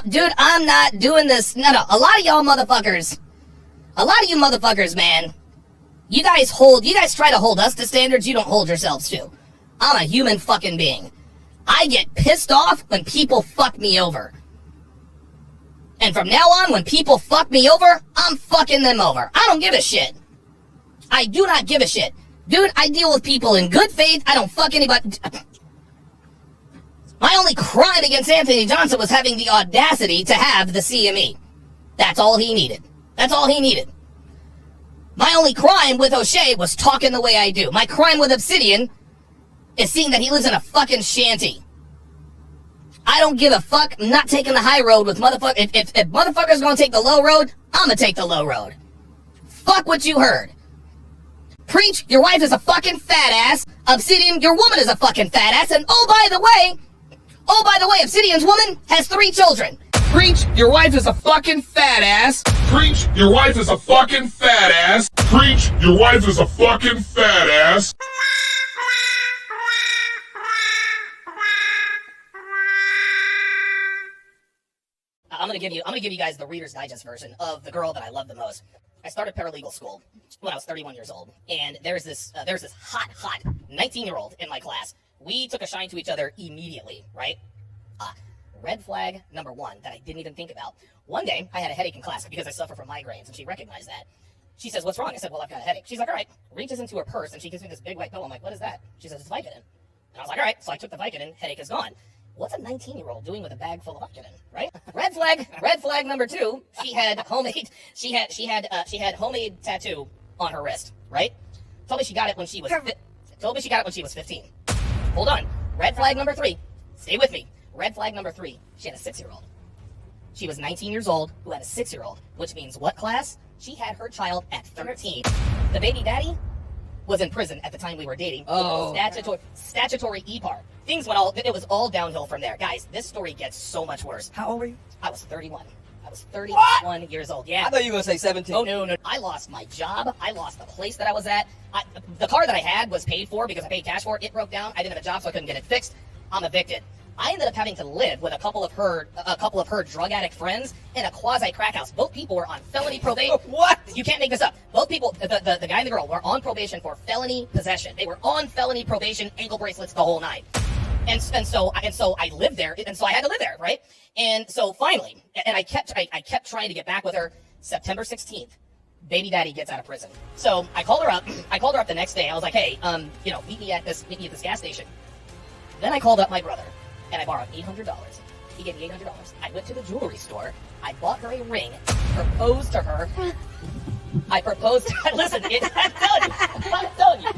Dude, I'm not doing this. No. A lot of y'all motherfuckers, man, you guys try to hold us to standards you don't hold yourselves to. I'm a human fucking being. I get pissed off when people fuck me over. And from now on, when people fuck me over, I'm fucking them over. I don't give a shit. I do not give a shit. Dude, I deal with people in good faith. I don't fuck anybody. My only crime against Anthony Johnson was having the audacity to have the CME. That's all he needed. My only crime with O'Shea was talking the way I do. My crime with Obsidian is seeing that he lives in a fucking shanty. I don't give a fuck. I'm not taking the high road with motherfuckers. If motherfuckers gonna take the low road, I'm gonna take the low road. Fuck what you heard. Preach, your wife is a fucking fat ass. Obsidian, your woman is a fucking fat ass. And oh, by the way, Obsidian's woman has 3 children. Preach, your wife is a fucking fat ass. Preach, your wife is a fucking fat ass. Preach, your wife is a fucking fat ass. I'm gonna give you guys the Reader's Digest version of the girl that I love the most. I started paralegal school when I was 31 years old, and there's this hot 19-year-old in my class. We took a shine to each other immediately, right? Red flag number 1 that I didn't even think about. One day, I had a headache in class because I suffer from migraines, and she recognized that. She says, "What's wrong?" I said, "Well, I've got a headache." She's like, "All right." Reaches into her purse, and she gives me this big white pill. I'm like, "What is that?" She says, "It's Vicodin." And I was like, "All right." So I took the Vicodin, headache is gone. What's a 19-year-old doing with a bag full of Vicodin, right? Red flag number 2, she had homemade tattoo on her wrist, right? Told me she got it when she was 15. Hold on. Red flag number 3. Stay with me. Red flag number 3. She had a 6-year-old. She was 19 years old who had a 6-year-old, which means what class? She had her child at 13. The baby daddy was in prison at the time we were dating. Oh. Statutory EPAR. It was all downhill from there. Guys, this story gets so much worse. How old were you? I was 31. I was 31 years old. Yeah. I thought you were going to say 17. Oh, no. I lost my job. I lost the place that I was at. The car that I had was paid for because I paid cash for it. It broke down. I didn't have a job, so I couldn't get it fixed. I'm evicted. I ended up having to live with a couple of her drug addict friends in a quasi crack house. Both people were on felony probation. What? You can't make this up. Both people, the guy and the girl, were on probation for felony possession. They were on felony probation, ankle bracelets, the whole night. And so I lived there, and so I had to live there, right? And so finally, and I kept trying to get back with her. September 16th, baby daddy gets out of prison. So I called her up. The next day. I was like, "Hey, meet me at this gas station." Then I called up my brother, and I borrowed $800. He gave me $800. I went to the jewelry store. I bought her a ring, proposed to her. Listen, I'm telling you.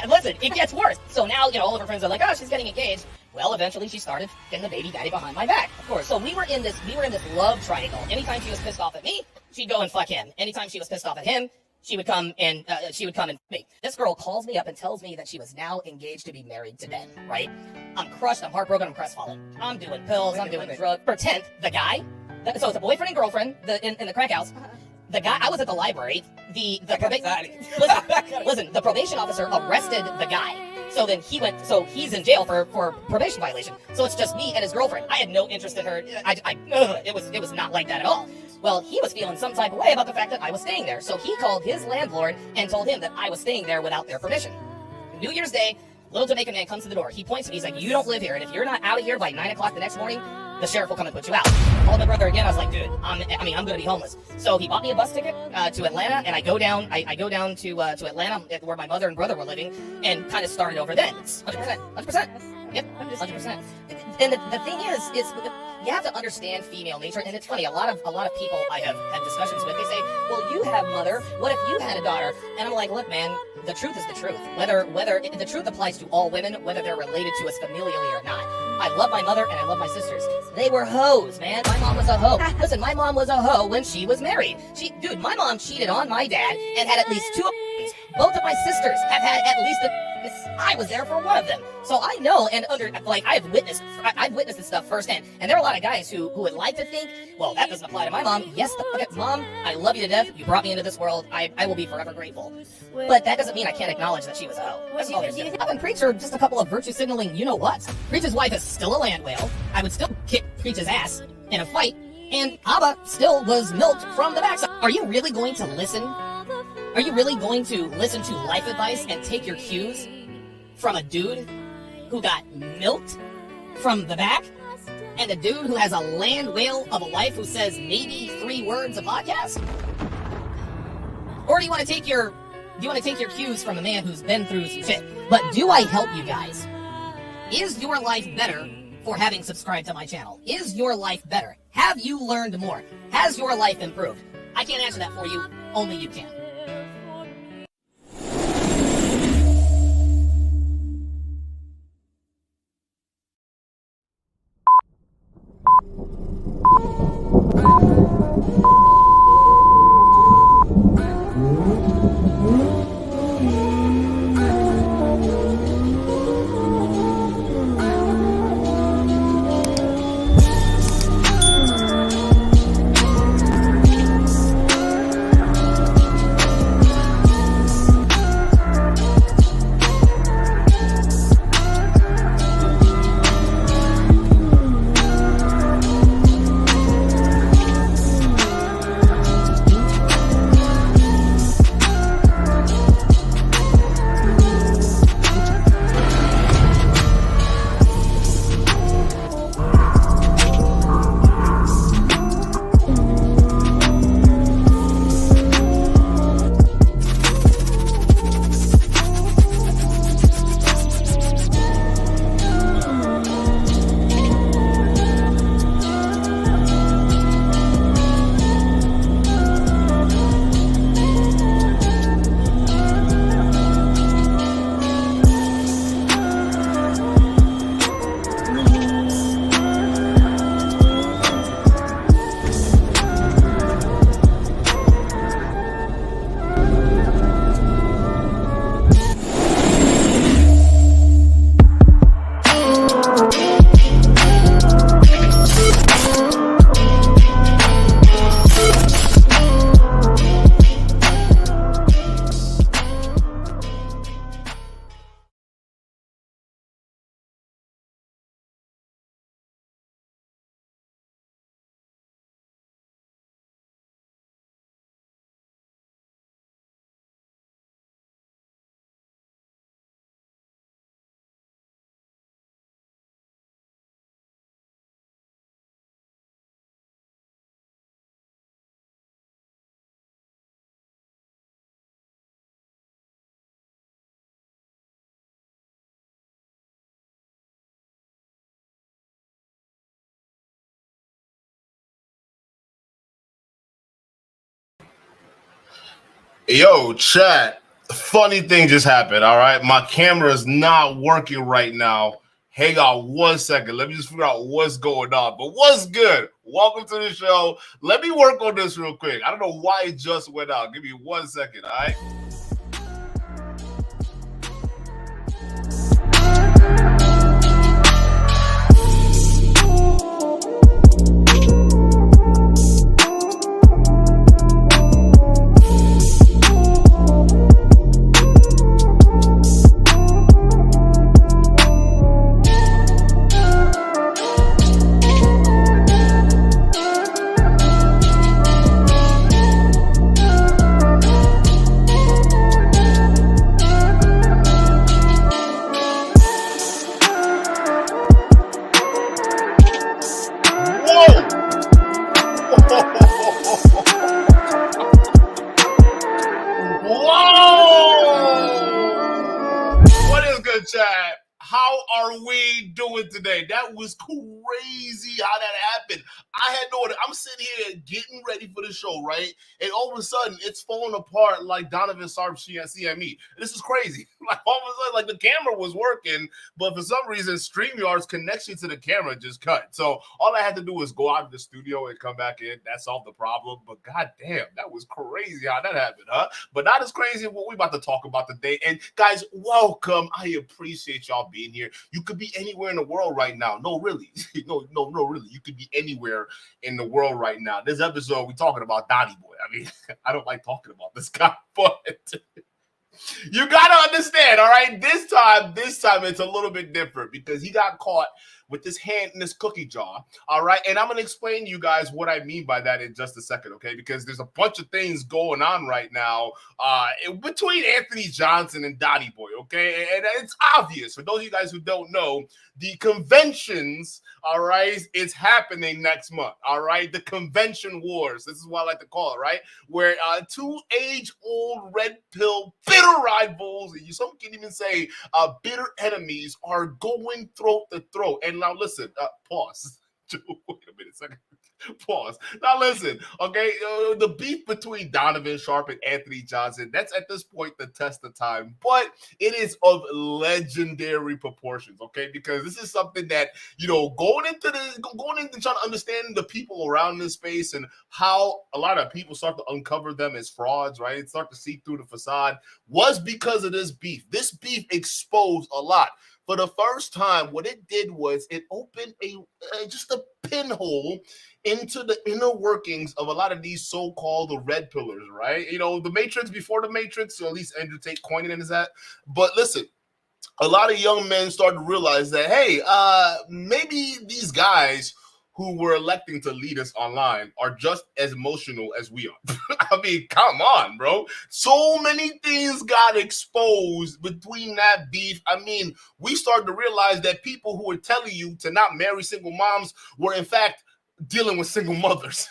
Listen, it gets worse. So now, all of her friends are like, "Oh, she's getting engaged." Well, eventually she started getting the baby daddy behind my back, of course. So we were in this love triangle. Anytime she was pissed off at me, she'd go and fuck him. Anytime she was pissed off at him, she would come and me. This girl calls me up and tells me that she was now engaged to be married to Ben, right? I'm crushed, I'm heartbroken, I'm crestfallen. I'm doing pills, I'm doing drugs. For 10th, the guy, so it's a boyfriend and girlfriend in the crack house. The guy, I was at the library, the probation officer arrested the guy. So then he's in jail for probation violation. So it's just me and his girlfriend. I had no interest in her. It was not like that at all. Well, he was feeling some type of way about the fact that I was staying there. So he called his landlord and told him that I was staying there without their permission. New Year's Day, little Jamaican man comes to the door. He points at me. He's like, "You don't live here. And if you're not out of here by 9 o'clock the next morning, the sheriff will come and put you out." I called my brother again. I was like, "Dude, I'm going to be homeless." So he bought me a bus ticket to Atlanta, and I go down to Atlanta where my mother and brother were living, and kind of started over then. 100%. Yep, 100%. And the thing is you have to understand female nature, and it's funny. A lot of people I have had discussions with, they say, "Well, you have mother. What if you had a daughter?" And I'm like, "Look, man, the truth is the truth. Whether the truth applies to all women, whether they're related to us familially or not. I love my mother and I love my sisters. They were hoes, man. My mom was a hoe. Listen, my mom was a hoe when she was married. My mom cheated on my dad and had at least 2 abortions. Both of my sisters have had at least I was there for one of them. So I know and I've witnessed this stuff firsthand. And there are a lot of guys who would like to think, well, that doesn't apply to my mom. Yes, Mom, I love you to death. You brought me into this world. I will be forever grateful. But that doesn't mean I can't acknowledge that she was a hoe. That's all there's to it. And Preach are just a couple of virtue signaling you-know-whats. Preach's wife is still a land whale. I would still kick Preach's ass in a fight. And Abba still was milked from the backside. Are you really going to listen? Are you really going to listen to life advice and take your cues from a dude who got milked from the back? And a dude who has a land whale of a wife who says maybe 3 words a podcast? Or do you want to take your cues from a man who's been through some shit? But do I help you guys? Is your life better for having subscribed to my channel? Is your life better? Have you learned more? Has your life improved? I can't answer that for you. Only you can. Yo, chat. Funny thing just happened. All right, my camera is not working right now. Hang on 1 second. Let me just figure out what's going on. But what's good? Welcome to the show. Let me work on this real quick. I don't know why it just went out. Give me 1 second. All right. Whoa! What is good, chat? How are we doing today? That was crazy how that happened. I had no idea. I'm sitting here getting ready for the show, right? And all of a sudden, it's falling apart like Donovan Sarpschi at CME. This is crazy. Like all of a sudden, like the camera was working, but for some reason, StreamYard's connection to the camera just cut. So all I had to do was go out of the studio and come back in. That solved the problem. But goddamn, that was crazy how that happened, huh? But not as crazy as what we're about to talk about today. And guys, welcome. I appreciate y'all being here. You could be anywhere in the world right now. No, really. No, really. You could be anywhere in the world right now. This episode, we're talking about Donny Boy. I mean, I don't like talking about this guy, but you got to understand, all right? This time, it's a little bit different because he got caught with his hand in this cookie jar, all right? And I'm going to explain to you guys what I mean by that in just a second, okay? Because there's a bunch of things going on right now between Anthony Johnson and Donny Boy, okay? And it's obvious. For those of you guys who don't know, the conventions, all right, is happening next month, all right? The convention wars. This is what I like to call it, right? Where two age-old red pill bitter rivals, and some can even say bitter enemies, are going throat to throat. And now listen, pause. Wait a minute, second. Pause. Now listen, okay, the beef between Donovan Sharp and Anthony Johnson, that's at this point the test of time, but it is of legendary proportions, okay, because this is something that, going into trying to understand the people around this space and how a lot of people start to uncover them as frauds, right, start to see through the facade, was because of this beef. This beef exposed a lot. For the first time, what it did was it opened just a pinhole into the inner workings of a lot of these so-called red pillars, right? The Matrix before the Matrix, or at least Andrew Tate coined it as that. But listen, a lot of young men started to realize that, hey, maybe these guys who were electing to lead us online are just as emotional as we are. I mean, come on, bro. So many things got exposed between that beef. I mean, we started to realize that people who were telling you to not marry single moms were, in fact, dealing with single mothers.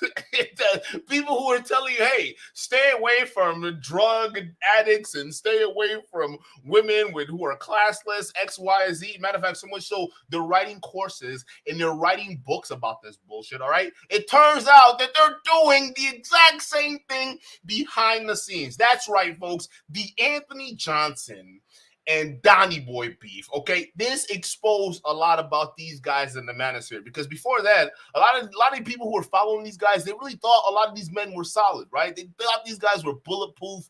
People who are telling you, hey, stay away from drug addicts and stay away from women who are classless, X, Y, Z. Matter of fact, so much so they're writing courses and they're writing books about this bullshit, all right? It turns out that they're doing the exact same thing behind the scenes. That's right, folks. The Anthony Johnson and Donny Boy beef, okay? This exposed a lot about these guys in the manosphere, because before that, a lot of people who were following these guys, they really thought a lot of these men were solid, right? They thought these guys were bulletproof,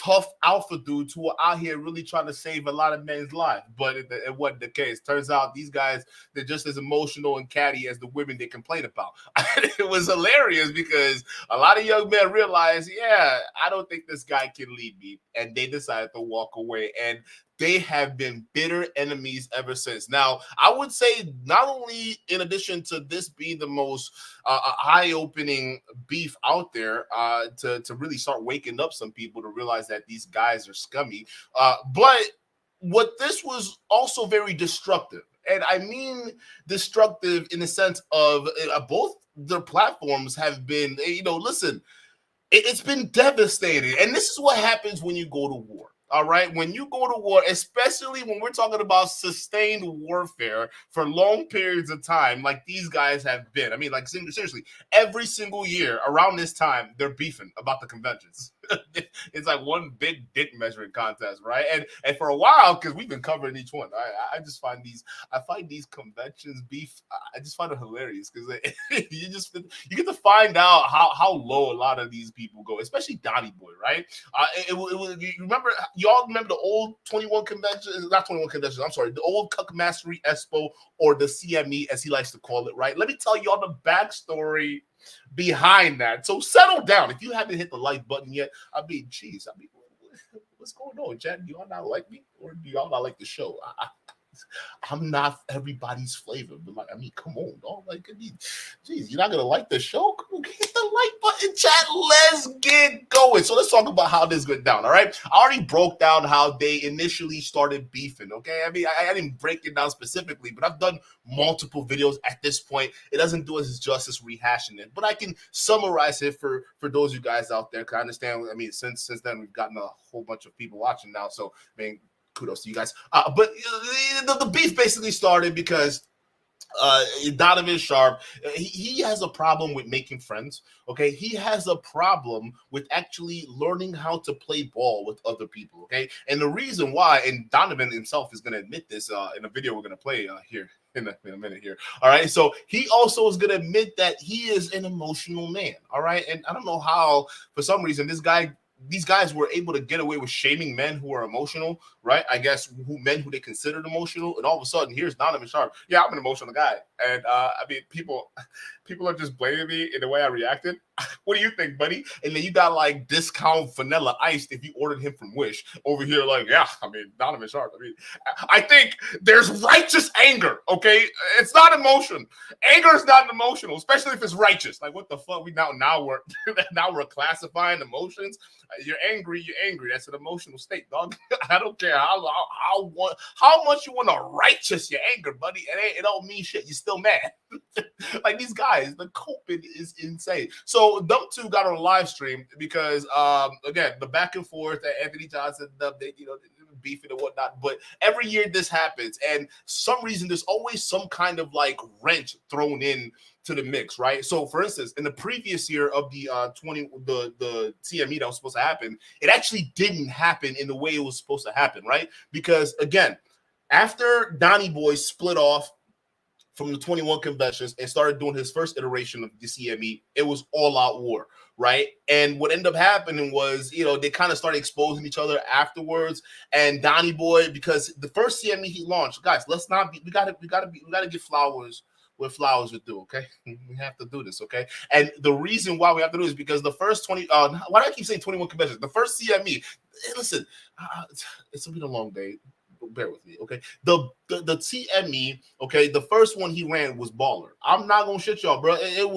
tough alpha dudes who are out here really trying to save a lot of men's lives, but it wasn't the case. Turns out these guys, they're just as emotional and catty as the women they complain about. It was hilarious because a lot of young men realized, yeah, I don't think this guy can lead me, and they decided to walk away, and they have been bitter enemies ever since. Now, I would say not only in addition to this being the most eye-opening beef out there to really start waking up some people to realize that these guys are scummy, but what this was also very destructive. And I mean destructive in the sense of both their platforms have been, listen, it's been devastating. And this is what happens when you go to war. All right, when you go to war, especially when we're talking about sustained warfare for long periods of time, like these guys have been. I mean, like seriously, every single year around this time, they're beefing about the conventions. It's like one big dick measuring contest, right? And for a while, because we've been covering each one, I just find these conventions beef. I just find it hilarious because you get to find out how low a lot of these people go, especially Donny Boy, right? You remember. Y'all remember the old 21 conventions? Not 21 conventions, I'm sorry. The old Cuck Mastery Expo, or the CME, as he likes to call it, right? Let me tell y'all the backstory behind that. So settle down. If you haven't hit the like button yet, what's going on, chat? Do y'all not like me? Or do y'all not like the show? I'm not everybody's flavor, but like, I mean, come on, dog. Like, geez, you're not gonna like the show? Come on, hit the like button, chat. Let's get going. So let's talk about how this went down. All right, I already broke down how they initially started beefing. Okay, I mean, I didn't break it down specifically, but I've done multiple videos at this point. It doesn't do us justice rehashing it, but I can summarize it for those of you guys out there. Cause I understand. I mean, since then we've gotten a whole bunch of people watching now, so I mean, kudos to you guys. But the beef basically started because Donovan Sharp, he has a problem with making friends. Okay, he has a problem with actually learning how to play ball with other people. Okay, and the reason why, and Donovan himself is going to admit this in a video we're going to play here in a minute here. All right, so he also is going to admit that he is an emotional man. All right, and I don't know how, for some reason, these guys were able to get away with shaming men who are emotional, right? I guess men who they considered emotional, and all of a sudden, here's Donovan Sharp. Yeah, I'm an emotional guy, and I mean, people are just blaming me in the way I reacted. What do you think, buddy? And then you got like discount vanilla ice if you ordered him from Wish over here. Like, yeah, I mean, Donovan Sharp. I mean, I think there's righteous anger. Okay, it's not emotion. Anger is not emotional, especially if it's righteous. Like, what the fuck? Now we're classifying emotions. You're angry. That's an emotional state, dog. I don't care how much you want to righteous your anger, buddy. It don't mean shit. You're still mad. Like these guys, the coping is insane. So them two got on a live stream because again, the back and forth that Anthony Johnson, they beefing and whatnot. But every year this happens, and some reason there's always some kind of like wrench thrown in to the mix, right? So for instance, in the previous year of the the CME that was supposed to happen, it actually didn't happen in the way it was supposed to happen, right? Because again, after Donny Boy split off from the 21 conventions and started doing his first iteration of the CME, it was all out war, right? And what ended up happening was, they kind of started exposing each other afterwards. And Donny Boy, because the first CME he launched, guys, we gotta give flowers where flowers are due, okay? We have to do this, okay? And the reason why we have to do this is because the first why do I keep saying 21 conventions? The first CME, listen, it's been a long day. Bear with me, okay? The CME, okay, the first one he ran was baller. I'm not gonna shit y'all, bro. It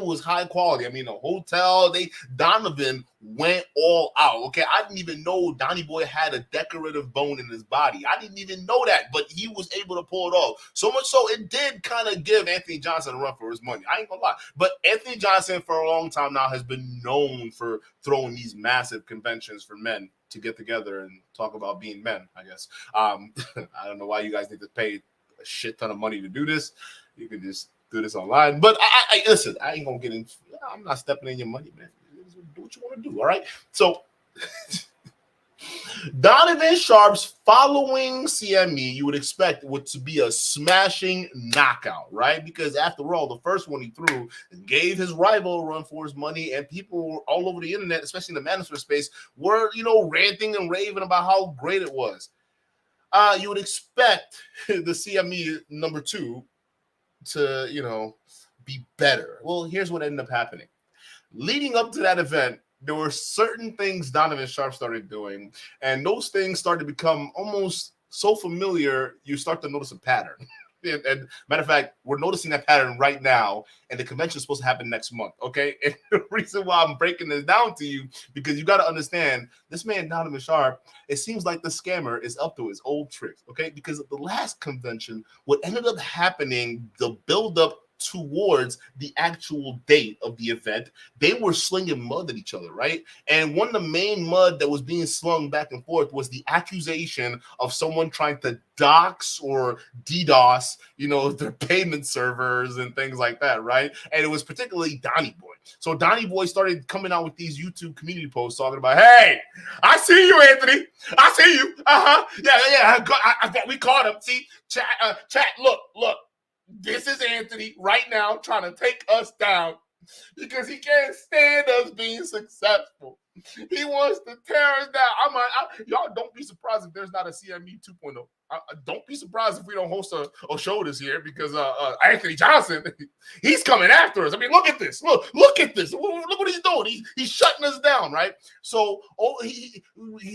was high quality. I mean, the hotel, Donovan went all out. Okay, I didn't even know Donny Boy had a decorative bone in his body. I didn't even know that, but he was able to pull it off. So much so it did kind of give Anthony Johnson a run for his money. I ain't gonna lie. But Anthony Johnson for a long time now has been known for throwing these massive conventions for men to get together and talk about being men, I guess. I don't know why you guys need to pay a shit ton of money to do this. You can just do this online. But I listen, I ain't gonna get in. I'm not stepping in your money, man. Do what you want to do, all right? So Donovan Sharp's following CME, you would expect would to be a smashing knockout, right? Because after all, the first one he threw gave his rival a run for his money, and people all over the internet, especially in the manosphere space, were ranting and raving about how great it was. You would expect the CME number 2 to be better. Well, here's what ended up happening. Leading up to that event, there were certain things Donovan Sharp started doing, and those things started to become almost so familiar, you start to notice a pattern. And matter of fact, we're noticing that pattern right now, and the convention is supposed to happen next month, okay? And the reason why I'm breaking this down to you, because you got to understand, this man, Donovan Sharp, it seems like the scammer is up to his old tricks, okay? Because at the last convention, what ended up happening, the buildup towards the actual date of the event, they were slinging mud at each other, right? And one of the main mud that was being slung back and forth was the accusation of someone trying to dox or DDoS, their payment servers and things like that, right? And it was particularly Donny Boy. So Donny Boy started coming out with these YouTube community posts talking about, hey, I see you, Anthony. I see you. Yeah. We caught him. See, chat, look. This is Anthony right now trying to take us down because he can't stand us being successful. He wants to tear us down. Y'all don't be surprised if there's not a CME 2.0. Don't be surprised if we don't host a show this year because Anthony Johnson, he's coming after us. I mean, look at this. Look at this. Look what he's doing. He's shutting us down, right? So he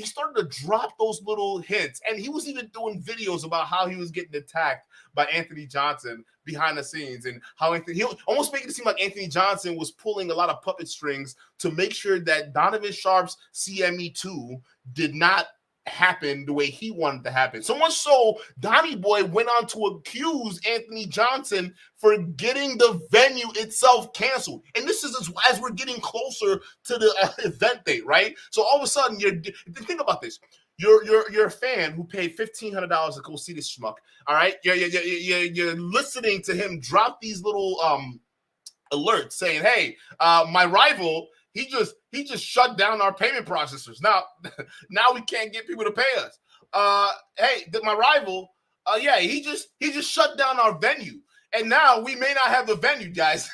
started to drop those little hints, and he was even doing videos about how he was getting attacked by Anthony Johnson behind the scenes, and how he almost making it seem like Anthony Johnson was pulling a lot of puppet strings to make sure that Donovan Sharp's CME 2 did not happen the way he wanted to happen. So much so, Donny Boy went on to accuse Anthony Johnson for getting the venue itself canceled. And this is as we're getting closer to the event date, right? So all of a sudden, think about this. You're a fan who paid $1,500 to go see this schmuck. All right, you're listening to him drop these little alerts saying, "Hey, my rival, he just shut down our payment processors. Now we can't get people to pay us. Hey, my rival, yeah, he just shut down our venue, and now we may not have a venue, guys."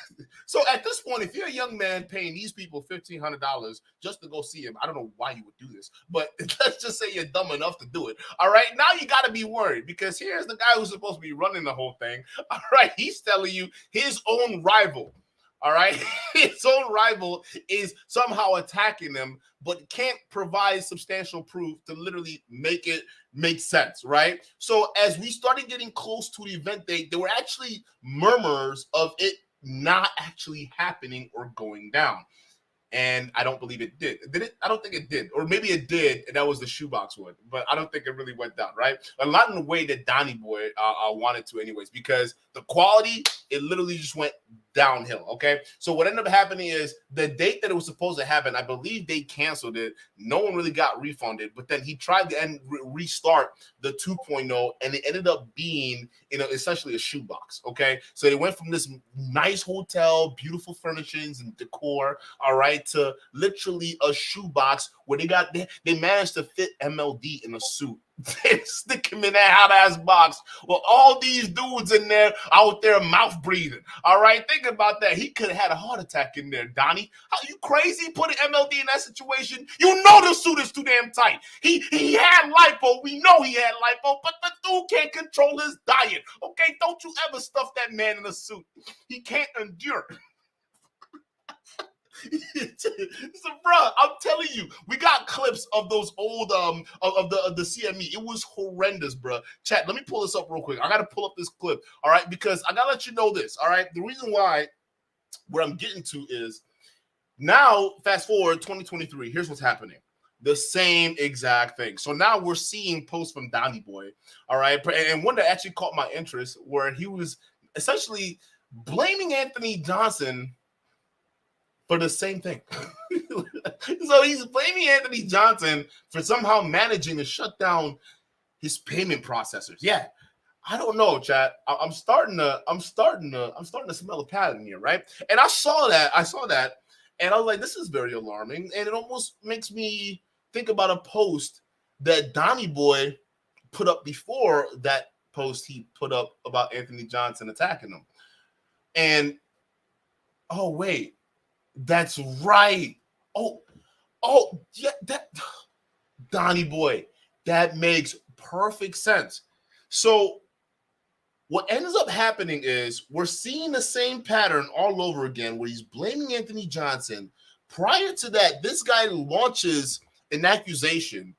So at this point, if you're a young man paying these people $1,500 just to go see him, I don't know why you would do this, but let's just say you're dumb enough to do it. All right, now you got to be worried, because here's the guy who's supposed to be running the whole thing. All right, he's telling you his own rival. All right, his own rival is somehow attacking them, but can't provide substantial proof to literally make it make sense, right? So as we started getting close to the event date, there were actually murmurs of it not actually happening or going down. And I don't believe it did. Did it? I don't think it did. Or maybe it did, and that was the shoebox one. But I don't think it really went down, right? A lot in the way that Donny Boy wanted to anyways, because the quality, it literally just went downhill, okay? So what ended up happening is the date that it was supposed to happen, I believe they canceled it. No one really got refunded, but then he tried to restart the 2.0, and it ended up being, essentially a shoebox, okay? So they went from this nice hotel, beautiful furnishings and decor, all right, to literally a shoebox where they managed to fit MLD in a suit. They stick him in that hot ass box with all these dudes in there out there mouth breathing. All right, think about that. He could have had a heart attack in there, Donny. Are you crazy putting MLD in that situation? You know the suit is too damn tight. He had lipo. We know he had lipo, but the dude can't control his diet. Okay, don't you ever stuff that man in a suit. He can't endure. So, bro, I'm telling you, we got clips of those old of the CME. It was horrendous, bro. Chat, let me pull this up real quick. I gotta pull up this clip, all right, because I gotta let you know this, all right. The reason why, where I'm getting to is now, fast forward 2023. Here's what's happening. The same exact thing. So now we're seeing posts from Donny Boy, all right, and one that actually caught my interest, where he was essentially blaming Anthony Johnson for the same thing. So he's blaming Anthony Johnson for somehow managing to shut down his payment processors. Yeah, I don't know, chat. I'm starting to smell a pattern here, right? And I saw that, and I was like, this is very alarming, and it almost makes me think about a post that Donny Boy put up before that post he put up about Anthony Johnson attacking him. And oh wait. That's right. Oh, yeah, that Donny Boy, that makes perfect sense. So what ends up happening is we're seeing the same pattern all over again, where he's blaming Anthony Johnson. Prior to that, this guy launches an accusation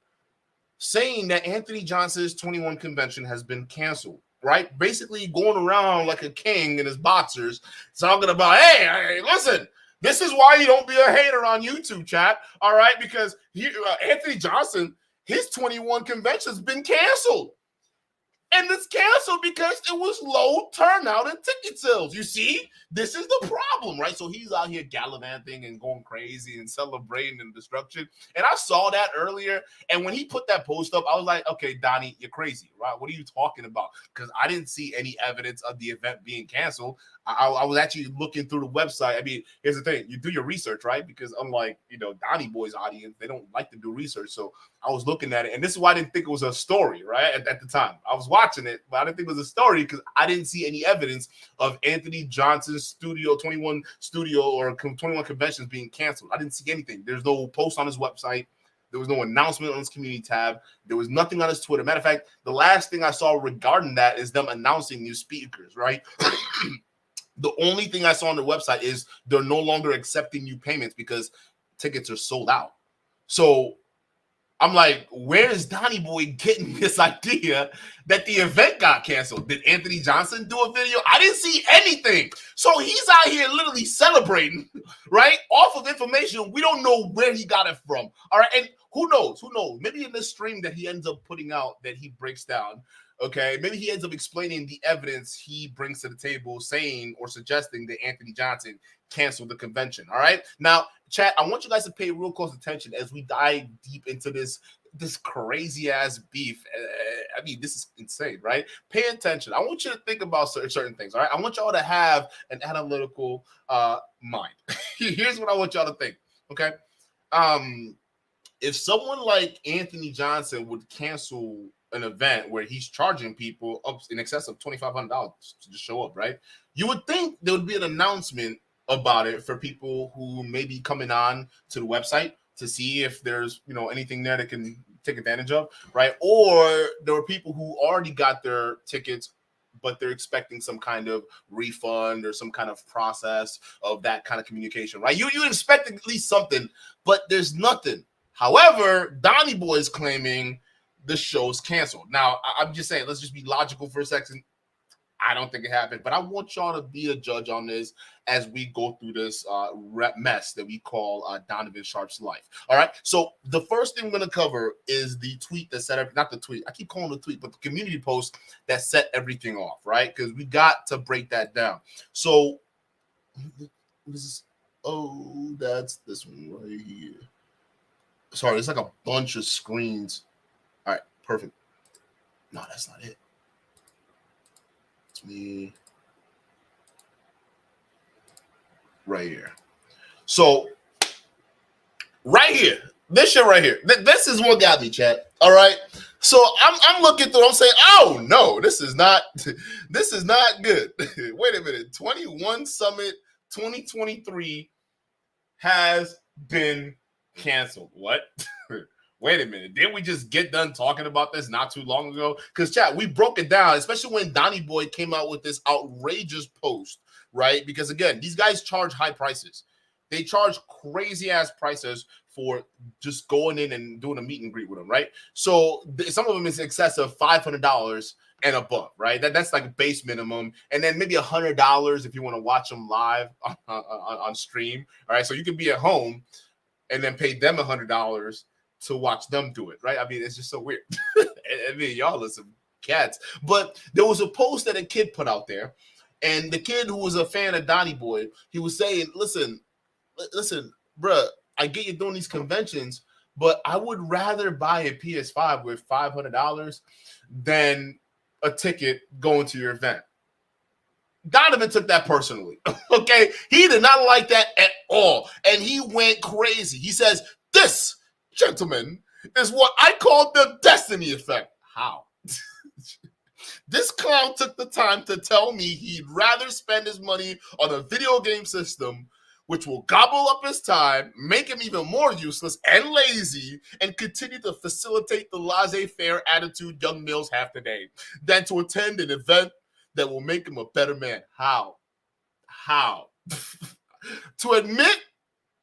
saying that Anthony Johnson's 21 convention has been canceled. Right? Basically going around like a king in his boxers, talking about, hey, listen, this is why you don't be a hater on YouTube, chat. All right, because Anthony Johnson, his 21 convention's been canceled. And it's canceled because it was low turnout and ticket sales. You see, this is the problem, right? So he's out here gallivanting and going crazy and celebrating and destruction. And I saw that earlier. And when he put that post up, I was like, okay, Donny, you're crazy, right? What are you talking about? Because I didn't see any evidence of the event being canceled. I was actually looking through the website. I mean, here's the thing. You do your research, right? Because unlike, Donny Boy's audience, they don't like to do research. So I was looking at it. And this is why I didn't think it was a story, right? At the time. I was watching it, but I didn't think it was a story because I didn't see any evidence of Anthony Johnson's 21 studio or 21 conventions being canceled. I didn't see anything. There's no post on his website. There was no announcement on his community tab. There was nothing on his Twitter. Matter of fact, the last thing I saw regarding that is them announcing new speakers, right? The only thing I saw on their website is they're no longer accepting new payments because tickets are sold out. So I'm like, where is Donny Boy getting this idea that the event got canceled? Did Anthony Johnson do a video? I didn't see anything. So he's out here literally celebrating, right? Off of information. We don't know where he got it from. All right. And who knows? Maybe in this stream that he ends up putting out that he breaks down. Okay, maybe he ends up explaining the evidence he brings to the table, saying or suggesting that Anthony Johnson canceled the convention. All right. Now, chat, I want you guys to pay real close attention as we dive deep into this this crazy ass beef. I mean, this is insane, right? Pay attention. I want you to think about certain things. All right. I want y'all to have an analytical mind. Here's what I want y'all to think. Okay. If someone like Anthony Johnson would cancel an event where he's charging people up in excess of $2,500 to just show up, right? You would think there would be an announcement about it for people who may be coming on to the website to see if there's, you know, anything there that can take advantage of, right? Or there were people who already got their tickets, but they're expecting some kind of refund or some kind of process of that kind of communication, right? You expect at least something, but there's nothing. However, Donny Boy is claiming the show's canceled. Now, I'm just saying, let's just be logical for a second. I don't think it happened, but I want y'all to be a judge on this as we go through this mess that we call Donovan Sharp's life. All right. So the first thing we're going to cover is the tweet that set up, not the tweet. I keep calling it the tweet, but the community post that set everything off, right? Because we got to break that down. So this is, that's this one right here. Sorry, it's like a bunch of screens. All right, perfect. No, that's not it. It's me right here. So right here, this shit right here. This is what got me, chat. All right. So I'm looking through. I'm saying, oh no, this is not good. Wait a minute. 21 Summit 2023 has been canceled. What? Wait a minute. Didn't we just get done talking about this not too long ago? Because, chat, we broke it down, especially when Donny Boy came out with this outrageous post, right? Because, again, these guys charge high prices. They charge crazy-ass prices for just going in and doing a meet and greet with them, right? So some of them is in excess of $500 and above, right? That's like a base minimum. And then maybe $100 if you want to watch them live on stream, all right? So you can be at home and then pay them $100 to watch them do it, right? I mean, it's just so weird. I mean, y'all are some cats. But there was a post that a kid put out there, and the kid who was a fan of Donny Boy, he was saying, listen, bruh, I get you doing these conventions, but I would rather buy a PS5 with $500 than a ticket going to your event. Donovan took that personally, okay? He did not like that at all, and he went crazy. He says, this, gentlemen, is what I call the destiny effect. How? This clown took the time to tell me he'd rather spend his money on a video game system which will gobble up his time, make him even more useless and lazy, and continue to facilitate the laissez-faire attitude young males have today, than to attend an event that will make him a better man. How? To admit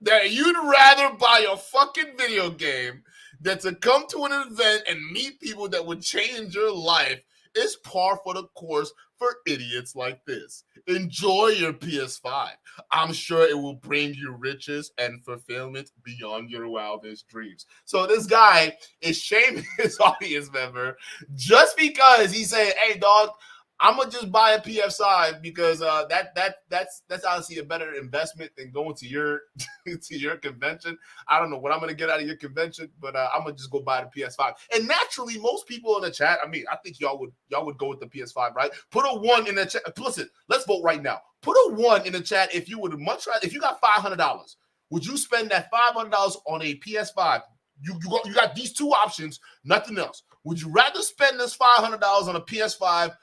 that you'd rather buy a fucking video game than to come to an event and meet people that would change your life is par for the course for idiots like this. Enjoy your PS5. I'm sure it will bring you riches and fulfillment beyond your wildest dreams. So this guy is shaming his audience member just because he's saying, hey, dog, I'm gonna just buy a PS5 because that's honestly a better investment than going to your to your convention. I don't know what I'm gonna get out of your convention, but I'm gonna just go buy the PS5. And naturally, most people in the chat, I mean, I think y'all would go with the PS5, right? Put a 1 in the chat. Listen, let's vote right now. Put a 1 in the chat if you would much rather. If you got $500, would you spend that $500 on a PS5? You got these two options, nothing else. Would you rather spend this $500 on a PS5?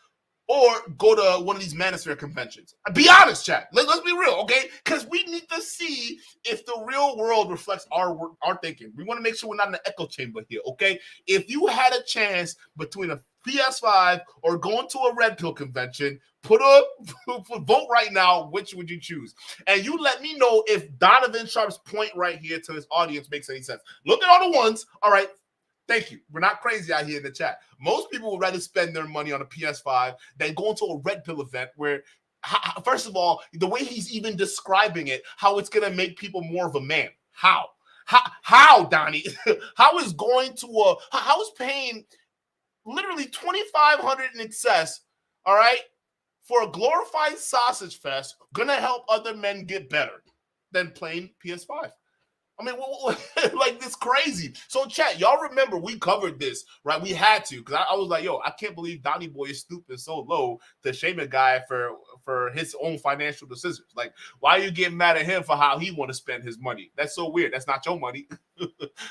Or go to one of these Manosphere conventions? Be honest, chat. Let's be real, okay? Because we need to see if the real world reflects our thinking. We want to make sure we're not in an echo chamber here, okay? If you had a chance between a PS5 or going to a Red Pill convention, vote right now. Which would you choose? And you let me know if Donovan Sharp's point right here to his audience makes any sense. Look at all the ones. All right. Thank you. We're not crazy out here in the chat. Most people would rather spend their money on a PS5 than go into a Red Pill event where, first of all, the way he's even describing it, how it's going to make people more of a man. How, Donny? How is paying literally $2,500 in excess, all right, for a glorified sausage fest going to help other men get better than playing PS5? I mean, like this crazy. So, chat, y'all remember we covered this, right? We had to, because I was like, yo, I can't believe Donny Boy is stooping so low to shame a guy for his own financial decisions. Like, why are you getting mad at him for how he want to spend his money? That's so weird. That's not your money.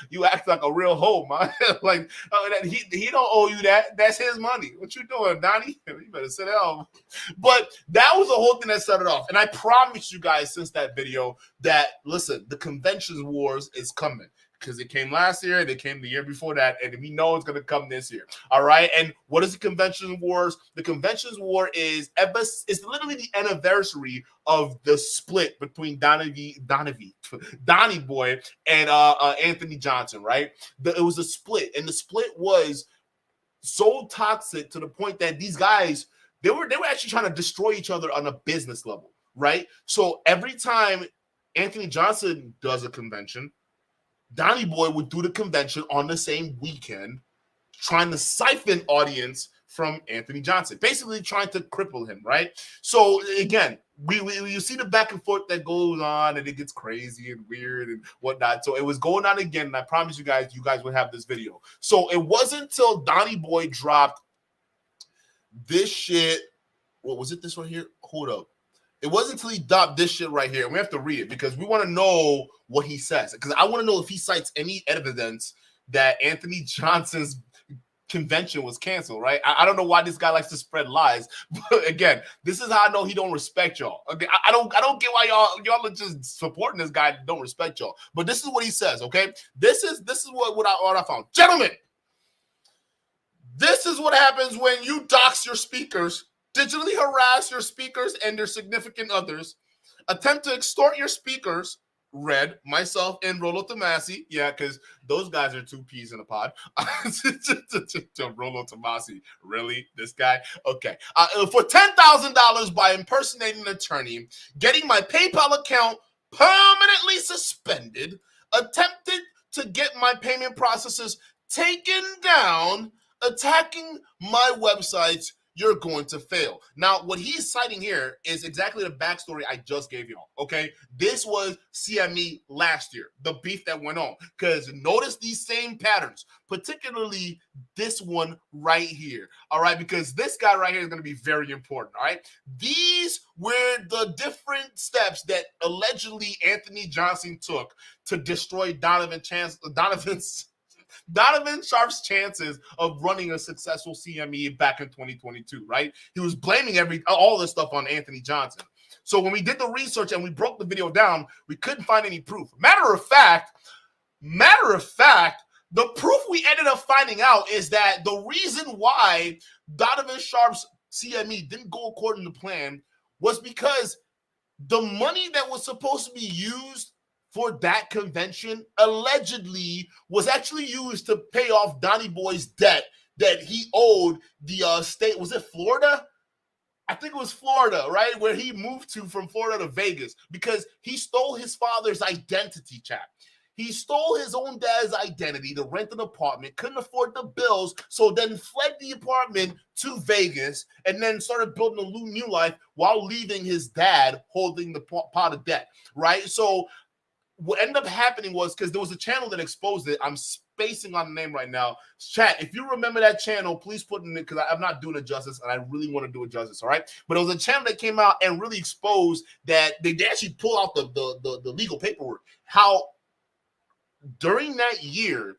You act like a real hoe, man. Like, he don't owe you that. That's his money. What you doing, Donny? You better sit down. But that was the whole thing that set it off. And I promise you guys since that video that, listen, the conventions wars is coming. Because it came last year, and it came the year before that, and we know it's going to come this year. All right? And what is the Conventions Wars? The Conventions War is literally the anniversary of the split between Donny Boy and Anthony Johnson, right? It was a split, and the split was so toxic to the point that these guys, they were actually trying to destroy each other on a business level, right? So every time Anthony Johnson does a convention, Donny Boy would do the convention on the same weekend, trying to siphon audience from Anthony Johnson, basically trying to cripple him, right? So again, you see the back and forth that goes on, and it gets crazy and weird and whatnot. So it was going on again, and I promise you guys would have this video. So it wasn't until Donny Boy dropped this shit. What was it? This right here? Hold up. It wasn't until he dropped this shit right here, and we have to read it because we want to know what he says. Because I want to know if he cites any evidence that Anthony Johnson's convention was canceled, right? I don't know why this guy likes to spread lies, but again, this is how I know he don't respect y'all. Okay, I don't get why y'all are just supporting this guy that don't respect y'all. But this is what he says, okay? This is what I found. Gentlemen, this is what happens when you dox your speakers, digitally harass your speakers and their significant others, attempt to extort your speakers, Red, myself, and Rolo Tomasi. Yeah, because those guys are two peas in a pod. Rolo Tomasi. Really? This guy? Okay. For $10,000 by impersonating an attorney, getting my PayPal account permanently suspended, attempted to get my payment processes taken down, attacking my websites, you're going to fail. Now, what he's citing here is exactly the backstory I just gave y'all, okay? This was CME last year, the beef that went on. Because notice these same patterns, particularly this one right here, all right? Because this guy right here is going to be very important, all right? These were the different steps that allegedly Anthony Johnson took to destroy Donovan Sharp's chances of running a successful CME back in 2022, right? He was blaming all this stuff on Anthony Johnson. So when we did the research and we broke the video down, we couldn't find any proof. Matter of fact, the proof we ended up finding out is that the reason why Donovan Sharp's CME didn't go according to plan was because the money that was supposed to be used for that convention allegedly was actually used to pay off Donny Boy's debt that he owed the state. Was it Florida? I think it was Florida, right? Where he moved to from Florida to Vegas because he stole his father's identity, chat. He stole his own dad's identity to rent an apartment, couldn't afford the bills, so then fled the apartment to Vegas and then started building a new life while leaving his dad holding the pot of debt, right? So what ended up happening was, because there was a channel that exposed it. I'm spacing on the name right now. Chat, if you remember that channel, please put in it, because I'm not doing it justice, and I really want to do it justice, all right? But it was a channel that came out and really exposed that they actually pull out the legal paperwork. How during that year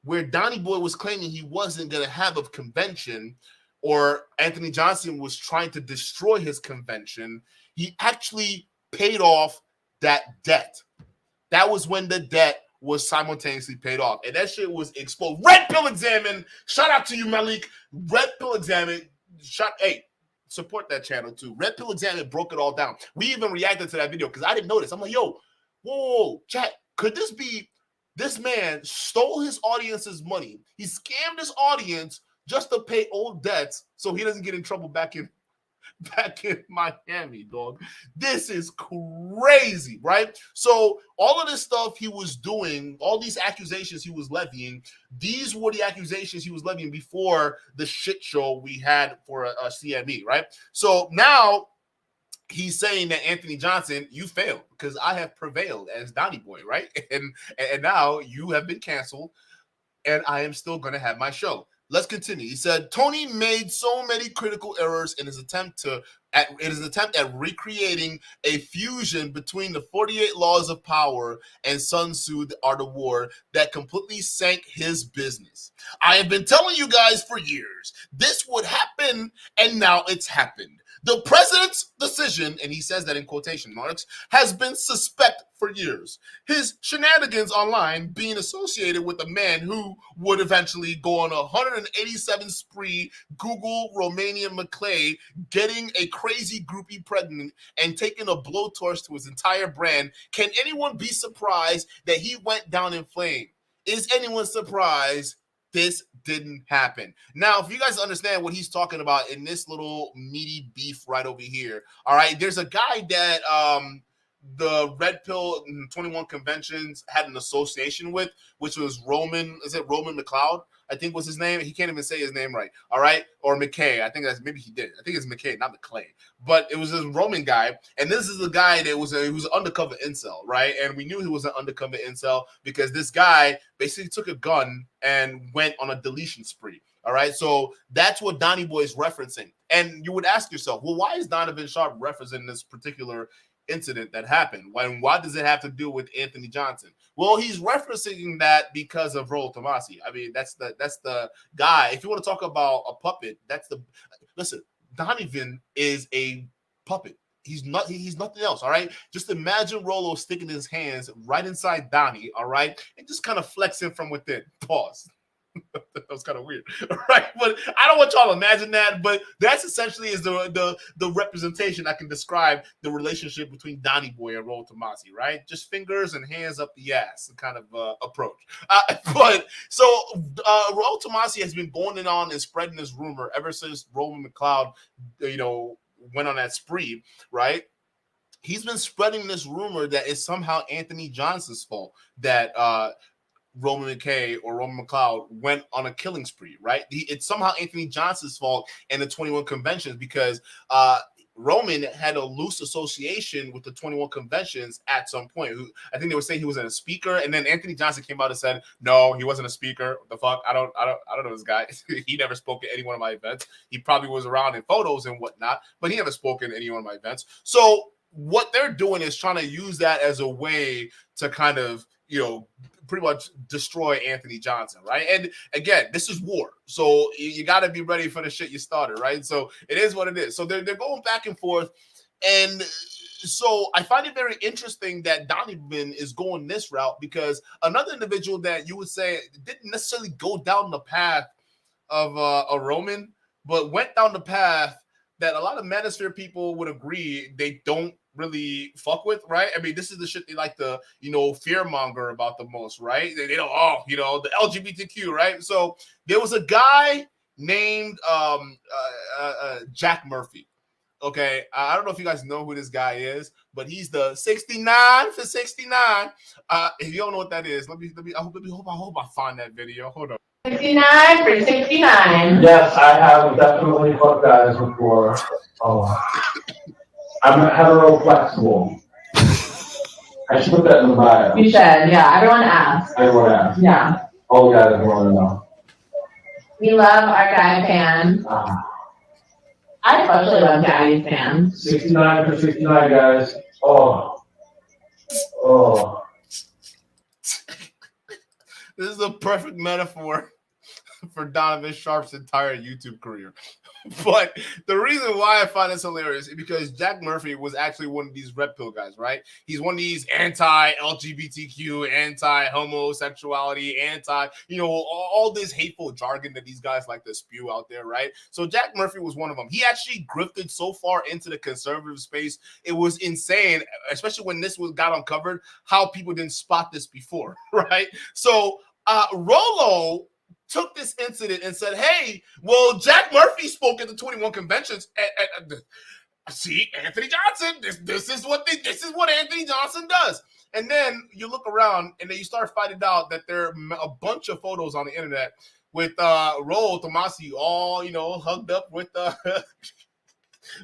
where Donny Boy was claiming he wasn't going to have a convention, or Anthony Johnson was trying to destroy his convention, he actually paid off that debt. That was when the debt was simultaneously paid off. And that shit was exposed. Red Pill Examine. Shout out to you, Malik. Red Pill Examine. Hey, support that channel too. Red Pill Examine broke it all down. We even reacted to that video because I didn't notice. I'm like, yo, whoa, chat. Could this be this man stole his audience's money? He scammed his audience just to pay old debts so he doesn't get in trouble back in Miami, dog. This is crazy, right? So all of this stuff he was doing, all these accusations he was levying, these were the accusations he was levying before the shit show we had for a CME, right? So now he's saying that Anthony Johnson, you failed because I have prevailed as Donny Boy, right? And now you have been canceled, and I am still going to have my show. Let's continue. He said Tony made so many critical errors in his attempt at recreating a fusion between the 48 Laws of Power and Sun Tzu, The Art of War, that completely sank his business. I have been telling you guys for years this would happen, and now it's happened. The president's decision, and he says that in quotation marks, has been suspect for years. His shenanigans online being associated with a man who would eventually go on a 187 spree Google Romanian McClay, getting a crazy groupie pregnant and taking a blowtorch to his entire brand. Can anyone be surprised that he went down in flame? Is anyone surprised this didn't happen? Now, if you guys understand what he's talking about in this little meaty beef right over here, all right, there's a guy that the Red Pill 21 Conventions had an association with, which was Roman McLeod, I think was his name. He can't even say his name right, all right? Or McKay. I think that's, maybe he did. I think it's McKay, not McClay. But it was this Roman guy, and this is the guy that he was an undercover incel, right? And we knew he was an undercover incel because this guy basically took a gun and went on a deletion spree. All right, so that's what Donny Boy is referencing. And you would ask yourself, well, why is Donovan Sharp referencing this particular incident that happened? Why does it have to do with Anthony Johnson? Well, he's referencing that because of Rollo Tomasi. I mean, that's the guy. If you want to talk about a puppet, listen, Donovan is a puppet. He's nothing else, all right? Just imagine Rollo sticking his hands right inside Donny, all right? And just kind of flexing from within. Pause. That was kind of weird, right? But I don't want y'all to imagine that, but that's essentially is the representation I can describe the relationship between Donny Boy and Rollo Tomasi, right? Just fingers and hands up the ass kind of approach. But so Rollo Tomasi has been going on and spreading this rumor ever since Roman McLeod, went on that spree, right? He's been spreading this rumor that it's somehow Anthony Johnson's fault that Roman McKay or Roman McLeod went on a killing spree, right? It's somehow Anthony Johnson's fault in the 21 Conventions because Roman had a loose association with the 21 Conventions at some point. I think they were saying he was a speaker, and then Anthony Johnson came out and said, "No, he wasn't a speaker. What the fuck? I don't know this guy. He never spoke at any one of my events. He probably was around in photos and whatnot, but he never spoke at any one of my events." So what they're doing is trying to use that as a way to kind of pretty much destroy Anthony Johnson, right? And again, this is war, so you got to be ready for the shit you started, right? So it is what it is. So they're going back and forth, and so I find it very interesting that Donovan is going this route because another individual that you would say didn't necessarily go down the path of a Roman, but went down the path that a lot of Manosphere people would agree they don't really fuck with, right? I mean, this is the shit they like to, fearmonger about the most, right? They don't, the LGBTQ, right? So there was a guy named Jack Murphy. Okay, I don't know if you guys know who this guy is, but he's the 69 for 69. If you don't know what that is, let me. I hope I find that video. Hold on. 69 for 69. Yes, I have definitely fucked guys before. Oh. I'm hetero flexible. I should put that in the bio. You should, yeah. Everyone asks. Everyone asks. Yeah. All guys want to know. We love our guy fans. I especially love daddy fans. 69 for 69, guys. Oh. This is a perfect metaphor for Donovan Sharp's entire YouTube career. But the reason why I find this hilarious is because Jack Murphy was actually one of these red pill guys, right? He's one of these anti-LGBTQ, anti-homosexuality, all this hateful jargon that these guys like to spew out there, right? So Jack Murphy was one of them. He actually grifted so far into the conservative space. It was insane, especially when this got uncovered, how people didn't spot this before, right? So Rollo took this incident and said, "Hey, well, Jack Murphy spoke at the 21 Conventions. See, Anthony Johnson. This is what Anthony Johnson does." And then you look around, and then you start finding out that there are a bunch of photos on the internet with Rollo Tomasi all hugged up with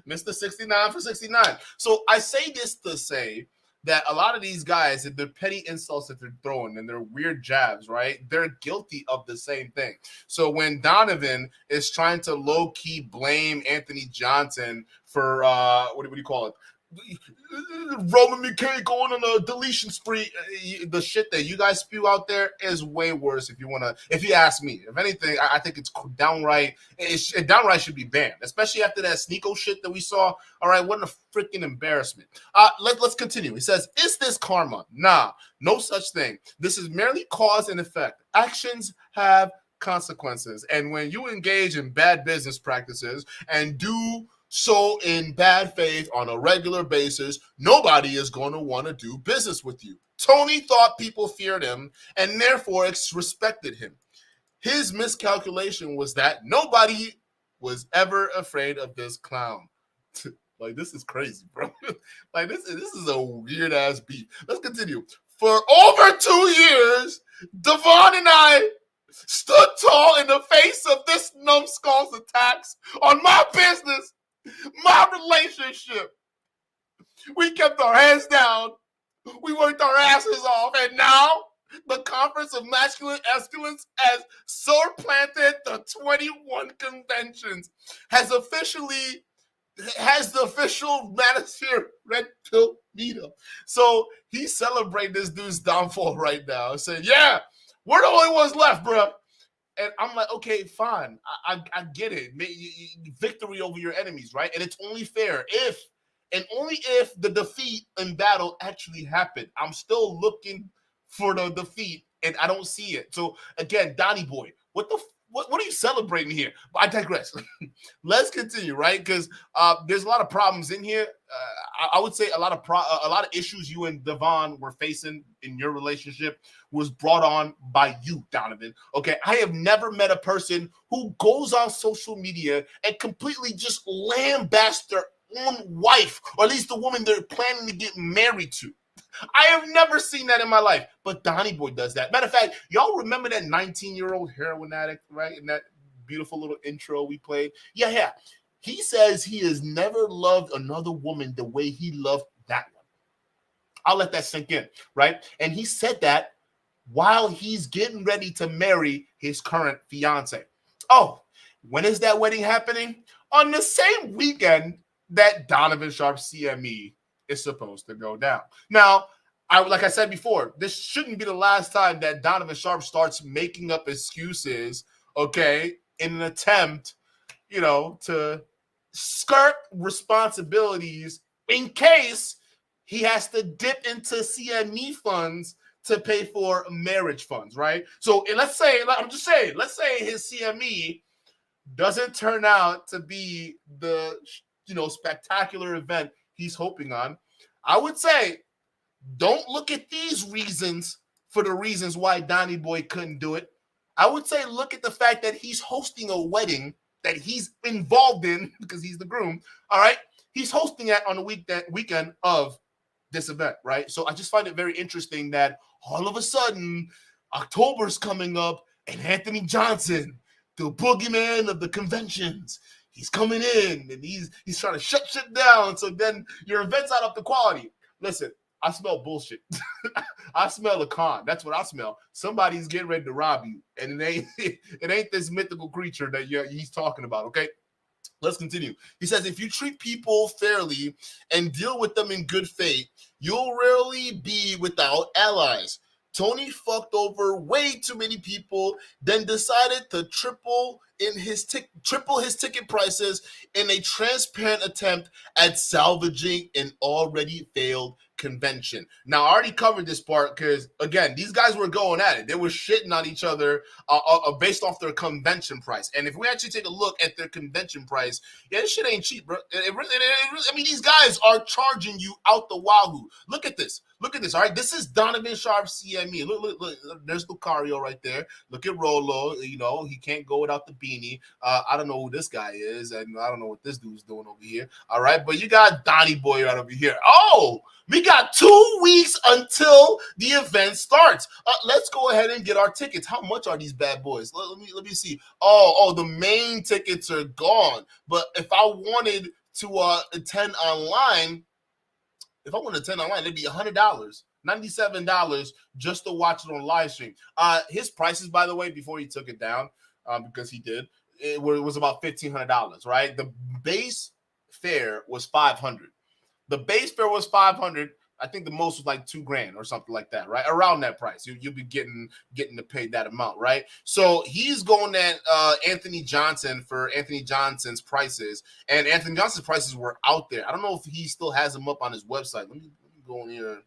Mr. 69 for 69. So I say this to say that a lot of these guys, if they're petty insults that they're throwing and they're weird jabs, right? They're guilty of the same thing. So when Donovan is trying to low-key blame Anthony Johnson for what do you call it? Roman McKay going on a deletion spree. The shit that you guys spew out there is way worse. If you ask me, if anything, I think it's downright. It downright should be banned, especially after that Sneeko shit that we saw. All right, what a freaking embarrassment. Let's continue. He says, "Is this karma? Nah, no such thing. This is merely cause and effect. Actions have consequences, and when you engage in bad business practices and do so in bad faith on a regular basis, nobody is going to want to do business with you. Tony thought people feared him and therefore respected him. His miscalculation was that nobody was ever afraid of this clown." Like, this is crazy, bro. Like, this is a weird ass beat. Let's continue. "For over 2 years, Devon and I stood tall in the face of this numbskull's attacks on my business, my relationship. We kept our heads down. We worked our asses off. And now the Conference of Masculine Excellence has supplanted the 21 conventions, has the official Manosphere Red Pill meetup." So he's celebrating this dude's downfall right now, saying, "Yeah, we're the only ones left, bro." And I'm like, okay, fine. I get it. Victory over your enemies, right? And it's only fair if and only if the defeat in battle actually happened. I'm still looking for the defeat, and I don't see it. So again, Donny boy, what are you celebrating here? But I digress. Let's continue, right? Because there's a lot of problems in here. I would say a lot of issues you and Devon were facing in your relationship was brought on by you, Donovan. Okay, I have never met a person who goes on social media and completely just lambasts their own wife, or at least the woman they're planning to get married to. I have never seen that in my life, but Donny boy does that. Matter of fact, y'all remember that 19-year-old heroin addict, right? In that beautiful little intro we played? Yeah. He says he has never loved another woman the way he loved that one. I'll let that sink in, right? And he said that while he's getting ready to marry his current fiance. Oh, when is that wedding happening? On the same weekend that Donovan Sharp's CME is supposed to go down. Now, like I said before, this shouldn't be the last time that Donovan Sharp starts making up excuses, okay, in an attempt, to skirt responsibilities in case he has to dip into CME funds to pay for marriage funds, right? So let's say his CME doesn't turn out to be the, spectacular event he's hoping on. I would say don't look at these reasons for the reasons why Donny boy couldn't do it. I would say look at the fact that he's hosting a wedding that he's involved in because he's the groom. All right. He's hosting it on the weekend of this event, right? So I just find it very interesting that all of a sudden October's coming up and Anthony Johnson, the boogeyman of the conventions, he's coming in and he's trying to shut shit down. So then your event's not up to quality. Listen, I smell bullshit. I smell a con. That's what I smell. Somebody's getting ready to rob you, and it ain't this mythical creature that he's talking about. Okay, let's continue. He says, if you treat people fairly and deal with them in good faith, you'll rarely be without allies. Tony fucked over way too many people, then decided to triple his ticket prices in a transparent attempt at salvaging an already failed convention. Now, I already covered this part because, again, these guys were going at it. They were shitting on each other based off their convention price. And if we actually take a look at their convention price, this shit ain't cheap, bro. It really, I mean, these guys are charging you out the wahoo. Look at this. All right, this is Donovan Sharp CME. Look, there's Lucario right there. Look at Rolo. He can't go without the beanie. I don't know who this guy is, and I don't know what this dude's doing over here. All right, but you got Donny boy right over here. Oh, we got 2 weeks until the event starts. Let's go ahead and get our tickets. How much are these bad boys? Let me see. Oh, the main tickets are gone. But if I wanted to attend online, if I want to attend online, it'd be $100, $97 just to watch it on live stream. His prices, by the way, before he took it down, because he did, it was about $1,500, right? The base fare was $500. The base fare was $500. I think the most was like $2,000 or something like that, right? Around that price, you'll be getting to pay that amount, right? So he's going at Anthony Johnson for Anthony Johnson's prices, and Anthony Johnson's prices were out there. I don't know if he still has them up on his website. Let me go in here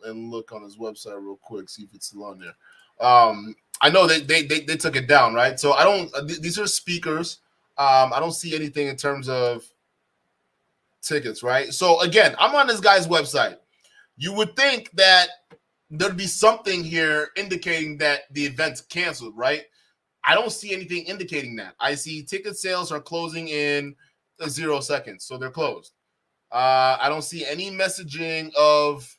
and look on his website real quick, see if it's still on there. I know they took it down, right? So I don't. These are speakers. I don't see anything in terms of tickets, right? So again, I'm on this guy's website. You would think that there'd be something here indicating that the event's canceled, right? I don't see anything indicating that. I see ticket sales are closing in 0 seconds, so they're closed. I don't see any messaging of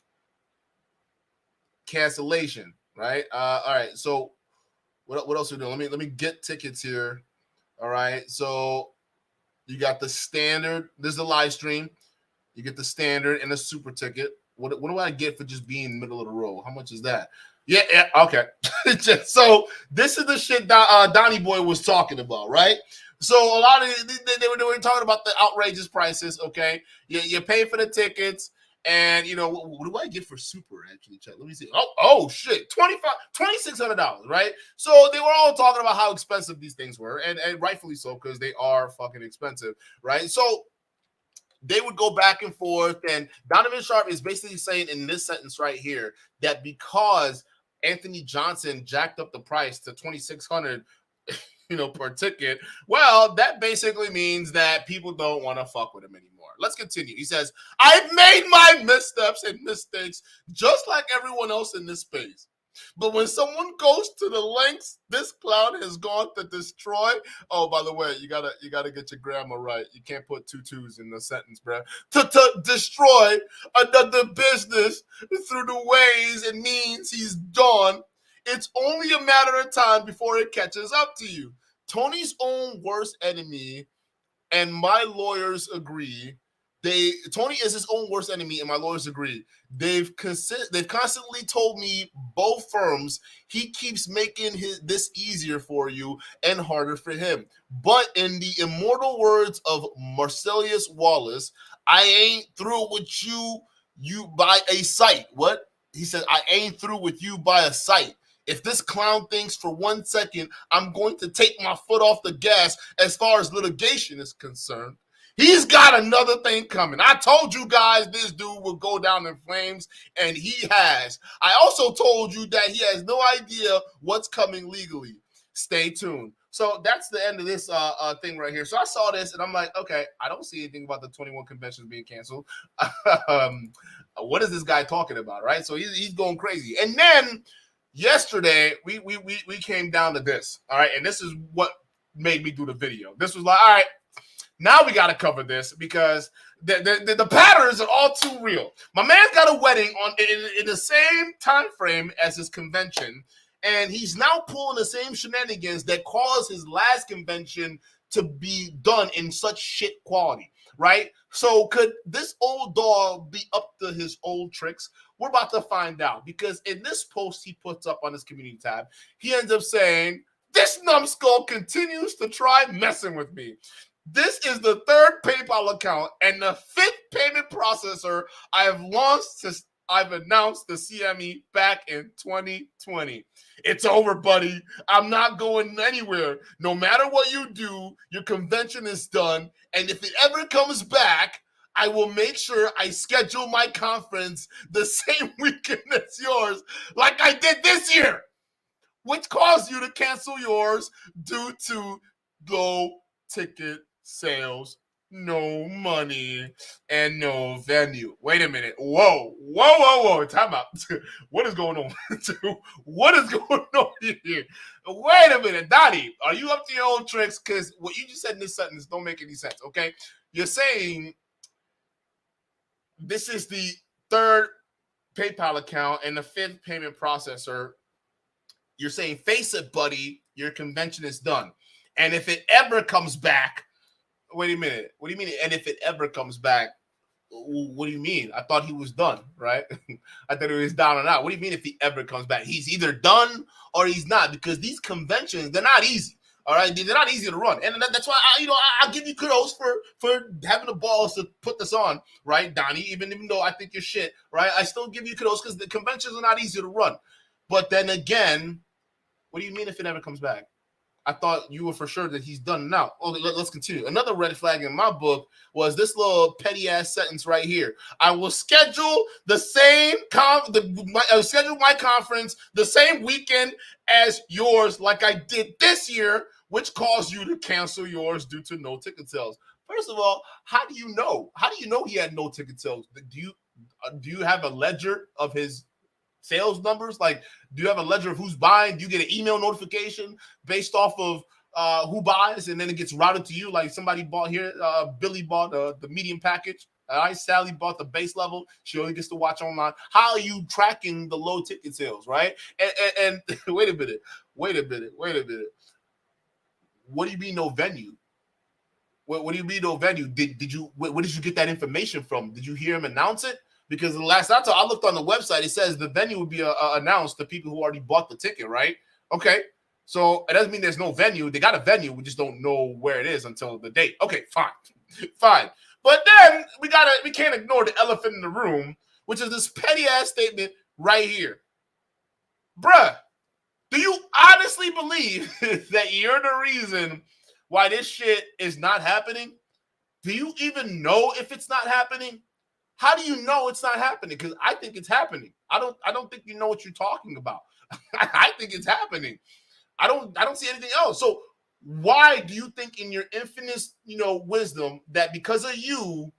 cancellation, right? All right, so what else are we doing? Let me get tickets here. All right, so you got the standard. This is the live stream. You get the standard and the super ticket. What do I get for just being in the middle of the row? How much is that? Yeah, okay. So this is the shit Donny Boy was talking about, right? So a lot of they were talking about the outrageous prices. Okay, you pay for the tickets, and what do I get for super? Actually, check. Let me see. Oh shit, $2,600, right? So they were all talking about how expensive these things were, and rightfully so, because they are fucking expensive, right? So they would go back and forth, and Donovan Sharp is basically saying in this sentence right here that because Anthony Johnson jacked up the price to $2,600, per ticket, well, that basically means that people don't want to fuck with him anymore. Let's continue. He says, "I've made my missteps and mistakes just like everyone else in this space. But when someone goes to the lengths this clown has gone to destroy," oh, by the way, you gotta get your grammar right. You can't put 2 2s in the sentence, bro. To destroy another business through the ways and means he's done, it's only a matter of time before it catches up to you. Tony's own worst enemy, and my lawyers agree. Tony is his own worst enemy, and my lawyers agree. They've constantly told me, both firms, he keeps making this easier for you and harder for him. But in the immortal words of Marcellus Wallace, I ain't through with you by a sight. What? He said, I ain't through with you by a sight. If this clown thinks for 1 second I'm going to take my foot off the gas as far as litigation is concerned, he's got another thing coming. I told you guys this dude will go down in flames, and he has. I also told you that he has no idea what's coming legally. Stay tuned. So that's the end of this thing right here. So I saw this, and I'm like, okay, I don't see anything about the 21 conventions being canceled. What is this guy talking about, right? So he's going crazy. And then yesterday, we came down to this, all right? And this is what made me do the video. This was like, all right, now we got to cover this because the patterns are all too real. My man's got a wedding in the same time frame as his convention, and he's now pulling the same shenanigans that caused his last convention to be done in such shit quality, right? So could this old dog be up to his old tricks? We're about to find out, because in this post he puts up on his community tab, he ends up saying, "This numbskull continues to try messing with me. This is the 3rd PayPal account and the 5th payment processor I have launched since I've announced the CME back in 2020. It's over, buddy. I'm not going anywhere. No matter what you do, your convention is done. And if it ever comes back, I will make sure I schedule my conference the same weekend as yours, like I did this year, which caused you to cancel yours due to low ticket sales, no money, and no venue." Wait a minute. Whoa. Time out. What is going on? What is going on here? Wait a minute. Donny, are you up to your own tricks? Because what you just said in this sentence don't make any sense, okay? You're saying this is the 3rd PayPal account and the 5th payment processor. You're saying, face it, buddy, your convention is done. And if it ever comes back, Wait a minute. What do you mean? And if it ever comes back, what do you mean? I thought he was done, right? I thought he was down and out. What do you mean if he ever comes back? He's either done or he's not, because these conventions, they're not easy. All right, they're not easy to run, and that's why I'll give you kudos for having the balls to put this on, right, Donny? Even though I think you're shit, right? I still give you kudos because the conventions are not easy to run. But then again, what do you mean if it ever comes back? I thought you were for sure that he's done now. Oh, let's continue. Another red flag in my book was this little petty ass sentence right here. I will schedule the same schedule my conference the same weekend as yours, like I did this year, which caused you to cancel yours due to no ticket sales. First of all, how do you know? How do you know he had no ticket sales? Do you have a ledger of his sales numbers? Like, do you have a ledger of who's buying? Do you get an email notification based off of who buys, and then it gets routed to you? Like somebody bought here, Billy bought the medium package. Sally bought the base level. She only gets to watch online. How are you tracking the low ticket sales, right? And wait a minute. What do you mean no venue? What do you mean no venue? Did you? Where did you get that information from? Did you hear him announce it? Because the last time I looked on the website, it says the venue would be announced to people who already bought the ticket, right? Okay, so it doesn't mean there's no venue. They got a venue. We just don't know where it is until the date. Okay, fine. But then we can't ignore the elephant in the room, which is this petty ass statement right here, bruh. Do you honestly believe that you're the reason why this shit is not happening? Do you even know if it's not happening? How do you know it's not happening? Because I think it's happening. I don't think you know what you're talking about. I think it's happening. I don't see anything else. So why do you think in your infinite, wisdom that because of you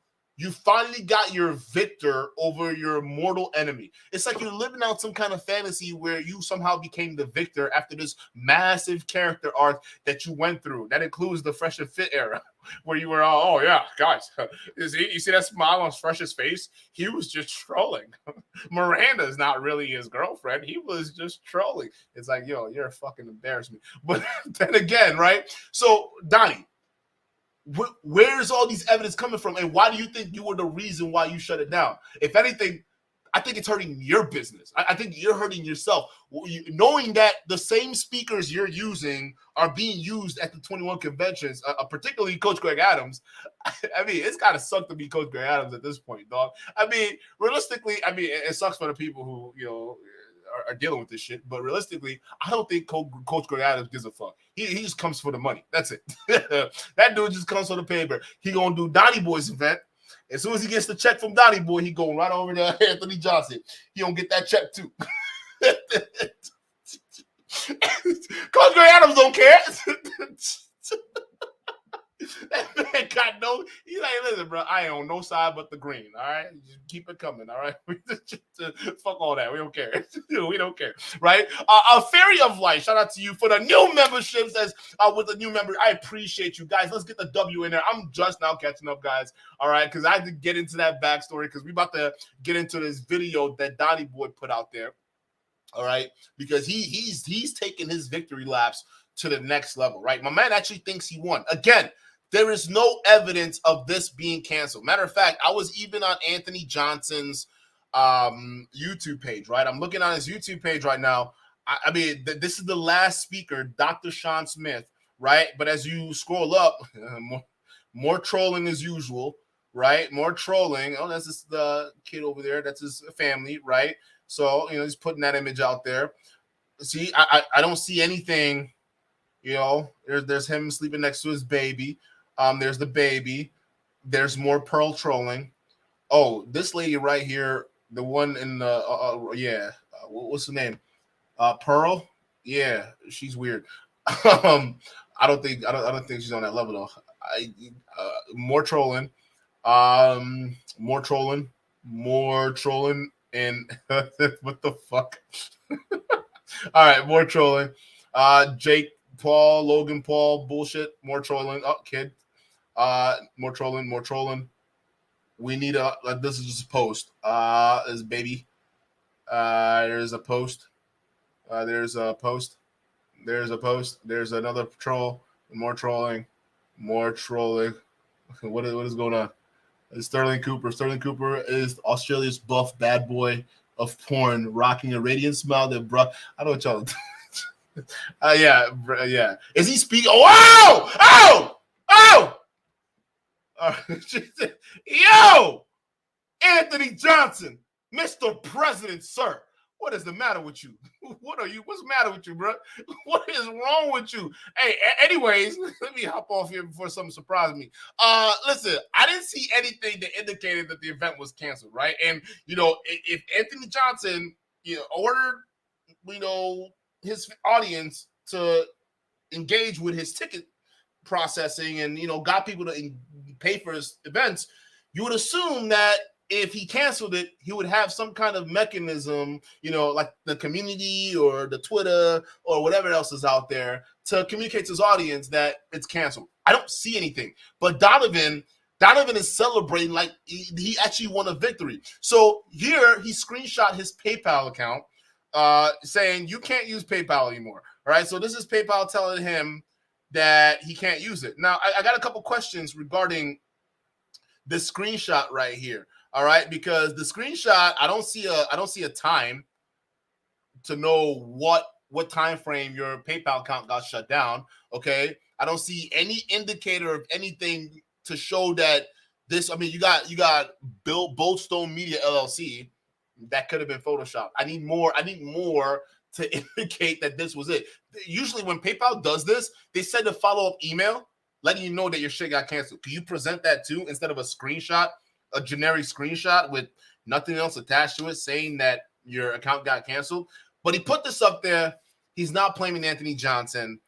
finally got your victor over your mortal enemy? It's like you're living out some kind of fantasy where you somehow became the victor after this massive character arc that you went through. That includes the Fresh and Fit era, where you were all, oh yeah, guys, you see that smile on Fresh's face? He was just trolling. Miranda's not really his girlfriend. He was just trolling. It's like, yo, you're a fucking embarrassment. But then again, right? So, Donny, where's all these evidence coming from, and why do you think you were the reason why you shut it down? If anything, I think it's hurting your business. I think you're hurting yourself, knowing that the same speakers you're using are being used at the 21 conventions, particularly Coach Greg Adams. I mean, it's got to suck to be Coach Greg Adams at this point, dog. I mean, realistically, it sucks for the people who, are dealing with this shit, but realistically, I don't think Coach Greg Adams gives a fuck. He just comes for the money. That's it. That dude just comes for the paper. He gonna do Donny Boy's event. As soon as he gets the check from Donny Boy, he going right over to Anthony Johnson. He gonna get that check too. Coach Greg Adams don't care. That man got no. He's like, listen, bro, I ain't on no side but the green. All right, just keep it coming. All right, fuck all that. We don't care. We don't care. Right? A Fairy of Light. Shout out to you for the new memberships. As with the new member, I appreciate you guys. Let's get the W in there. I'm just now catching up, guys. All right, because I had to get into that backstory because we about to get into this video that Donny Boy put out there. All right, because he's taking his victory laps to the next level. Right, my man actually thinks he won again. There is no evidence of this being canceled. Matter of fact, I was even on Anthony Johnson's YouTube page, right? I'm looking on his YouTube page right now. I mean, this is the last speaker, Dr. Sean Smith, right? But as you scroll up, more trolling as usual, right? More trolling. Oh, that's just the kid over there. That's his family, right? So, he's putting that image out there. See, I don't see anything, there's him sleeping next to his baby. There's the baby. There's more Pearl trolling. Oh, this lady right here, the one in the what's the name? Pearl. Yeah, she's weird. I don't think she's on that level though. More trolling. More trolling. And what the fuck? All right, more trolling. Jake Paul, Logan Paul, bullshit. More trolling. Oh, kid. More trolling. We need this is just a post. This baby. There's a post. There's a post. There's another troll. More trolling. What is going on? Sterling Cooper. Sterling Cooper is Australia's buff bad boy of porn, rocking a radiant smile that brought. I don't know what y'all. Yeah. Is he speaking? Oh! Yo! Anthony Johnson, Mr. President, sir. What is the matter with you? What's the matter with you, bro? What is wrong with you? Hey, anyways, let me hop off here before something surprised me. Listen, I didn't see anything that indicated that the event was canceled, right? And, if Anthony Johnson, ordered, his audience to engage with his ticket processing and, got people to pay for his events, you would assume that if he canceled it, he would have some kind of mechanism, like the community or the Twitter or whatever else is out there to communicate to his audience that it's canceled. I don't see anything. But Donovan is celebrating like he actually won a victory. So here he screenshot his PayPal account saying you can't use PayPal anymore. All right. So this is PayPal telling him that he can't use it. Now, I got a couple questions regarding this screenshot right here. All right, because the screenshot, I don't see a time to know what time frame your PayPal account got shut down. Okay, I don't see any indicator of anything to show that this. I mean, you got Bill Boldstone Media LLC. That could have been Photoshopped. I need more to indicate that this was it. Usually, when PayPal does this, they send a follow-up email letting you know that your shit got canceled. Can you present that too instead of a screenshot? A generic screenshot with nothing else attached to it saying that your account got canceled. But he put this up there. He's not blaming Anthony Johnson.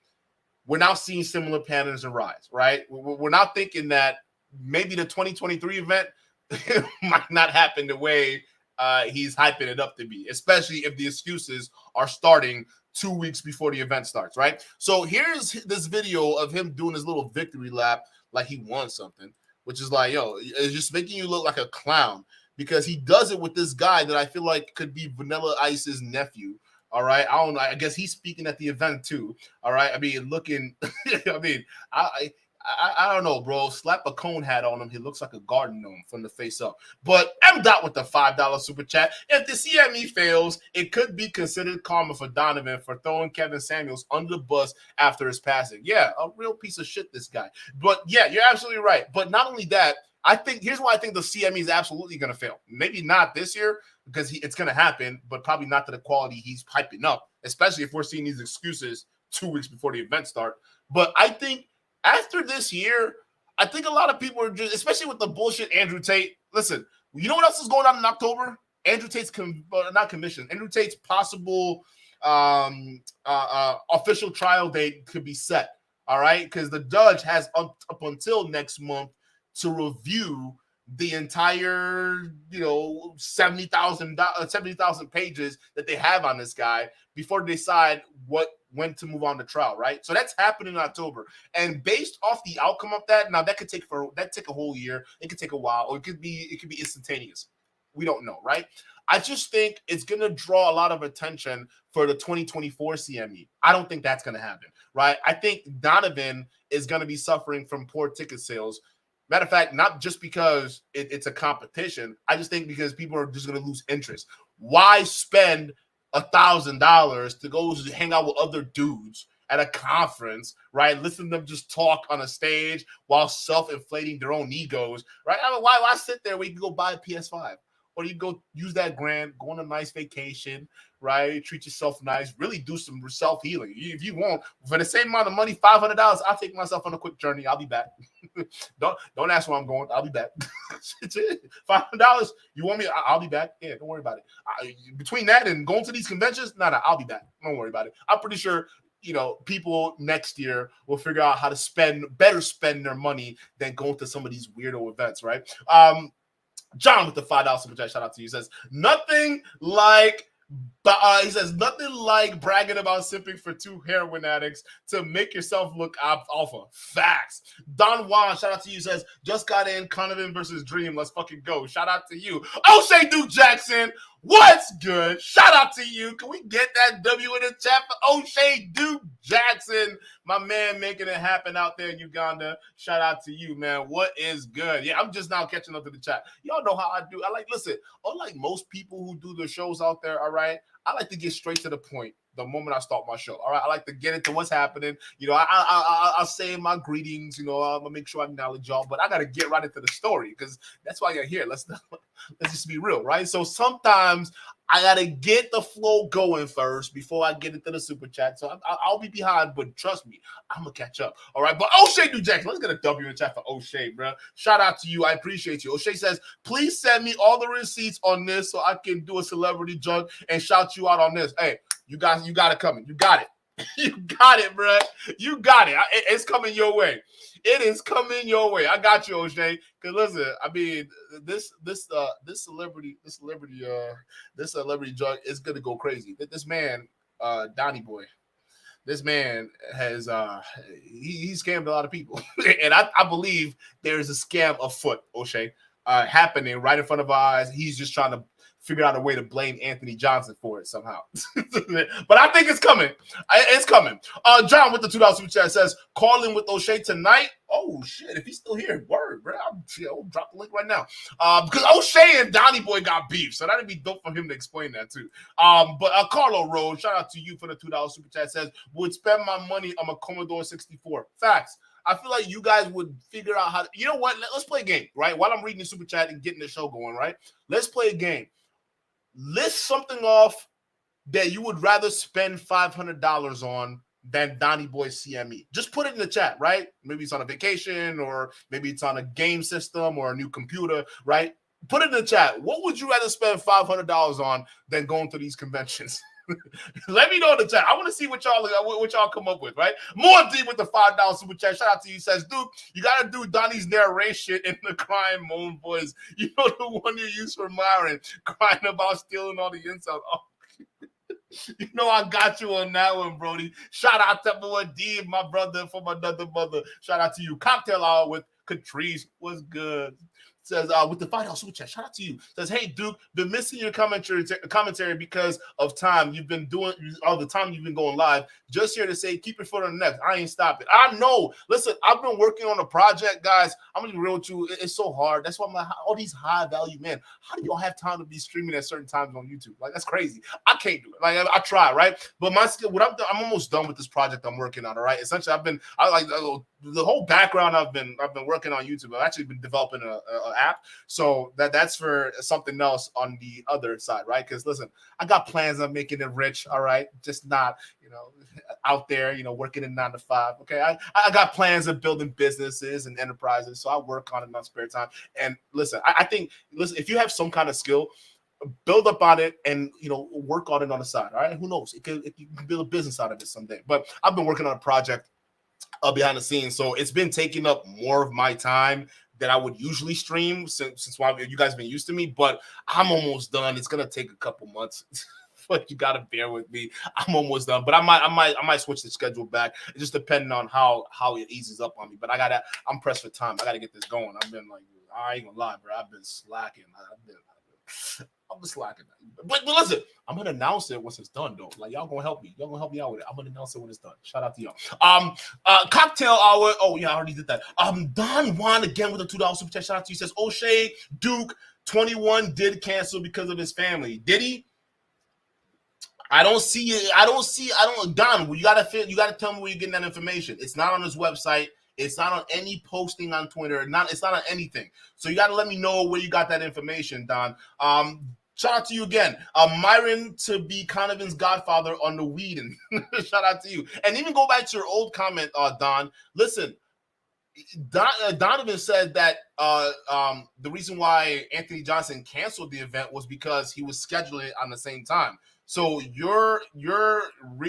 We're now seeing similar patterns arise, right? We're now thinking that maybe the 2023 event might not happen the way he's hyping it up to be, especially if the excuses are starting 2 weeks before the event starts, right? So here's this video of him doing his little victory lap like he won something. Which is like, it's just making you look like a clown because he does it with this guy that I feel like could be Vanilla Ice's nephew. All right. I don't know. I guess he's speaking at the event too. All right. I mean, I don't know, bro. Slap a cone hat on him. He looks like a garden gnome from the face up. But M. Dot with the $5 super chat. If the CME fails, it could be considered karma for Donovan for throwing Kevin Samuels under the bus after his passing. Yeah, a real piece of shit, this guy. But yeah, you're absolutely right. But not only that, here's why I think the CME is absolutely going to fail. Maybe not this year because it's going to happen, but probably not to the quality he's piping up, especially if we're seeing these excuses 2 weeks before the event start. But I think after this year, I think a lot of people are just, especially with the bullshit Andrew Tate. Listen, you know what else is going on in October? Andrew Tate's Andrew Tate's possible official trial date could be set. All right, because the judge has up until next month to review the entire 70,000 pages that they have on this guy before they decide when to move on to trial, right? So that's happening in October. And based off the outcome of that, now that could take a whole year, it could take a while, or it could be instantaneous. We don't know, right? I just think it's going to draw a lot of attention for the 2024 CME. I don't think that's going to happen, right? I think Donovan is going to be suffering from poor ticket sales. Matter of fact, not just because it's a competition. I just think because people are just going to lose interest. Why spend $1,000 to go hang out with other dudes at a conference, right? Listen to them just talk on a stage while self-inflating their own egos, right? I mean, why sit there where you can go buy a PS5? Or you go use that grand, go on a nice vacation, right? Treat yourself nice, really do some self-healing. If you want, for the same amount of money, $500, I'll take myself on a quick journey. I'll be back. Don't ask where I'm going. I'll be back. $500, you want me? I'll be back. Yeah, don't worry about it. Between that and going to these conventions, I'll be back. Don't worry about it. I'm pretty sure, people next year will figure out how to better spend their money than going to some of these weirdo events, right? John with the $5 super chat, shout out to you, says nothing like bragging about simping for two heroin addicts to make yourself look alpha. Facts. Don Juan, shout out to you, says just got in Conovan versus Dream. Let's fucking go. Shout out to you. O'Shea Duke Jackson, What's good? Shout out to you. Can we get that W in the chat for O'Shea Duke Jackson, my man making it happen out there in Uganda? Shout out to you, man. What is good? Yeah, I'm just now catching up to the chat. Y'all know how I do. Listen, unlike most people who do the shows out there, all right, I like to get straight to the point the moment I start my show. All right, I like to get into what's happening. I'll say my greetings. I'll make sure I acknowledge y'all, but I got to get right into the story because that's why you're here. Let's just be real, right? So sometimes I got to get the flow going first before I get into the super chat. So I'll be behind, but trust me, I'm going to catch up. All right, but O'Shea Duke Jackson, let's get a W in the chat for O'Shea, bro. Shout out to you. I appreciate you. O'Shea says, please send me all the receipts on this so I can do a celebrity junk and shout you out on this. Hey, you got it coming. You got it. You got it, bro. You got it. It's coming your way. It is coming your way. I got you, O'Shea. Cause listen, I mean, this celebrity junk is gonna go crazy. This man, Donny boy, this man has he scammed a lot of people, and I believe there is a scam afoot, O'Shea, happening right in front of our eyes. He's just trying to figure out a way to blame Anthony Johnson for it somehow. But I think it's coming. It's coming. John with the $2 super chat says, call in with O'Shea tonight. Oh, shit. If he's still here, word, bro. I'll drop the link right now. Because O'Shea and Donny Boy got beef, so that'd be dope for him to explain that too. But Carlo Rose, shout out to you for the $2 super chat, says, would spend my money on a Commodore 64. Facts. I feel like you guys would figure out how to, you know what? Let's play a game, right? While I'm reading the super chat and getting the show going, right? Let's play a game. List something off that you would rather spend $500 on than Donny Boy's CME. Just put it in the chat, right? Maybe it's on a vacation, or maybe it's on a game system or a new computer, right? Put it in the chat. What would you rather spend $500 on than going to these conventions? Let me know in the chat. I want to see what y'all come up with, right? More D with the $5 super chat. Shout out to you. Says, Duke, you got to do Donny's narration in the crying moan voice. You know, the one you use for Myron, crying about stealing all the insults. Oh. You know I got you on that one, Brody. Shout out to boy D, my brother from another mother. Shout out to you. Cocktail hour with Catrice. What's good? Says, with the $5 super chat, shout out to you. Says, hey, Duke, been missing your commentary because of time. You've been doing all the time you've been going live. Just here to say, keep your foot on the neck. I ain't stopping. I know. Listen, I've been working on a project, guys. I'm going to be real with you. It's so hard. That's why I'm like, all these high value men, how do y'all have time to be streaming at certain times on YouTube? Like, that's crazy. I can't do it. Like, I try, right? But my skill, I'm almost done with this project I'm working on, all right? Essentially, the whole background I've been working on YouTube. I've actually been developing an app, so that's for something else on the other side, right? Because listen, I got plans on making it rich, all right, just not out there, working in 9 to 5. Okay, I got plans of building businesses and enterprises, so I work on it in my spare time. And listen, I think if you have some kind of skill, build up on it and work on it on the side. All right, who knows? If you can build a business out of it someday. But I've been working on a project behind the scenes, so it's been taking up more of my time than I would usually stream since you guys have been used to me. But I'm almost done. It's gonna take a couple months. But you gotta bear with me. I'm almost done. But I might switch the schedule back. It just depending on how it eases up on me. But I'm pressed for time. I gotta get this going. I've been like, I ain't gonna lie, bro. I've been slacking. I'm slacking. But listen, I'm gonna announce it once it's done, though. Like, y'all gonna help me. Y'all gonna help me out with it. I'm gonna announce it when it's done. Shout out to y'all. Cocktail hour. Oh yeah, I already did that. Don Juan again with a $2 super chat. Shout out to you. Says O'Shea Duke 21 did cancel because of his family. Did he? I don't see it. Don, you gotta tell me where you're getting that information. It's not on his website. It's not on any posting on Twitter. It's not on anything. So you got to let me know where you got that information, Don. Shout out to you again. Myron to be Conovan's godfather on the weed. And shout out to you. And even go back to your old comment, Don. Listen, Donovan said that the reason why Anthony Johnson canceled the event was because he was scheduling it on the same time. So your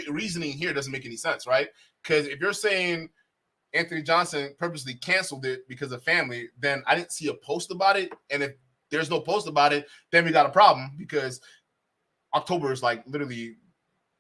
reasoning here doesn't make any sense, right? Because if you're saying Anthony Johnson purposely canceled it because of family, then I didn't see a post about it. And if there's no post about it, then we got a problem because October is like literally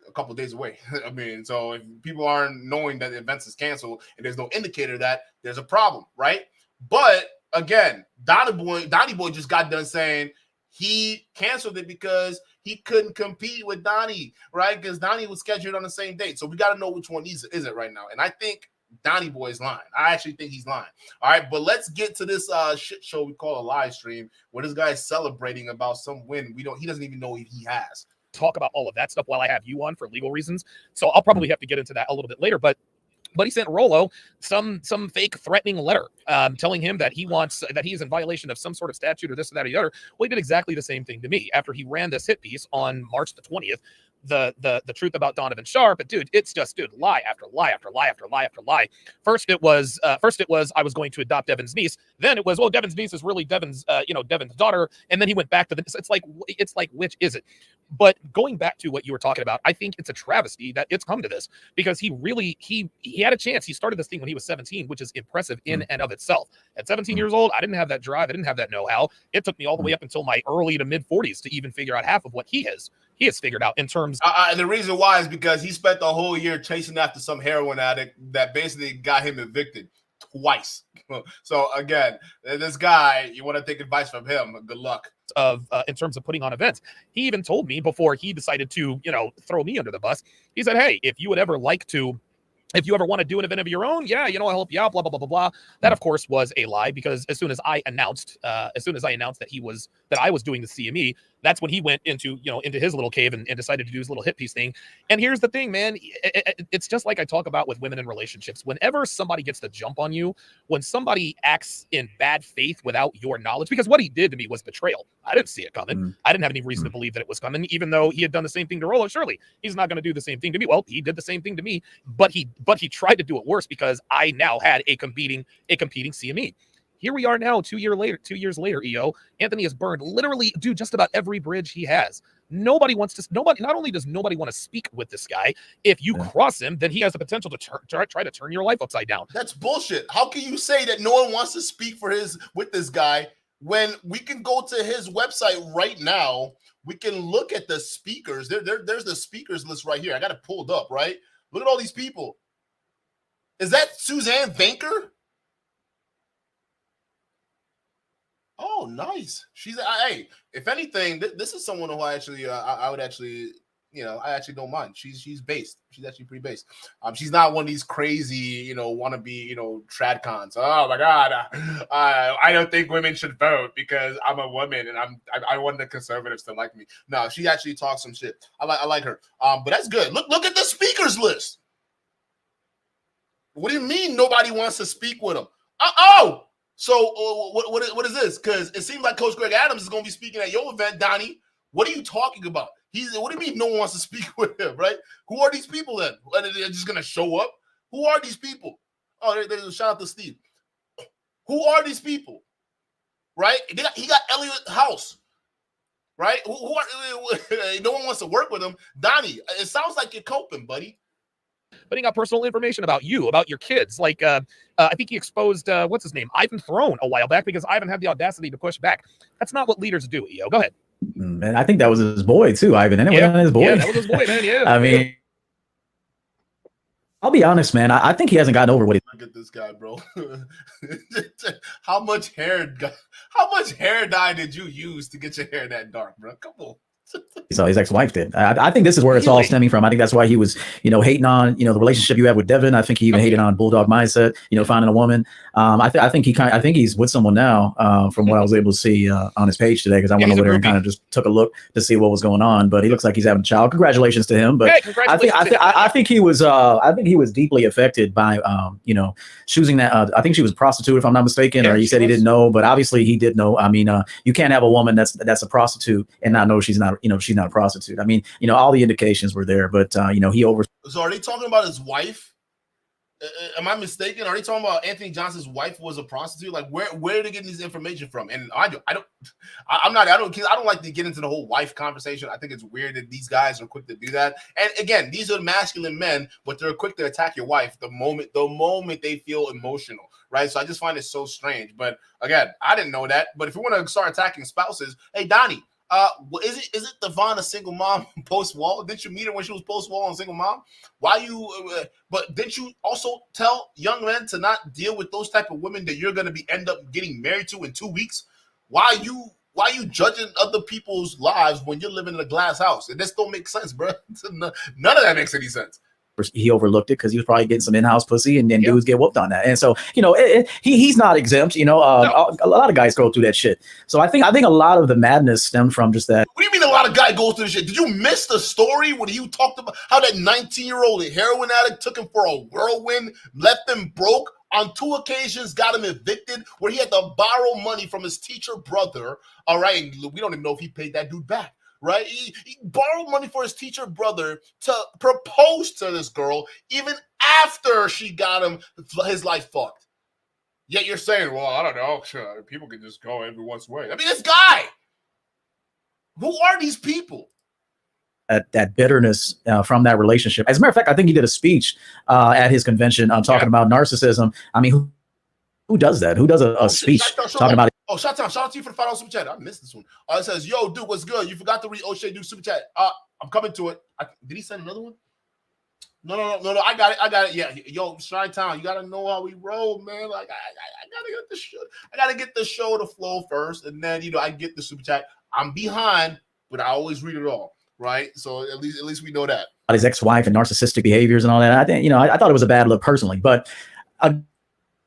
a couple of days away. I mean, so if people aren't knowing that the event is canceled and there's no indicator that, there's a problem, right? But again, Donny Boy just got done saying he canceled it because he couldn't compete with Donny, right? Because Donny was scheduled on the same date. So we got to know which one is it right now. And I think Donny Boy is lying. I actually think he's lying. All right, but let's get to this shit show we call a live stream where this guy is celebrating about some win he doesn't even know if he has. Talk about all of that stuff while I have you on for legal reasons. So I'll probably have to get into that a little bit later, but he sent Rolo some fake threatening letter telling him that he is in violation of some sort of statute or this or that or the other. Well, he did exactly the same thing to me after he ran this hit piece on March the 20th. The truth about Donovan Sharp, but dude, it's just lie after lie after lie after lie after lie. First it was I was going to adopt Devin's niece. Then it was, well, Devin's niece is really Devin's Devin's daughter. And then he went back to it's like which is it? But going back to what you were talking about, I think it's a travesty that it's come to this because he had a chance. He started this thing when he was 17, which is impressive in and of itself. At 17 years old, I didn't have that drive. I didn't have that know-how. It took me all the way up until my early to mid 40s to even figure out half of what he has figured out in terms. The reason why is because he spent the whole year chasing after some heroin addict that basically got him evicted twice. So again, this guy, you want to take advice from him, good luck. In terms of putting on events, he even told me before he decided to, throw me under the bus. He said, "Hey, if you ever want to do an event of your own, yeah, I'll help you out, blah, blah, blah, blah, blah." That, of course, was a lie because as soon as I announced that I was doing the CME, that's when he went into his little cave and decided to do his little hit piece thing. And here's the thing, man, it's just like I talk about with women in relationships. Whenever somebody gets the jump on you, when somebody acts in bad faith without your knowledge, because what he did to me was betrayal. I didn't see it coming. I didn't have any reason to believe that it was coming, even though he had done the same thing to Rolo. Surely he's not going to do the same thing to me. Well, he did the same thing to me, but he tried to do it worse because I now had a competing CME. Here we are now, 2 years later, EO. Anthony has burned literally, dude, just about every bridge he has. Not only does nobody want to speak with this guy, if you cross him, then he has the potential to try to turn your life upside down. That's bullshit. How can you say that no one wants to speak with this guy when we can go to his website right now? We can look at the speakers. There's the speakers list right here. I got it pulled up, right? Look at all these people. Is that Suzanne Banker? Oh, nice. She's hey. If anything, this is someone who I actually, I would actually, I actually don't mind. She's based. She's actually pretty based. She's not one of these crazy, wannabe, trad cons. Oh my God, I don't think women should vote because I'm a woman and I want the conservatives to like me. No, she actually talks some shit. I like her. But that's good. Look at the speakers list. What do you mean nobody wants to speak with him? So what is this? Because it seems like Coach Greg Adams is going to be speaking at your event, Donny. What are you talking about? What do you mean no one wants to speak with him, right? Who are these people then? Are they just going to show up? Who are these people? Oh, there's shout out to Steve. Who are these people, right? He got Elliott House, right? No one wants to work with him. Donny, it sounds like you're coping, buddy. Putting out personal information about you, about your kids. Like, I think he exposed, what's his name? Ivan Throne a while back because Ivan had the audacity to push back. That's not what leaders do, EO. Go ahead. And I think that was his boy too, Ivan. And it was his boy. Yeah, that was his boy, man. Yeah. I mean, I'll be honest, man. I think he hasn't gotten over what he. Look at this guy, bro. How much hair dye did you use to get your hair that dark, bro? Come on. So his ex-wife did. I think this is where it's all stemming from. I think that's why he was, hating on, the relationship you have with Devin. I think he even hated on Bulldog Mindset, finding a woman. I think he's with someone now, from what I was able to see on his page today, because I went over there and kind of just took a look to see what was going on. But he looks like he's having a child. Congratulations to him. But I think he was deeply affected by, choosing that. I think she was a prostitute, if I'm not mistaken, or he said he didn't know, but obviously he did know. I mean, you can't have a woman that's a prostitute and not know she's not a prostitute. I mean, all the indications were there, but he over. So are they talking about his wife? Am I mistaken? Are they talking about Anthony Johnson's wife was a prostitute? Like where are they getting this information from? And I don't like to get into the whole wife conversation. I think it's weird that these guys are quick to do that. And again, these are masculine men, but they're quick to attack your wife the moment they feel emotional, right? So I just find it so strange. But again, I didn't know that. But if you want to start attacking spouses, hey Donny. Is it Devon a single mom post-wall? Didn't you meet her when she was post-wall and single mom? But didn't you also tell young men to not deal with those type of women that you're going to end up getting married to in 2 weeks? Why are you Why are you judging other people's lives when you're living in a glass house? And this don't make sense, bro. None of that makes any sense. He overlooked it because he was probably getting some in-house pussy, and then dudes get whooped on that. And so, he's not exempt. A lot of guys go through that shit. So I think a lot of the madness stemmed from just that. What do you mean a lot of guys go through this shit? Did you miss the story when you talked about how that 19-year-old heroin addict took him for a whirlwind, left him broke, on 2 occasions got him evicted, where he had to borrow money from his teacher brother, all right? And we don't even know if he paid that dude back. Right? He borrowed money for his teacher brother to propose to this girl even after she got him his life fucked. Yet you're saying, well, I don't know, people can just go everyone's way. I mean, this guy. Who are these people? That bitterness from that relationship. As a matter of fact, I think he did a speech at his convention talking about narcissism. I mean, who does that? Who does a speech talking about it? Oh, shout out to you for the $5 super chat. I missed this one. It says, yo, dude, what's good? You forgot to read O'Shea Dude super chat. I'm coming to it. Did he send another one? No. I got it. Yeah, yo, Shy Town, you gotta know how we roll, man. Like, I gotta get the show. I gotta get the show to flow first, and then I get the super chat. I'm behind, but I always read it all, right? So at least we know that. His ex-wife and narcissistic behaviors and all that. I think I thought it was a bad look personally, but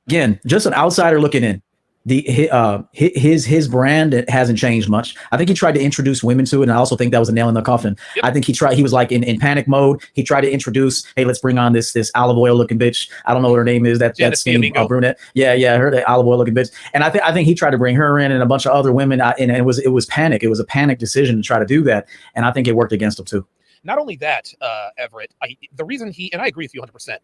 again, just an outsider looking in. His brand hasn't changed much. I think he tried to introduce women to it, and I also think that was a nail in the coffin. Yep. I think he was like in panic mode. He tried to introduce, hey, let's bring on this olive oil looking bitch. I don't know what her name is. That skinny brunette. Yeah, her the olive oil looking bitch. And I think he tried to bring her in and a bunch of other women. And it was panic. It was a panic decision to try to do that, and I think it worked against him too. Not only that, Everett, the reason and I agree with you 100%.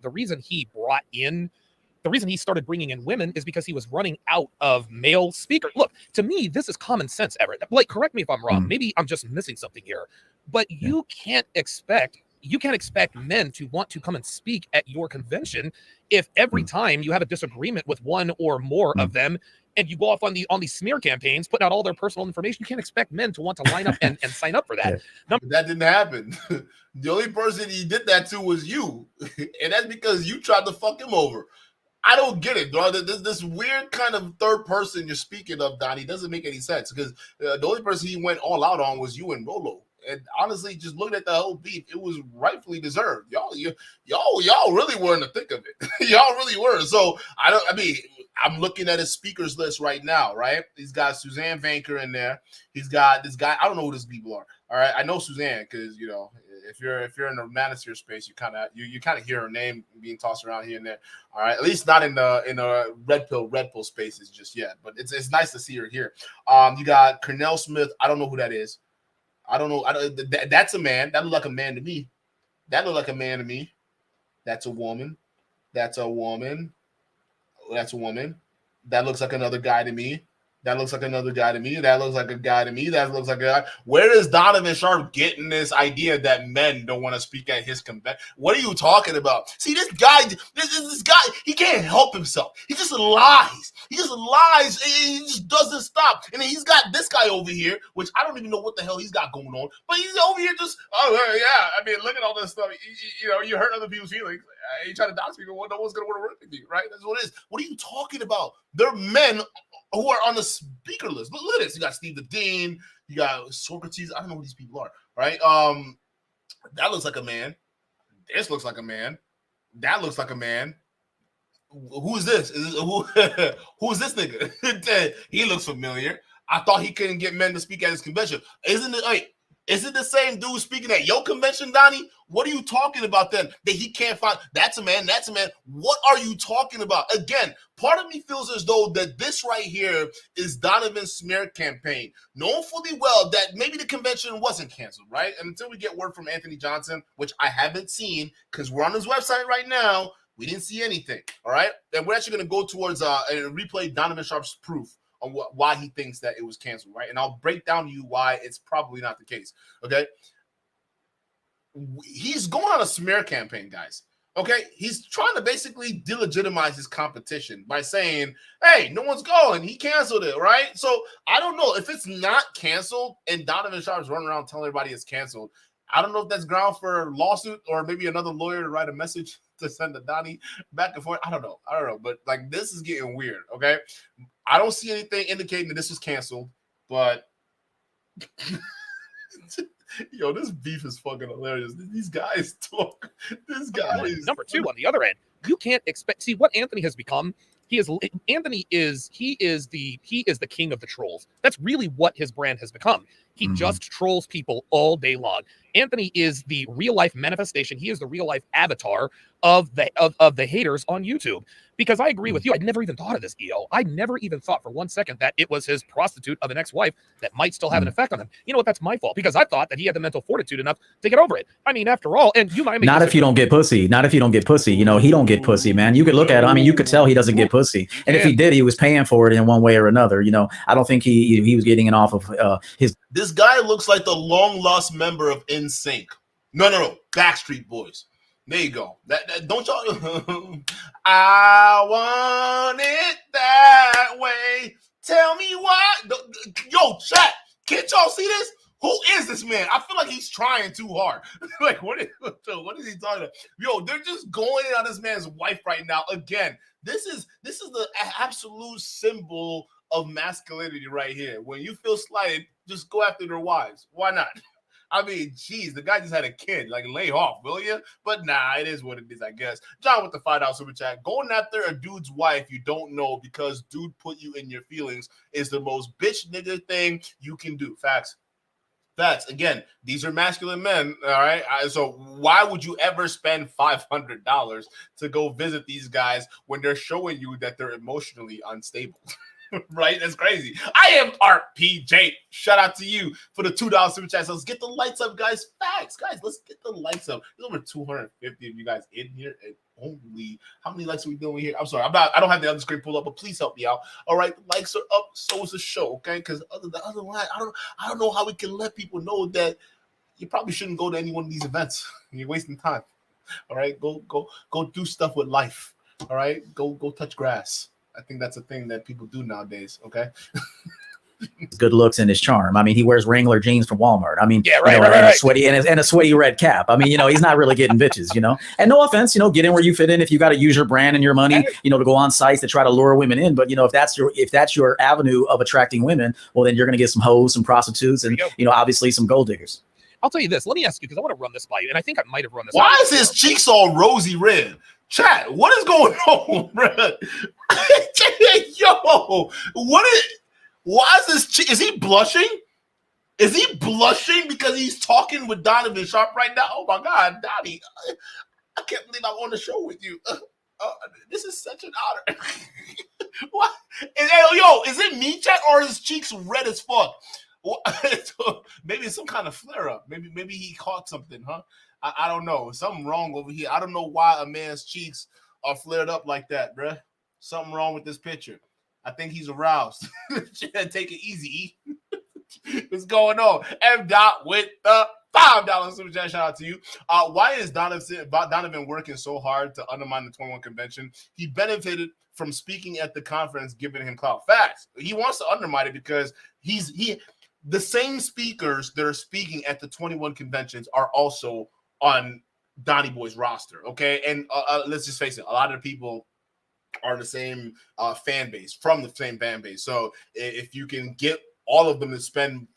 The reason he started bringing in women is because he was running out of male speakers. Look, to me, this is common sense, Everett. Blake, correct me if I'm wrong. Maybe I'm just missing something here. But you can't expect men to want to come and speak at your convention if every time you have a disagreement with one or more of them, and you go off on these smear campaigns, putting out all their personal information. You can't expect men to want to line up and sign up for that. That didn't happen. The only person he did that to was you, and that's because you tried to fuck him over. I don't get it, bro. This weird kind of third person you're speaking of, Donny, doesn't make any sense because the only person he went all out on was you and Rolo. And honestly, just looking at the whole beef, it was rightfully deserved. Y'all really were in the thick of it. Y'all really were. So I'm looking at his speakers list right now, right? He's got Suzanne Vanker in there. He's got this guy. I don't know who these people are. All right, I know Suzanne because if you're in the manosphere space, you kind of hear her name being tossed around here and there. All right, at least not in the red pill spaces just yet. But it's nice to see her here. You got Cornell Smith. I don't know who that is. I don't know. That's a man. That look like a man to me. That look like a man to me. That's a woman. That's a woman. That's a woman. That looks like another guy to me. That looks like another guy to me. That looks like a guy to me. That looks like a guy. Where is Donovan Sharp getting this idea that men don't want to speak at his convention? What are you talking about? See, this guy, he can't help himself. He just lies. He just lies. He just doesn't stop. And then he's got this guy over here, which I don't even know what the hell he's got going on. But he's over here just, look at all this stuff. You hurt other people's feelings. You try to dox people. No one's going to want to work with you, right? That's what it is. What are you talking about? They're men who are on the speaker list. Look at this. You got Steve the Dean. You got Socrates. I don't know who these people are, right? That looks like a man. This looks like a man. That looks like a man. Who is this? Who is this nigga? He looks familiar. I thought he couldn't get men to speak at his convention. Isn't it the same dude speaking at your convention, Donny? What are you talking about then? That he can't find, that's a man. What are you talking about? Again, part of me feels as though that this right here is Donovan's smear campaign. Knowing fully well that maybe the convention wasn't canceled, right? And until we get word from Anthony Johnson, which I haven't seen because we're on his website right now, we didn't see anything, all right? And we're actually going to go towards and replay Donovan Sharp's proof on why he thinks that it was canceled, right? And I'll break down to you why it's probably not the case, okay? He's going on a smear campaign, guys, okay? He's trying to basically delegitimize his competition by saying, hey, no one's going. He canceled it, right? So I don't know. If it's not canceled and Donovan Sharp's running around telling everybody it's canceled, I don't know if that's ground for a lawsuit or maybe another lawyer to write a message to send to Donny back and forth. I don't know. But, this is getting weird, okay? I don't see anything indicating that this was canceled, but Yo, this beef is fucking hilarious. These guys talk. This guy is Number two, on the other end, you can't expect. See what Anthony has become. Anthony is the king of the trolls. That's really what his brand has become. He just trolls people all day long. Anthony is the real life manifestation. He is the real life avatar of the haters on YouTube. Because I agree with you. I'd never even thought of this, EO. I never even thought for 1 second that it was his prostitute of an ex-wife that might still have an effect on him. You know what? That's my fault, because I thought that he had the mental fortitude enough to get over it. I mean, after all, and you might not if you don't get pussy. Not if you don't get pussy. You know, he don't get pussy, man. You could look at him. I mean, you could tell he doesn't get pussy. And if he did, he was paying for it in one way or another. You know, I don't think he was getting it off of his. This guy looks like the long lost member of NSYNC. No, Backstreet Boys. There you go. That don't y'all? I want it that way. Tell me why. Yo, chat. Can't y'all see this? Who is this man? I feel like he's trying too hard. Like, what is he talking about? Yo, they're just going in on this man's wife right now. Again, this is the absolute symbol of masculinity right here. When you feel slighted, just go after their wives. Why not? I mean, geez, the guy just had a kid. Like, lay off, will you? But nah, it is what it is, I guess. John with the $5 super chat. Going after a dude's wife you don't know because dude put you in your feelings is the most bitch nigga thing you can do. Facts. Again, these are masculine men, all right? So why would you ever spend $500 to go visit these guys when they're showing you that they're emotionally unstable? Right? That's crazy. I am RPJ. Shout out to you for the $2 super chat. So let's get the lights up, guys. Facts, guys. Let's get the lights up. There's over 250 of you guys in here. And only how many likes are we doing here? I'm sorry. I don't have the other screen pulled up, but please help me out. All right, the likes are up. So is the show. Okay, because otherwise, I don't know how we can let people know that you probably shouldn't go to any one of these events. You're wasting time. All right, go do stuff with life. All right, go touch grass. I think that's a thing that people do nowadays. Okay. Good looks and his charm. I mean, he wears Wrangler jeans from Walmart. I mean, yeah, right, you know, right. And a sweaty red cap. I mean, you know, he's not really getting bitches, you know. And no offense, you know, get in where you fit in. If you got to use your brand and your money, you know, to go on sites to try to lure women in. But you know, if that's your avenue of attracting women, well, then you're going to get some hoes, some prostitutes, and you know, obviously some gold diggers. I'll tell you this. Let me ask you, because I want to run this by you, and I think I might have run this. Why is his cheeks all rosy red? Chat, what is going on, bro? Yo, why is this? Is he blushing? Is he blushing because he's talking with Donovan Sharp right now? Oh my God, Donny, I can't believe I'm on the show with you. This is such an honor. What? Yo, is it me, chat, or his cheeks red as fuck? Maybe it's some kind of flare up. Maybe he caught something, huh? I don't know. Something wrong over here. I don't know why a man's cheeks are flared up like that, bruh. Something wrong with this picture. I think he's aroused. Take it easy. What's going on? M. Dot with the $5 super chat. Shout out to you. Why is Donovan working so hard to undermine the 21 convention? He benefited from speaking at the conference, giving him clout. Facts. He wants to undermine it because the same speakers that are speaking at the 21 conventions are also on Donny Boy's roster, okay? And let's just face it, a lot of people are the same fan base, from the same fan base. So if you can get all of them to spend,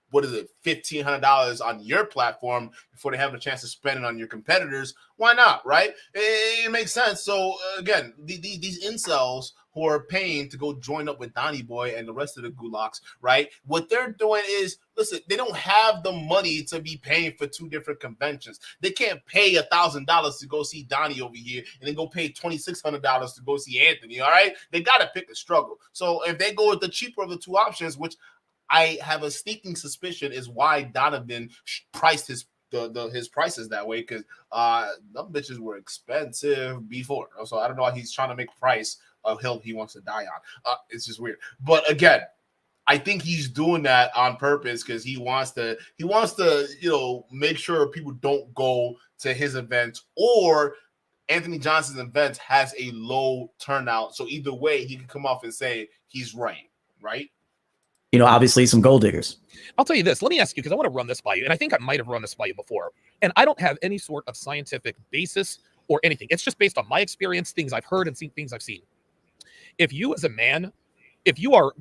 what is it, $1,500 on your platform before they have a chance to spend it on your competitors, why not, right? It makes sense. So again, these incels who are paying to go join up with Donny Boy and the rest of the gulags, right? What they're doing is, listen, they don't have the money to be paying for two different conventions. They can't pay $1,000 to go see Donny over here and then go pay $2,600 to go see Anthony, all right? They got to pick a struggle. So if they go with the cheaper of the two options, which I have a sneaking suspicion is why Donovan priced his prices that way, because them bitches were expensive before. So I don't know why he's trying to make price of hill he wants to die on. It's just weird. But again, I think he's doing that on purpose because he wants to, you know, make sure people don't go to his event, or Anthony Johnson's event has a low turnout. So either way, he can come off and say he's right? You know, obviously some gold diggers. I'll tell you this. Let me ask you, because I want to run this by you, and I think I might have run this by you before. And I don't have any sort of scientific basis or anything. It's just based on my experience, things I've heard, and things I've seen. If you as a man if you are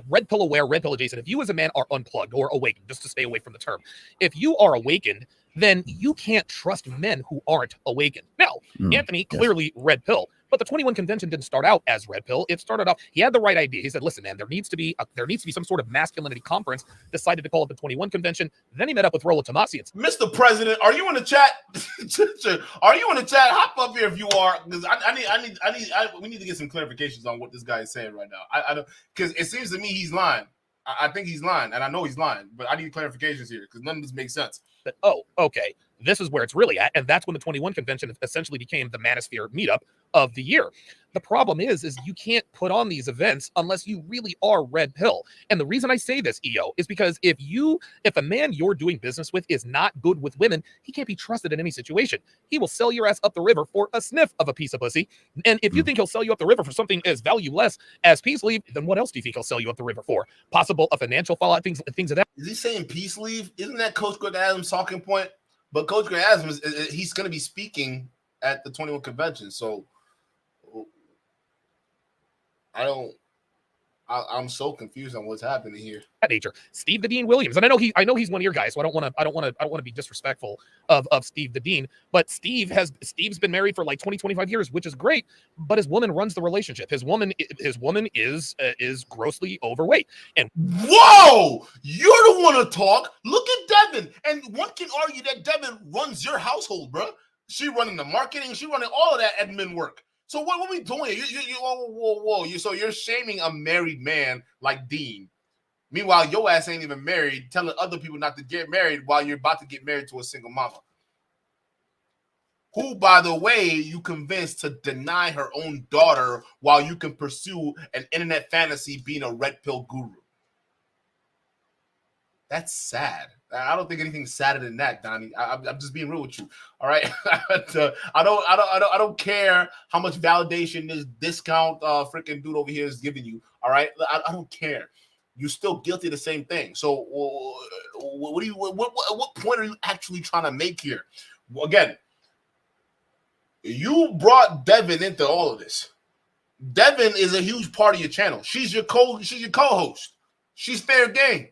red pill aware, red pill adjacent, if you as a man are unplugged or awakened, just to stay away from the term, if you are awakened, then you can't trust men who aren't awakened. Now, Anthony, clearly red pill, but the 21 convention didn't start out as red pill. It started off, he had the right idea. He said, listen, man, there needs to be some sort of masculinity conference, decided to call it the 21 convention. Then he met up with Rollo Tomasi. Mr. President, are you in the chat? Are you in the chat? Hop up here if you are, because we need to get some clarifications on what this guy is saying right now. I don't, because it seems to me he's lying. I think he's lying, and I know he's lying, but I need clarifications here because none of this makes sense. That, oh, okay, this is where it's really at, and that's when the 21 convention essentially became the Manosphere meetup of the year. The problem is you can't put on these events unless you really are red pill. And the reason I say this, EO, is because if a man you're doing business with is not good with women, he can't be trusted in any situation. He will sell your ass up the river for a sniff of a piece of pussy. And if you think he'll sell you up the river for something as valueless as peace leave, then what else do you think he'll sell you up the river for? Possible a financial fallout, things of that. Is he saying peace leave? Isn't that Coach Greg Adams' talking point? But Coach Greg Adams, he's going to be speaking at the 21 convention, so I'm so confused on what's happening here. That nature, Steve the Dean Williams, and I know he's one of your guys, so I don't want to be disrespectful of Steve the Dean, but Steve's been married for like 25 years, which is great, but his woman runs the relationship. His woman is grossly overweight. And whoa, you're the one to talk. Look at Devin, and one can argue that Devin runs your household, bro. She running the marketing, she running all of that admin work. So what are we doing? Whoa. So you're shaming a married man like Dean. Meanwhile, your ass ain't even married, telling other people not to get married while you're about to get married to a single mama. Who, by the way, you convinced to deny her own daughter while you can pursue an internet fantasy being a red pill guru. That's sad. I don't think anything's sadder than that, Donny. I'm just being real with you. All right. I don't care how much validation this discount freaking dude over here is giving you. All right. I don't care. You're still guilty of the same thing. So what point are you actually trying to make here? Again, you brought Devin into all of this. Devin is a huge part of your channel. She's your co-host. She's fair game.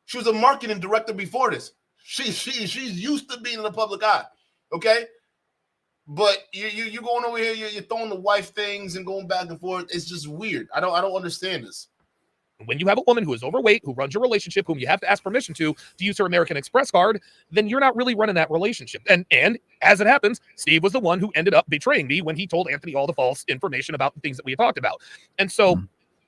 She was a marketing director before this. She's used to being in the public eye, okay? But you're going over here, you're throwing the wife things and going back and forth. It's just weird. I don't understand this. When you have a woman who is overweight, who runs your relationship, whom you have to ask permission to use her American Express card, then you're not really running that relationship. And as it happens, Steve was the one who ended up betraying me when he told Anthony all the false information about the things that we had talked about. And so.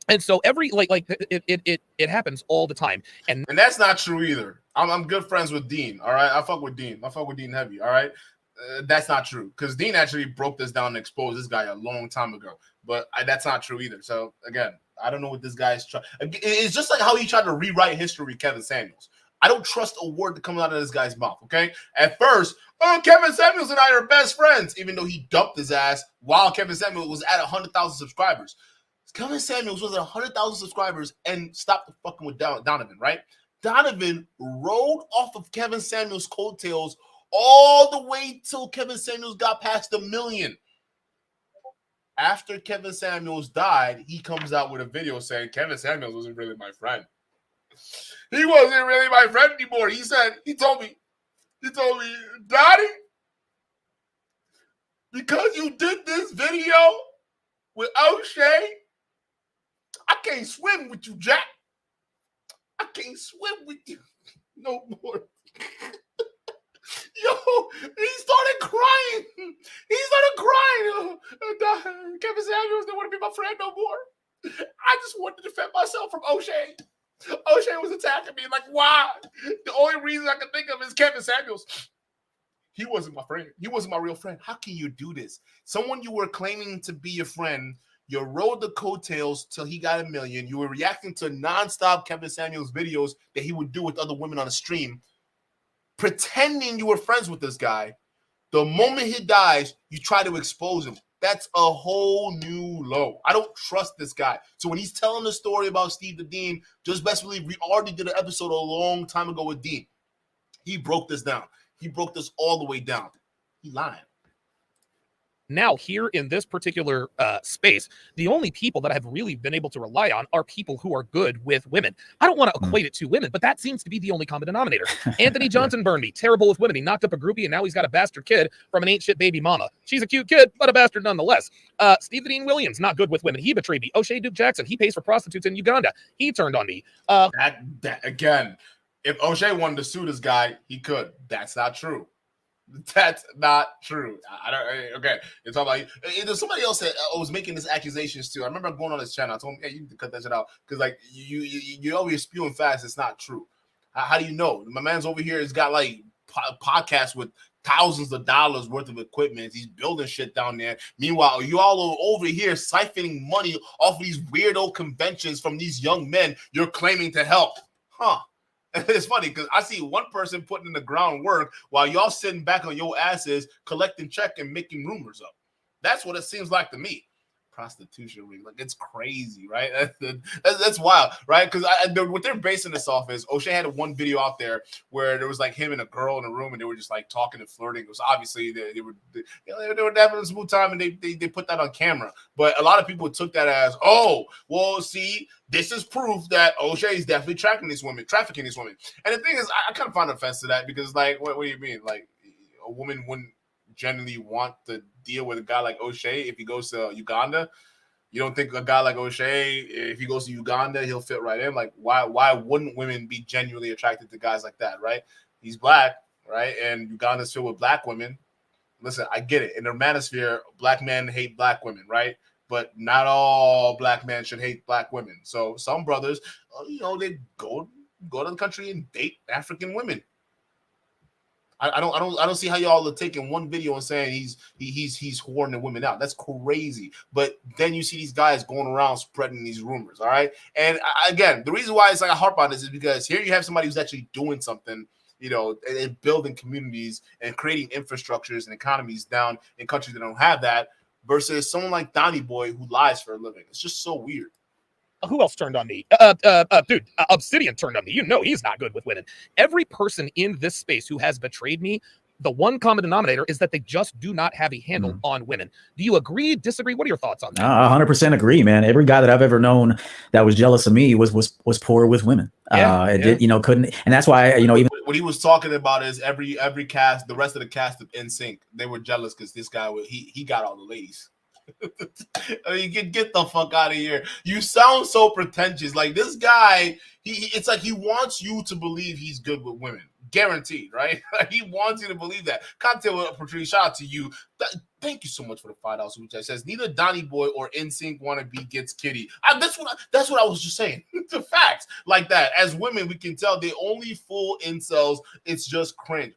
And so every it happens all the time, and that's not true either. I'm good friends with Dean. All right, I fuck with Dean heavy. All right, that's not true because Dean actually broke this down and exposed this guy a long time ago. But that's not true either. So again, I don't know what this guy's trying. It's just like how he tried to rewrite history with Kevin Samuels. I don't trust a word that comes out of this guy's mouth. Okay, at first, Kevin Samuels and I are best friends, even though he dumped his ass while Kevin Samuels was at 100,000 subscribers. Kevin Samuels was at 100,000 subscribers and stopped fucking with Donovan, right? Donovan rode off of Kevin Samuels' coattails all the way till Kevin Samuels got past 1 million. After Kevin Samuels died, he comes out with a video saying Kevin Samuels wasn't really my friend. He wasn't really my friend anymore. He told me, Donny, because you did this video with O'Shea, I can't swim with you, Jack. I can't swim with you no more. Yo, he started crying. Kevin Samuels didn't want to be my friend no more. I just wanted to defend myself from O'Shea. O'Shea was attacking me. Like, why? The only reason I can think of is Kevin Samuels. He wasn't my friend. He wasn't my real friend. How can you do this? Someone you were claiming to be your friend, you rode the coattails till he got 1 million. You were reacting to nonstop Kevin Samuels videos that he would do with other women on the stream, pretending you were friends with this guy. The moment he dies, you try to expose him. That's a whole new low. I don't trust this guy. So when he's telling the story about Steve the Dean, just best believe we already did an episode a long time ago with Dean. He broke this down. He broke this all the way down. He lying. Now, here in this particular space, the only people that have really been able to rely on are people who are good with women. I don't want to equate it to women, but that seems to be the only common denominator. Anthony Johnson burned me, terrible with women. He knocked up a groupie, and now he's got a bastard kid from an ain't shit baby mama. She's a cute kid, but a bastard nonetheless. Steve Dean Williams, not good with women. He betrayed me. O'Shea Duke Jackson, he pays for prostitutes in Uganda. He turned on me. That again, if O'Shea wanted to sue this guy, he could. That's not true. That's not true. I don't. Okay, you're talking about. There's somebody else that was making these accusations too. I remember going on his channel. I told him, "Hey, you need to cut that shit out because like you always spewing fast. It's not true. How do you know? My man's over here has got like podcasts with thousands of dollars worth of equipment. He's building shit down there. Meanwhile, you all are over here siphoning money off of these weirdo conventions from these young men you're claiming to help, huh?" It's funny because I see one person putting in the groundwork while y'all sitting back on your asses, collecting check and making rumors up. That's what it seems like to me. Prostitution ring, like it's crazy, right? That's wild, right? Because what they're basing this off is O'Shea had one video out there where there was like him and a girl in a room and they were just like talking and flirting. It was obviously they were having a smooth time and they put that on camera. But a lot of people took that as, oh, well, see, this is proof that O'Shea is definitely trafficking these women. And the thing is, I kind of find offense to that because, like, what do you mean? Like, a woman wouldn't generally want to deal with a guy like O'Shea if he goes to Uganda. You don't think a guy like O'Shea, if he goes to Uganda, he'll fit right in? Like, why wouldn't women be genuinely attracted to guys like that, right? He's black, right? And Uganda's filled with black women. Listen, I get it. In their manosphere, black men hate black women, right? But not all black men should hate black women. So some brothers, they go to the country and date African women. I don't see how y'all are taking one video and saying he's whoring women out. That's crazy. But then you see these guys going around spreading these rumors. All right. And again, the reason why it's like I harp on this is because here you have somebody who's actually doing something, and building communities and creating infrastructures and economies down in countries that don't have that, versus someone like Donny Boy who lies for a living. It's just so weird. Who else turned on me? Dude, Obsidian turned on me. He's not good with women. Every person in this space who has betrayed me, the one common denominator is that they just do not have a handle on women. Do you agree, disagree? What are your thoughts on that? 100% agree, man. Every guy that I've ever known that was jealous of me was poor with women. Couldn't, and that's why even what he was talking about is every cast, the rest of the cast of NSYNC, they were jealous because this guy he got all the ladies. I mean, get the fuck out of here. You sound so pretentious. Like this guy, it's like he wants you to believe he's good with women. Guaranteed, right? He wants you to believe that. Cocktail Patrice, shout out to you. Thank you so much for the $5 super chat. It says neither Donny Boy or NSYNC wannabe gets kitty. That's what I was just saying. The facts like that. As women, we can tell they only fool incels. It's just cringe.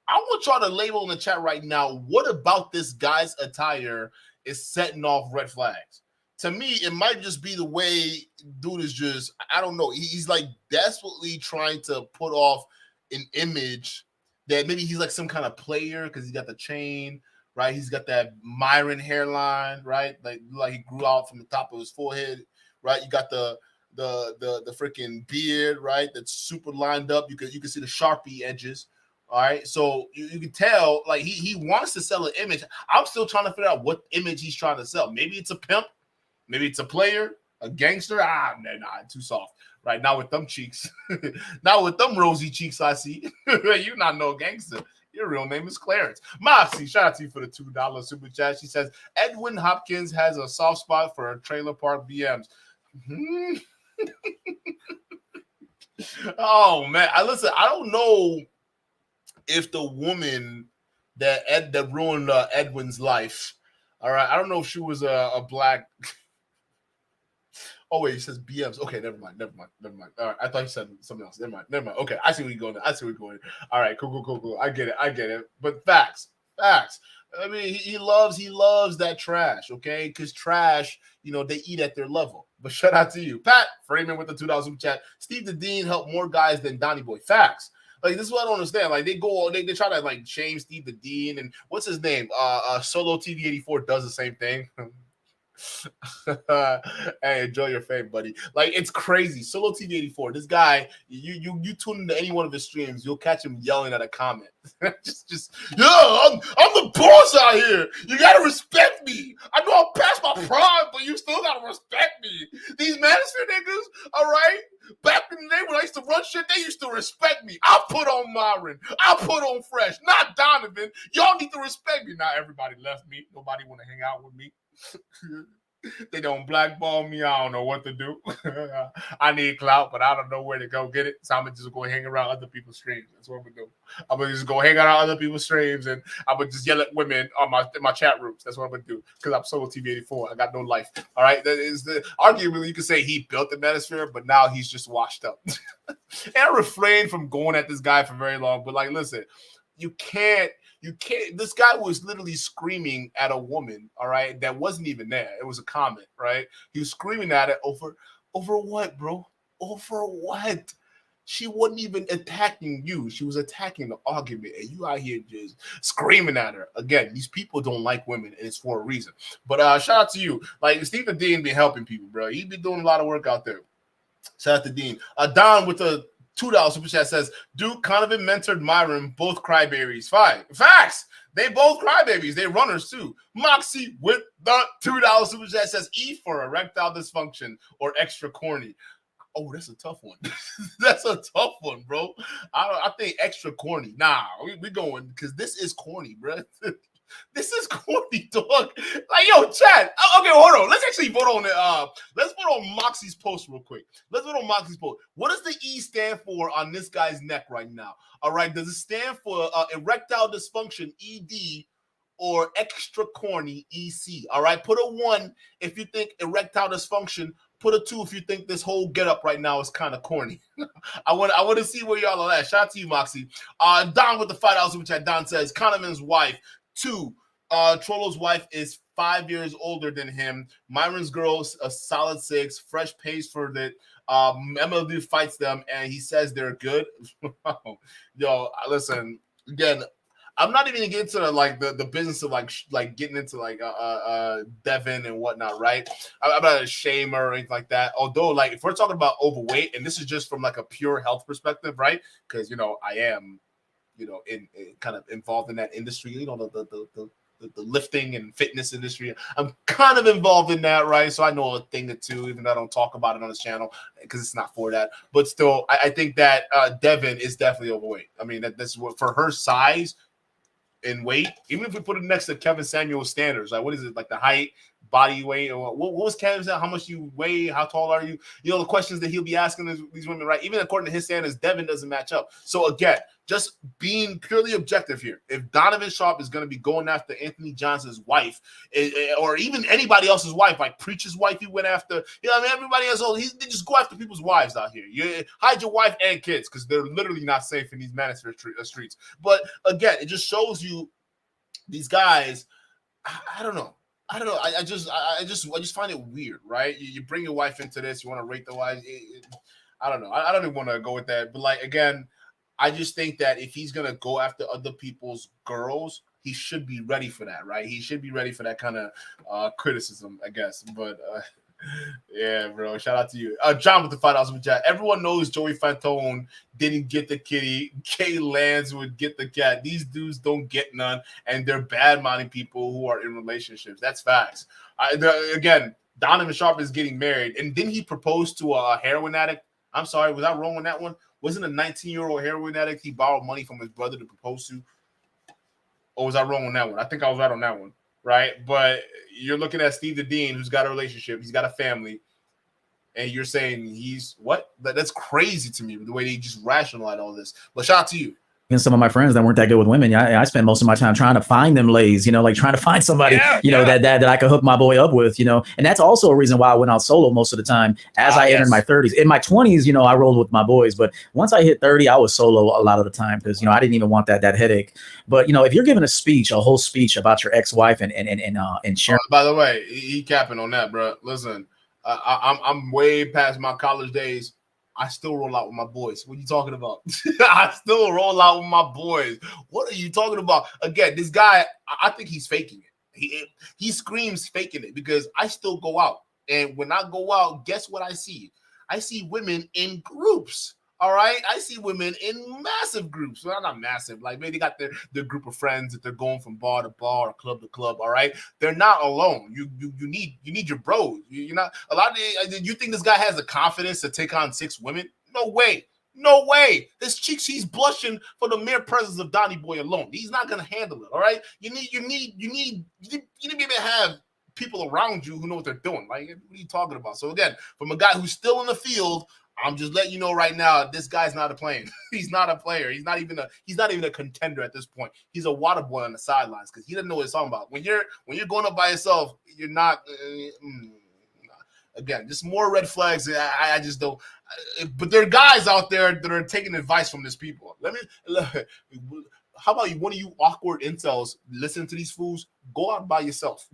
I want y'all to label in the chat right now. What about this guy's attire is setting off red flags? To me, it might just be the way dude is just, I don't know. He's like desperately trying to put off an image that maybe he's like some kind of player because he's got the chain, right? He's got that Myron hairline, right? Like he grew out from the top of his forehead, right? You got the freaking beard, right? That's super lined up. You can see the Sharpie edges. All right, so you can tell like he wants to sell an image. I'm still trying to figure out what image he's trying to sell. Maybe it's a pimp, maybe it's a player, a gangster. Nah, too soft. Right now with them cheeks, now with them rosy cheeks, I see. You're not no gangster. Your real name is Clarence. Moxie, shout out to you for the $2 super chat. She says Edwin Hopkins has a soft spot for trailer park BMs. Oh man, I don't know if the woman that ruined Edwin's life, all right, I don't know if she was a black. Oh wait, he says BMs. Okay, never mind. All right, I thought he said something else. Never mind. Okay, I see where you're going. All right, cool. I get it. But facts. I mean, he loves that trash. Okay, because trash, they eat at their level. But shout out to you, Pat Freeman with the $2 super chat. Steve the Dean helped more guys than Donny Boy. Facts. Like this is what I don't understand. Like they try to like shame Steve the Dean and what's his name? Solo TV 84 does the same thing. Hey, enjoy your fame, buddy. Like, it's crazy. Solo TV 84. This guy, you tune into any one of his streams, you'll catch him yelling at a comment. just, yeah, I'm the boss out here. You gotta respect me. I know I'm past my prime, but you still gotta respect me. These Manosphere niggas, all right. Back in the day when I used to run shit, they used to respect me. I put on Myron. I put on Fresh, not Donovan. Y'all need to respect me. Now everybody left me. Nobody want to hang out with me. They don't blackball me. I don't know what to do. I need clout, but I don't know where to go get it. So I'm gonna just go hang around other people's streams. That's what I'm gonna do. I'm gonna just go hang around other people's streams, and I'm gonna just yell at women on my chat rooms. That's what I'm gonna do because I'm Solo TV 84. I got no life. All right. That is the arguably you could say he built the Manosphere, but now he's just washed up. And I refrained from going at this guy for very long. But like, listen, you can't. This guy was literally screaming at a woman, all right, that wasn't even there. It was a comment, right? He was screaming at it over what, bro? Over what? She wasn't even attacking you. She was attacking the argument, and you out here just screaming at her. Again, these people don't like women, and it's for a reason. But shout out to you. Like, Stephen Dean be helping people, bro. He be doing a lot of work out there. Shout out to Dean. Don with the $2 super chat says, Duke Conovan mentored Myron, both crybabies. Fine. Facts. They both crybabies. They runners too. Moxie with the $2 super chat says, E for erectile dysfunction or extra corny. Oh, that's a tough one. That's a tough one, bro. I think extra corny. Nah, we going because this is corny, bro. This is corny, dog. Like, yo, chat. Okay, hold on. Let's actually vote on it. Let's vote on Moxie's post real quick. Let's vote on Moxie's post. What does the E stand for on this guy's neck right now? All right, does it stand for erectile dysfunction, ED, or extra corny, EC? All right, put a 1 if you think erectile dysfunction. Put a 2 if you think this whole getup right now is kind of corny. I want to see where y'all are at. Shout out to you, Moxie. Don with the $5 super chat. Don says, Kahneman's wife. 2, Trollo's wife is 5 years older than him. Myron's girl's a solid 6. Fresh pays for that. MLB fights them, and he says they're good. Yo, listen, again, I'm not even getting into the business of like getting into Devin and whatnot, right? I'm not a shamer or anything like that. Although, like, if we're talking about overweight, and this is just from like a pure health perspective, right? Because I am, in kind of involved in that industry, the lifting and fitness industry. I'm kind of involved in that, right? So I know a thing or two, even though I don't talk about it on this channel because it's not for that. But still, I think that Devin is definitely overweight. I mean, that's what for her size and weight. Even if we put it next to Kevin Samuel's standards, like what is it, like the height, body weight, or what was Kevin said? How much you weigh? How tall are you? The questions that he'll be asking these women, right? Even according to his standards, Devin doesn't match up. So again, just being purely objective here, if Donovan Sharp is going to be going after Anthony Johnson's wife, or even anybody else's wife, like Preacher's wife, he went after, everybody else, they just go after people's wives out here. You hide your wife and kids because they're literally not safe in these Manosphere streets. But again, it just shows you these guys. I don't know. I just find it weird, right? You bring your wife into this. You want to rate the wife. I don't know. I don't even want to go with that. But like again, I just think that if he's gonna go after other people's girls, he should be ready for that, right? He should be ready for that kind of criticism, I guess. But yeah, bro. Shout out to you, John with the $5 super chat. Everyone knows Joey Fantone didn't get the kitty. Kay Lance would get the cat. These dudes don't get none, and they're bad-minding people who are in relationships. That's facts. Again, Donovan Sharp is getting married, and didn't he propose to a heroin addict? I'm sorry, was I wrong on that one? Wasn't a 19-year-old heroin addict he borrowed money from his brother to propose to? Or was I wrong on that one? I think I was right on that one, right? But you're looking at Steve the Dean, who's got a relationship, he's got a family, and you're saying he's what? That's crazy to me, the way they just rationalize all this. But shout out to you. And some of my friends that weren't that good with women, I spent most of my time trying to find them lays, like trying to find somebody, that I could hook my boy up with, and that's also a reason why I went out solo most of the time as I entered my 30s. In my 20s, I rolled with my boys, but once I hit 30, I was solo a lot of the time because, I didn't even want that headache. But, if you're giving a whole speech about your ex-wife and sharing. By the way, he capping on that, bro. Listen, I'm way past my college days. I still roll out with my boys. What are you talking about? I still roll out with my boys. What are you talking about? Again, this guy, I think he's faking it. He screams faking it because I still go out. And when I go out, guess what I see? I see women in groups. All right. I see women in massive groups. Well, not massive. Like maybe they got their group of friends that they're going from bar to bar or club to club. All right. They're not alone. You need your bros. You're not a lot of you think this guy has the confidence to take on 6 women? No way. No way. This cheeks, he's blushing for the mere presence of Donny Boy alone. He's not gonna handle it. All right. You need to be able to have people around you who know what they're doing. Like, what are you talking about? So again, from a guy who's still in the field, I'm just letting you know right now, this guy's not a player. He's not a player. He's not even a contender at this point. He's a water boy on the sidelines because he doesn't know what he's talking about. When you're going up by yourself, you're not. Again, just more red flags. I just don't. But there are guys out there that are taking advice from these people. How about you? One of you awkward incels listen to these fools. Go out by yourself.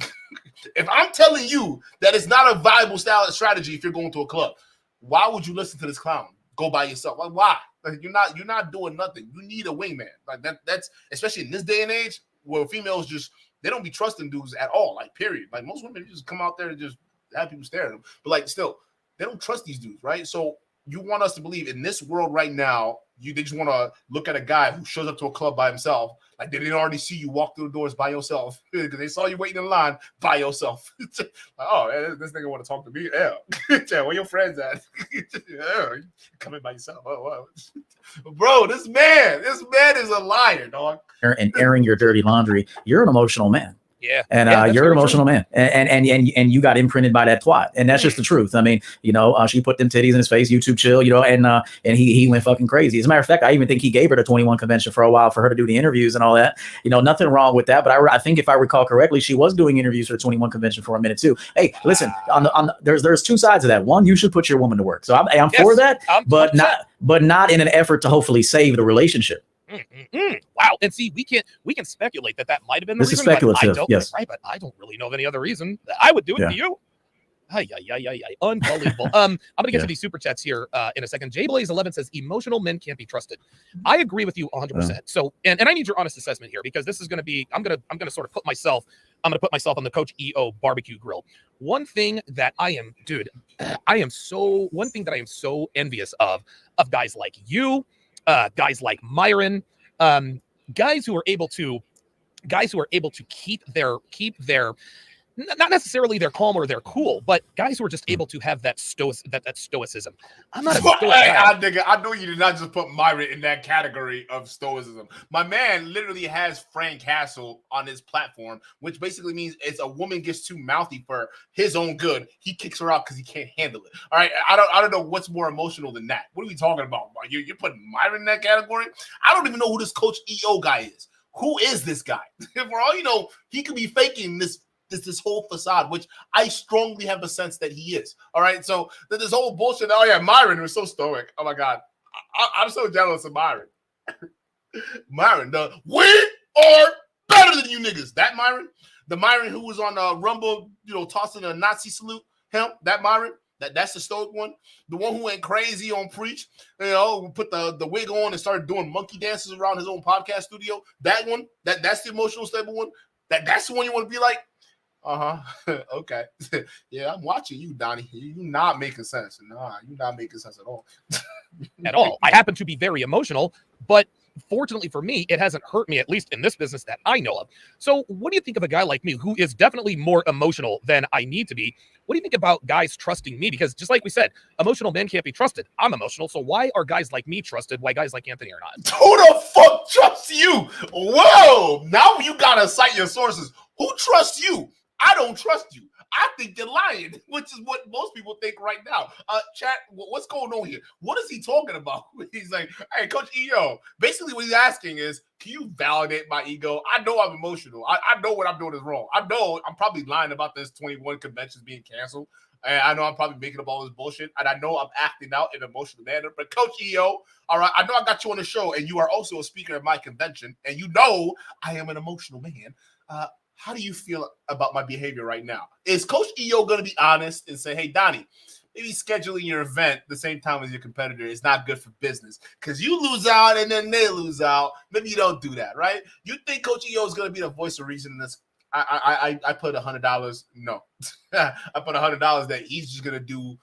If I'm telling you that it's not a viable strategy if you're going to a club, why would you listen to this clown? Go by yourself. Like, why? Like, you're not doing nothing. You need a wingman. Like that's especially in this day and age where females they don't be trusting dudes at all. Like, period. Like most women just come out there and just have people stare at them. But like still, they don't trust these dudes, right? So you want us to believe in this world right now, they just want to look at a guy who shows up to a club by himself. Like they didn't already see you walk through the doors by yourself because they saw you waiting in line by yourself. Like, oh, man, this nigga want to talk to me. Yeah, where your friends at? Yeah, coming by yourself. Oh, wow. Bro, this man is a liar, dog. And airing your dirty laundry. You're an emotional man. Yeah. And you're an emotional man. And you got imprinted by that twat. And that's just the truth. I mean, she put them titties in his face, YouTube chill, and he went fucking crazy. As a matter of fact, I even think he gave her the 21 convention for a while for her to do the interviews and all that. Nothing wrong with that. But I think if I recall correctly, she was doing interviews for the 21 convention for a minute too. Hey, listen, there's 2 sides of that. One, you should put your woman to work. So I'm for that, but not in an effort to hopefully save the relationship. Wow. And see, we can speculate that might have been the this reason. Is speculative. Yes. Right, but I don't really know of any other reason. I would do it to you. Unbelievable. I'm gonna get to these super chats here in a second. JBlaze11 says emotional men can't be trusted. I agree with you 100%. So and I need your honest assessment here because this is gonna be I'm gonna sort of put myself on the Coach EO barbecue grill. One thing that I am so envious of guys like you, guys like Myron, guys who are able to keep their not necessarily their calm or their cool, but guys who are just able to have that stoicism. I'm not a stoic guy. I know you did not just put Myron in that category of stoicism. My man literally has Frank Castle on his platform, which basically means it's a woman gets too mouthy for his own good, he kicks her out because he can't handle it. All right, I don't know what's more emotional than that. What are we talking about? You're putting Myron in that category? I don't even know who this Coach EO guy is. Who is this guy? For all you know, he could be faking this whole facade, which I strongly have a sense that he is. All right, so this whole bullshit. Oh yeah, Myron was so stoic. Oh my God, I'm so jealous of Myron. Myron, we are better than you niggas. That Myron, the Myron who was on Rumble, tossing a Nazi salute. Him, that Myron. That's the stoic one. The one who went crazy on Preach, put the wig on and started doing monkey dances around his own podcast studio. That one, that's the emotional stable one. That's the one you want to be like. Okay. Yeah, I'm watching you, Donny. You're not making sense. Nah, you're not making sense at all. At all. I happen to be very emotional, but fortunately for me, it hasn't hurt me, at least in this business that I know of. So what do you think of a guy like me who is definitely more emotional than I need to be? What do you think about guys trusting me? Because just like we said, emotional men can't be trusted. I'm emotional. So why are guys like me trusted? Why guys like Anthony are not? Who the fuck trusts you? Whoa. Now you got to cite your sources. Who trusts you? I don't trust you. I think you're lying, which is what most people think right now. Chat, what's going on here? What is he talking about? He's like, hey, Coach EO. Basically, what he's asking is, can you validate my ego? I know I'm emotional. I know what I'm doing is wrong. I know I'm probably lying about this 21 conventions being canceled. And I know I'm probably making up all this bullshit. And I know I'm acting out in an emotional manner. But Coach EO, all right, I know I got you on the show, and you are also a speaker at my convention. And you know I am an emotional man. How do you feel about my behavior right now? Is Coach EO going to be honest and say, hey, Donny, maybe scheduling your event the same time as your competitor is not good for business because you lose out and then they lose out. Maybe you don't do that, right? You think Coach EO is going to be the voice of reason in this? I put $100. No, I put $100 that he's just gonna do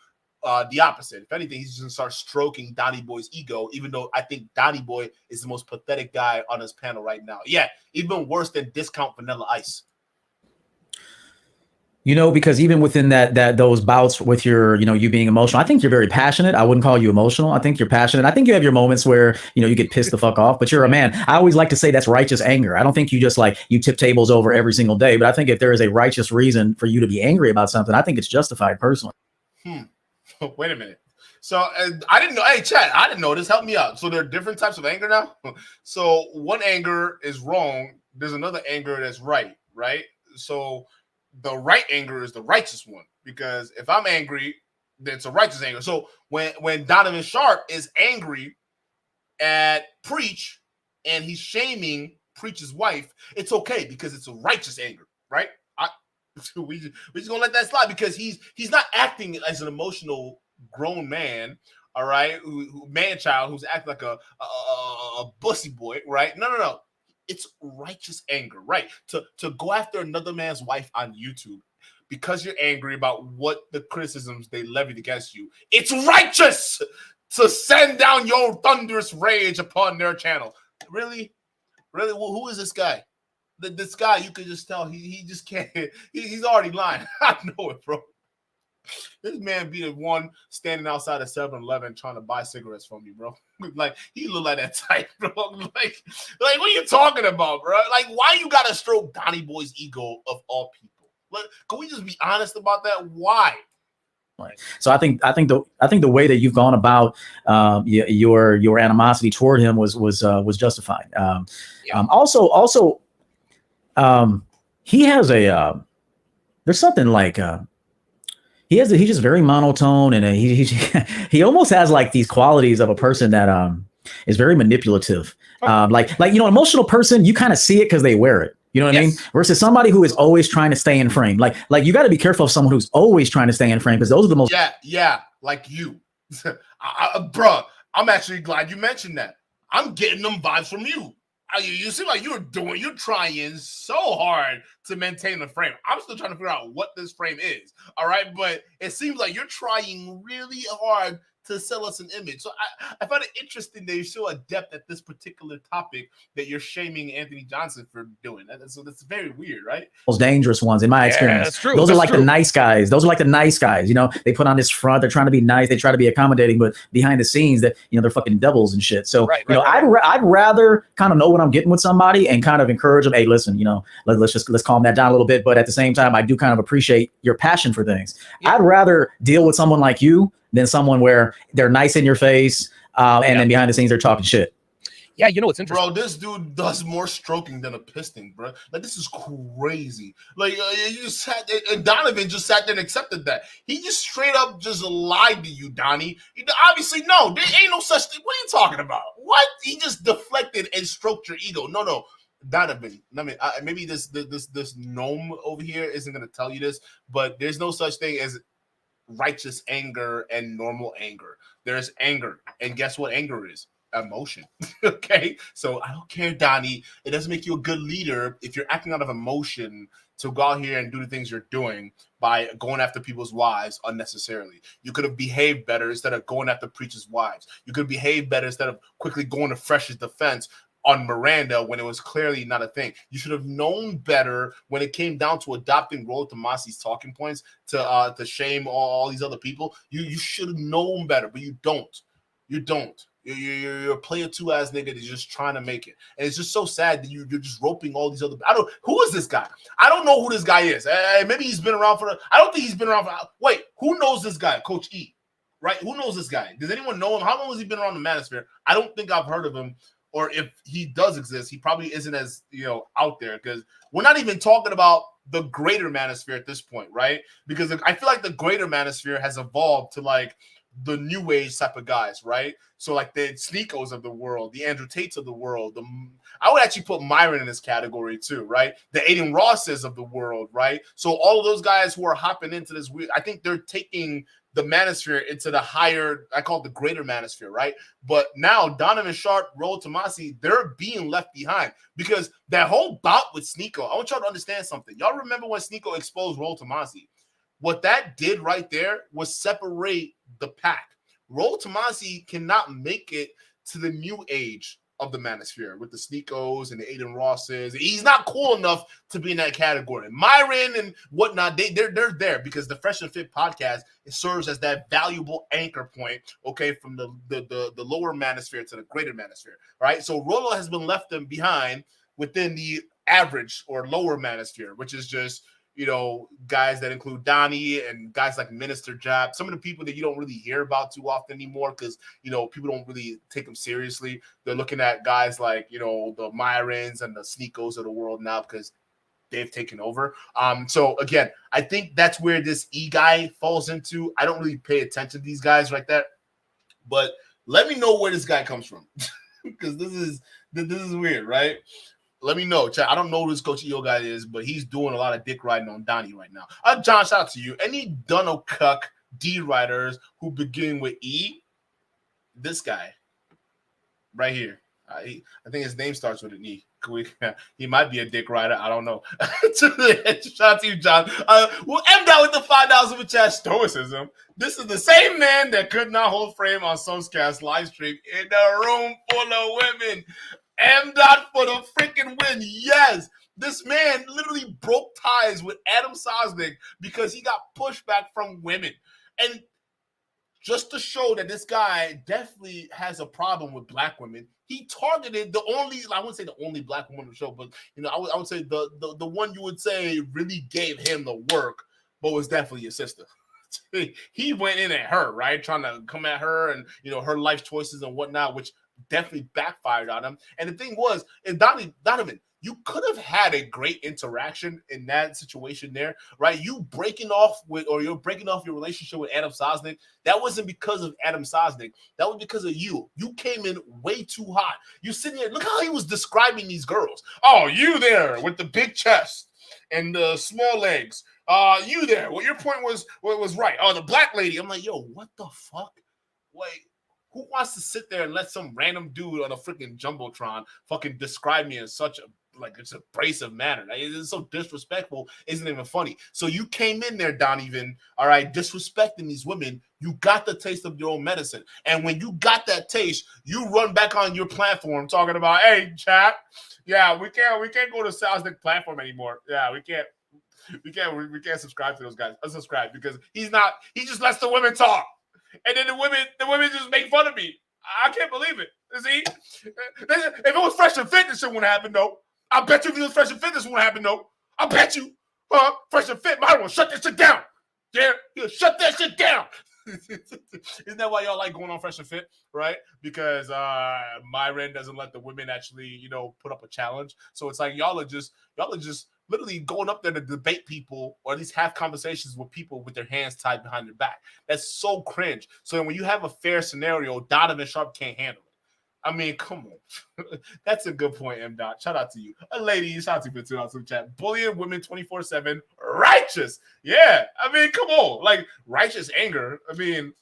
the opposite. If anything, he's just gonna start stroking Donny Boy's ego. Even though I think Donny Boy is the most pathetic guy on this panel right now. Yeah, even worse than Discount Vanilla Ice. You know, because even within those bouts with your, you know, you being emotional, I think you're very passionate. I wouldn't call you emotional. I think you're passionate. I think you have your moments where, you know, you get pissed the fuck off, but you're a man. I always like to say that's righteous anger. I don't think you just like you tip tables over every single day, but I think if there is a righteous reason for you to be angry about something, I think it's justified personally. Wait a minute. So I didn't know. Hey, Chad, I didn't know this. Help me out. So there are different types of anger now. So one anger is wrong. There's another anger that's right, right? So the right anger is the righteous one, because if I'm angry, then it's a righteous anger. So when Donovan Sharp is angry at Preach and he's shaming Preach's wife, it's okay because it's a righteous anger, right? We just gonna let that slide because he's not acting as an emotional grown man, all right, man child who's acting like a bussy boy, right? No. It's righteous anger, right? To go after another man's wife on YouTube because you're angry about what the criticisms they levied against you. It's righteous to send down your thunderous rage upon their channel. Really? Well, who is this guy? This guy, you could just tell he just can't. He's already lying. I know it, bro. This man be the one standing outside of 7-Eleven trying to buy cigarettes from you, bro. Like, he look like that type, bro. Like, what are you talking about, bro? Like, why you gotta stroke Donny Boy's ego of all people? Like, can we just be honest about that? Why? So I think the way that you've gone about your animosity toward him was justified. Also, he has a there's something like. He's just very monotone, and he almost has like these qualities of a person that is very manipulative. Like you know, an emotional person, you kind of see it because they wear it. You know what I mean? Versus somebody who is always trying to stay in frame. Like you got to be careful of someone who's always trying to stay in frame, because those are the most. Yeah, like you, bro. I'm actually glad you mentioned that. I'm getting them vibes from you. You seem like you're trying so hard to maintain the frame. I'm still trying to figure out what this frame is. All right. But it seems like you're trying really hard to sell us an image. So I find it interesting that you're so adept at this particular topic that you're shaming Anthony Johnson for doing. So that's very weird, right? Most dangerous ones in my experience. That's true. Those That's are like true. the nice guys. Those are like the nice guys. You know, they put on this front. They're trying to be nice. They try to be accommodating, but behind the scenes, that you know they're fucking devils and shit. So I'd rather kind of know what I'm getting with somebody and kind of encourage them. Hey, listen, you know, let's calm that down a little bit. But at the same time, I do kind of appreciate your passion for things. Yeah. I'd rather deal with someone like you than someone where they're nice in your face and then behind the scenes they're talking shit. Yeah, you know what's interesting, bro? This dude does more stroking than a piston, bro. Like, this is crazy. Like, you sat there, and Donovan just sat there and accepted that. He just straight up just lied to you, Donny. Obviously, no, there ain't no such thing. What are you talking about? What? He just deflected and stroked your ego. No, Donovan. I mean, maybe this gnome over here isn't gonna tell you this, but there's no such thing as righteous anger and normal anger. There's anger, and guess what anger is? Emotion. Okay, so I don't care, Donny. It doesn't make you a good leader if you're acting out of emotion to go out here and do the things you're doing by going after people's wives unnecessarily. You could have behaved better instead of going after preachers' wives. You could behave better instead of quickly going to Fresh's defense on Miranda when it was clearly not a thing. You should have known better when it came down to adopting Rollo Tomasi's talking points to shame all these other people. You should have known better, but you don't. You don't. You're a player 2 ass nigga that's just trying to make it, and it's just so sad that you're just roping all these other. Who is this guy? I don't know who this guy is. Maybe he's been around I don't think he's been around for. Wait, who knows this guy? Coach E, right? Who knows this guy? Does anyone know him? How long has he been around the Manosphere? I don't think I've heard of him. Or if he does exist, he probably isn't as, out there, because we're not even talking about the greater Manosphere at this point, right? Because I feel like the greater Manosphere has evolved to like the new age type of guys, right? So like the Sneakos of the world, the Andrew Tates of the world. I would actually put Myron in this category too, right? The Aiden Rosses of the world, right? So all of those guys who are hopping into this, I think they're taking the manosphere into the higher, I call it the greater manosphere, right? But now Donovan Sharp, Rollo Tomasi, they're being left behind because that whole bout with Sneeko, I want y'all to understand something. Y'all remember when Sneeko exposed Rollo Tomasi? What that did right there was separate the pack. Rollo Tomasi cannot make it to the new age of the manosphere with the Sneekos and the Aiden Rosses. He's not cool enough to be in that category. Myron and whatnot, they're there because the Fresh and Fit podcast, it serves as that valuable anchor point, okay, from the lower manosphere to the greater manosphere, right? So Rollo has been left them behind within the average or lower manosphere, which is just, you know, guys that include Donny and guys like Minister Jab, some of the people that you don't really hear about too often anymore because, you know, people don't really take them seriously. They're looking at guys like, you know, the Myrons and the Sneekos of the world now because they've taken over. So, again, I think that's where this E guy falls into. I don't really pay attention to these guys like that. But let me know where this guy comes from because this is weird, right? Let me know, chat. I don't know who this Coach EO guy is, but he's doing a lot of dick riding on Donny right now. John, shout out to you. Any Dunno Cuck D riders who begin with E? This guy right here. I think his name starts with an E. He might be a dick rider. I don't know. Shout out to you, John. We'll end out with the $5 super chat stoicism. This is the same man that could not hold frame on Soscast live stream in a room full of women. M. Dot for the freaking win. Yes, this man literally broke ties with Adam Sosnick because he got pushback from women. And just to show that this guy definitely has a problem with black women, he targeted the only, I wouldn't say the only black woman on the show, but, you know, I would say the one you would say really gave him the work, but was definitely his sister. He went in at her, right? Trying to come at her and, you know, her life choices and whatnot, which definitely backfired on him. And the thing was, and Donovan, you could have had a great interaction in that situation there, right? You breaking off with, or you're breaking off your relationship with Adam Sosnick. That wasn't because of Adam Sosnick. That was because of you. You came in way too hot. You sitting there, look how he was describing these girls. Oh, you there with the big chest and the small legs. You there. Well, your point was right. Oh, the black lady. I'm like, yo, what the fuck? Wait. Who wants to sit there and let some random dude on a freaking Jumbotron fucking describe me in such a, like, it's abrasive manner? Like, it's so disrespectful, isn't even funny. So you came in there, Donovan, all right, disrespecting these women. You got the taste of your own medicine. And when you got that taste, you run back on your platform talking about, hey, chat, yeah, we can't go to Sosnick platform anymore. Yeah, we can't subscribe to those guys. Unsubscribe because he just lets the women talk. And then the women just make fun of me. I can't believe it. See? If it was Fresh and Fit, this shit wouldn't happen, though. I bet you if it was Fresh and Fit, this wouldn't happen, though. I bet you. Fresh and Fit, might want to shut this shit down. Yeah, shut that shit down. Isn't that why y'all like going on Fresh and Fit, right? Because Myron doesn't let the women actually, you know, put up a challenge. So it's like y'all are just literally going up there to debate people or at least have conversations with people with their hands tied behind their back. That's so cringe. So when you have a fair scenario, Donovan Sharp can't handle it. I mean, come on. That's a good point, M. Dot. Shout out to you. Ladies, shout out to you for $2 chat. Bullying women 24/7. Righteous. Yeah. I mean, come on. Like, righteous anger. I mean,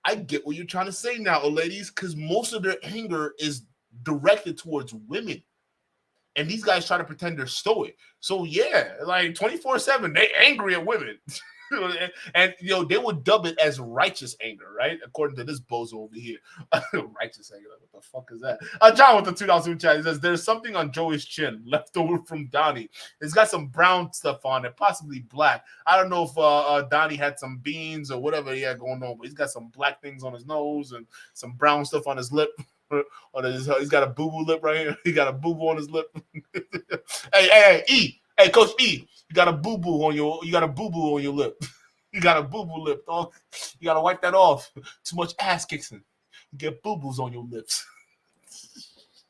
I get what you're trying to say now, ladies, because most of their anger is directed towards women. And these guys try to pretend they're stoic. So, yeah, like 24/7, they angry at women. And, you know, they would dub it as righteous anger, right? According to this bozo over here. Righteous anger. What the fuck is that? John with the $2 super chat. He says, there's something on Joey's chin left over from Donny. It's got some brown stuff on it, possibly black. I don't know if Donny had some beans or whatever he had going on, but he's got some black things on his nose and some brown stuff on his lip. He's got a boo-boo lip right here. He got a boo-boo on his lip. Hey, E. Hey, Coach E. You got a boo-boo on your lip. You got a boo-boo lip, dog. You got to wipe that off. Too much ass kicking. You get boo-boos on your lips.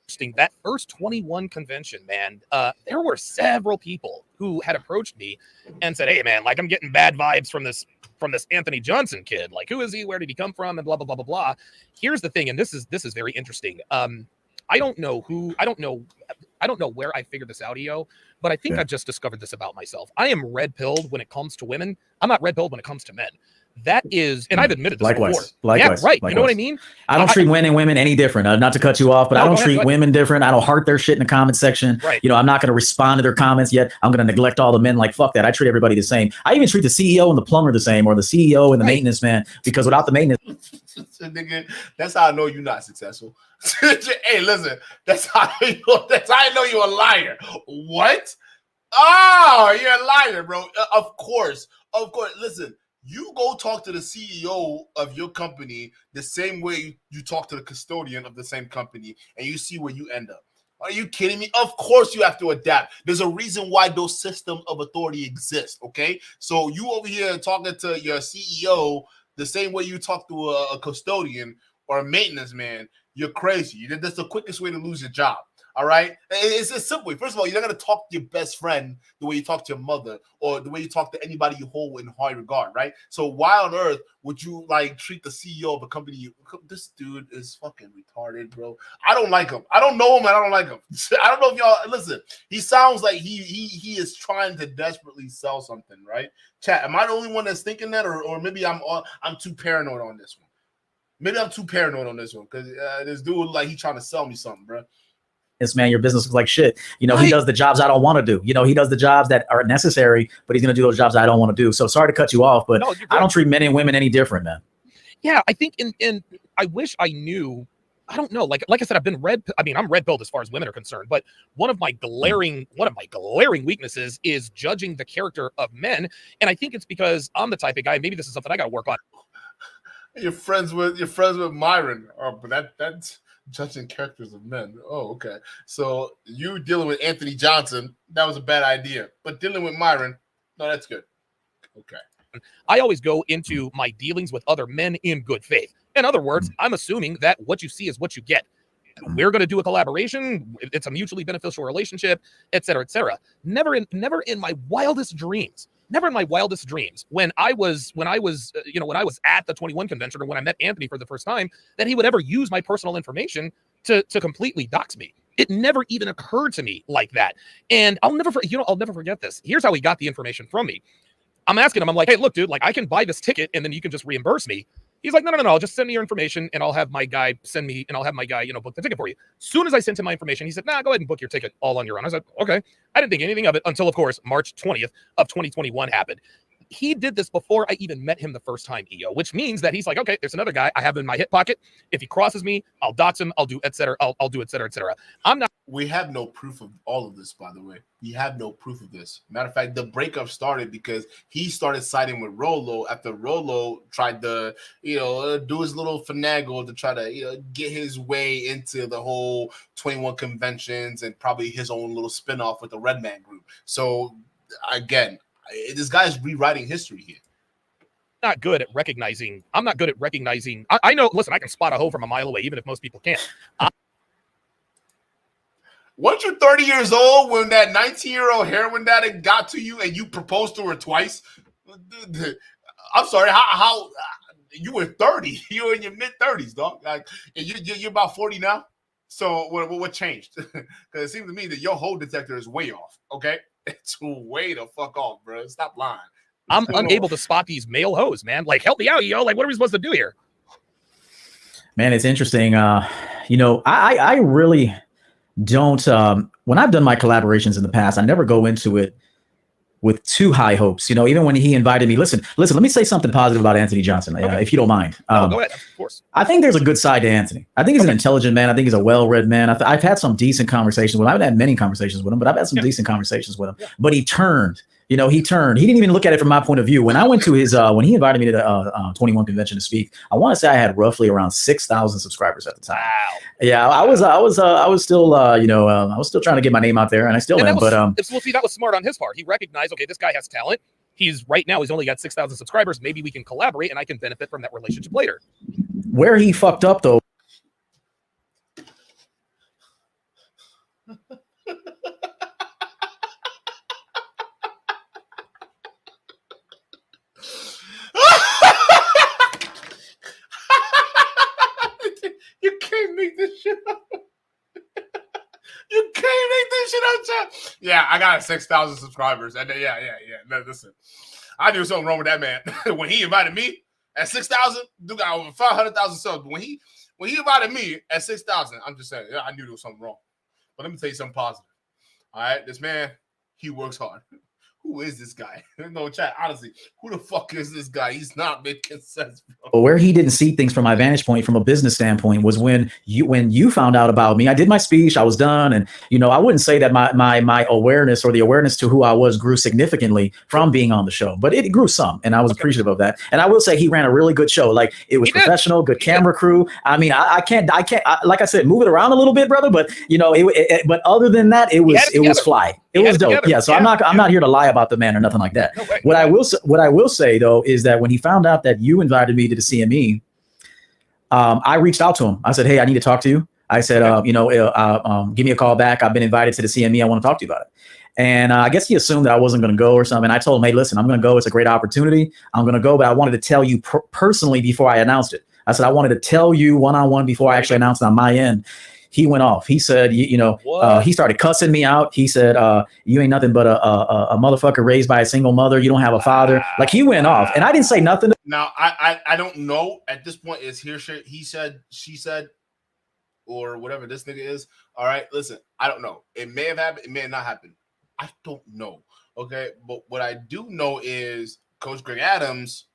Interesting. That first 21 convention, man, there were several people who had approached me and said, hey, man, like, I'm getting bad vibes from this Anthony Johnson kid. Like, who is he? Where did he come from? And blah, blah, blah, blah, blah. Here's the thing, and this is very interesting. I don't know I don't know where I figured this out, EO, but I think I've just discovered this about myself. I am red-pilled when it comes to women. I'm not red-pilled when it comes to men. That is, and I've admitted this before. Likewise. Yeah, right. Likewise. You know what I mean? I don't treat women any different. Not to cut you off, but I don't treat women different. I don't heart their shit in the comment section. Right. You know, I'm not going to respond to their comments yet. I'm going to neglect all the men. Like, fuck that. I treat everybody the same. I even treat the CEO and the plumber the same, or the CEO and the maintenance man, because without the maintenance. Nigga, that's how I know you're not successful. Hey, listen, that's how I know you're a liar. What? Oh, you're a liar, bro. Of course. Listen, you go talk to the CEO of your company the same way you talk to the custodian of the same company, and you see where you end up. Are you kidding me? Of course you have to adapt. There's a reason why those systems of authority exist, okay? So you over here talking to your CEO the same way you talk to a custodian or a maintenance man, you're crazy. That's the quickest way to lose your job. All right, it's simple. First of all, you're not gonna talk to your best friend the way you talk to your mother or the way you talk to anybody you hold in high regard, right? So why on earth would you like treat the CEO of a company? This dude is fucking retarded, bro. I don't like him. I don't know him, and I don't like him. I don't know if y'all listen. He sounds like he is trying to desperately sell something, right? Chat. Am I the only one that's thinking that, or maybe I'm too paranoid on this one? Maybe I'm too paranoid on this one because this dude like he's trying to sell me something, bro. This man, your business looks like shit. You know, he does the jobs I don't want to do. You know, he does the jobs that are necessary, but he's going to do those jobs I don't want to do. So sorry to cut you off, but I don't treat men and women any different, man. Yeah, I think in I wish I knew. I don't know. Like I said, I'm red-pilled as far as women are concerned, but one of my glaring weaknesses is judging the character of men. And I think it's because I'm the type of guy, maybe this is something I got to work on. You're friends with Myron. Oh, but that's judging characters of men. Oh, okay. So you dealing with Anthony Johnson, that was a bad idea. But dealing with Myron, no, that's good. Okay. I always go into my dealings with other men in good faith. In other words, I'm assuming that what you see is what you get. We're going to do a collaboration. It's a mutually beneficial relationship, et cetera, et cetera. Never in my wildest dreams. When I was at the 21 convention or when I met Anthony for the first time, that he would ever use my personal information to completely dox me. It never even occurred to me like that. And I'll never forget this. Here's how he got the information from me. I'm asking him, I'm like, hey, look, dude, like I can buy this ticket and then you can just reimburse me. He's like, no, just send me your information and I'll have my guy book the ticket for you. As soon as I sent him my information, he said, nah, go ahead and book your ticket all on your own. I said, okay. I didn't think anything of it until, of course, March 20th of 2021 happened. He did this before I even met him the first time, EO, which means that he's like, okay, there's another guy I have in my hip pocket. If he crosses me, I'll dox him. I'll do et cetera. I'll do et cetera, et cetera. We have no proof of all of this, by the way. We have no proof of this. Matter of fact, the breakup started because he started siding with Rolo after Rolo tried to, do his little finagle to try to, get his way into the whole 21 conventions and probably his own little spinoff with the Red Man group. So again, this guy's rewriting history here. I'm not good at recognizing. I know, listen, I can spot a hoe from a mile away, even if most people can't. Weren't you 30 years old when that 19-year-old heroin addict got to you and you proposed to her twice? I'm sorry, how you were 30. You were in your mid-30s, dog. Like, you're about 40 now? So what changed? Because it seems to me that your hoe detector is way off, okay? It's way the fuck off, bro. Stop lying. I'm unable to spot these male hoes, man. Like, help me out, yo. Like, what are we supposed to do here? Man, it's interesting. I really don't. When I've done my collaborations in the past, I never go into it with too high hopes. Even when he invited me, listen, let me say something positive about Anthony Johnson, if you don't mind. Go ahead, of course. I think there's a good side to Anthony. I think he's an intelligent man. I think he's a well-read man. I've had some decent conversations with him. I haven't had many conversations with him, but I've had some decent conversations with him. Yeah. But he turned. He turned. He didn't even look at it from my point of view. When I went to his, when he invited me to the 21 convention to speak, I want to say I had roughly around 6,000 subscribers at the time. Wow. Yeah, I was still, I was still trying to get my name out there, and I still am. See, that was smart on his part. He recognized, okay, this guy has talent. He's only got 6,000 subscribers. Maybe we can collaborate, and I can benefit from that relationship later. Where he fucked up, though. You can't make this shit up. You can't make Yeah, I got 6,000 subscribers. And yeah. No, listen, I knew something wrong with that man. When he invited me at 6,000, dude got over 500,000 subs. But when he invited me at 6,000, I'm just saying, yeah, I knew there was something wrong. But let me tell you something positive. All right, this man, he works hard. Who is this guy? No, chat, honestly, who the fuck is this guy? He's not making sense, bro. But where he didn't see things from my vantage point, from a business standpoint, was when you found out about me. I did my speech, I was done, and I wouldn't say that my awareness or the awareness to who I was grew significantly from being on the show, but it grew some, and I was appreciative of that. And I will say he ran a really good show. Like, it was professional, good camera crew. I mean, I can't like I said, move it around a little bit, brother. But but other than that, it was fly. It was dope. Yeah. So I'm not here to lie about the man or nothing like that. No way. What I will say though is that when he found out that you invited me to the CME, I reached out to him. I said, "Hey, I need to talk to you." I said, "Give me a call back. I've been invited to the CME. I want to talk to you about it." And I guess he assumed that I wasn't going to go or something. I told him, "Hey, listen, I'm going to go. It's a great opportunity. I'm going to go, but I wanted to tell you personally before I announced it." I said, "I wanted to tell you one-on-one before I actually announced it on my end." He went off. He said, he started cussing me out. He said, "You ain't nothing but a motherfucker raised by a single mother. You don't have a father." Like, he went off, and I didn't say nothing. Now, I don't know at this point is he said, she said, or whatever this nigga is. All right, listen, I don't know. It may have happened. It may have not happened. I don't know. Okay, but what I do know is Coach Greg Adams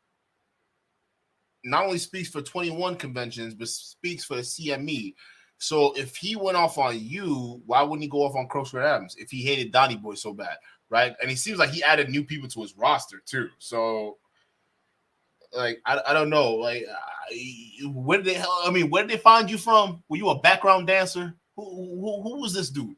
not only speaks for 21 conventions, but speaks for the CME. So if he went off on you, why wouldn't he go off on Coach Greg Adams if he hated Donny Boy so bad, right? And he seems like he added new people to his roster too. So, like, I don't know. Like, where did they find you from? Were you a background dancer? Who was this dude?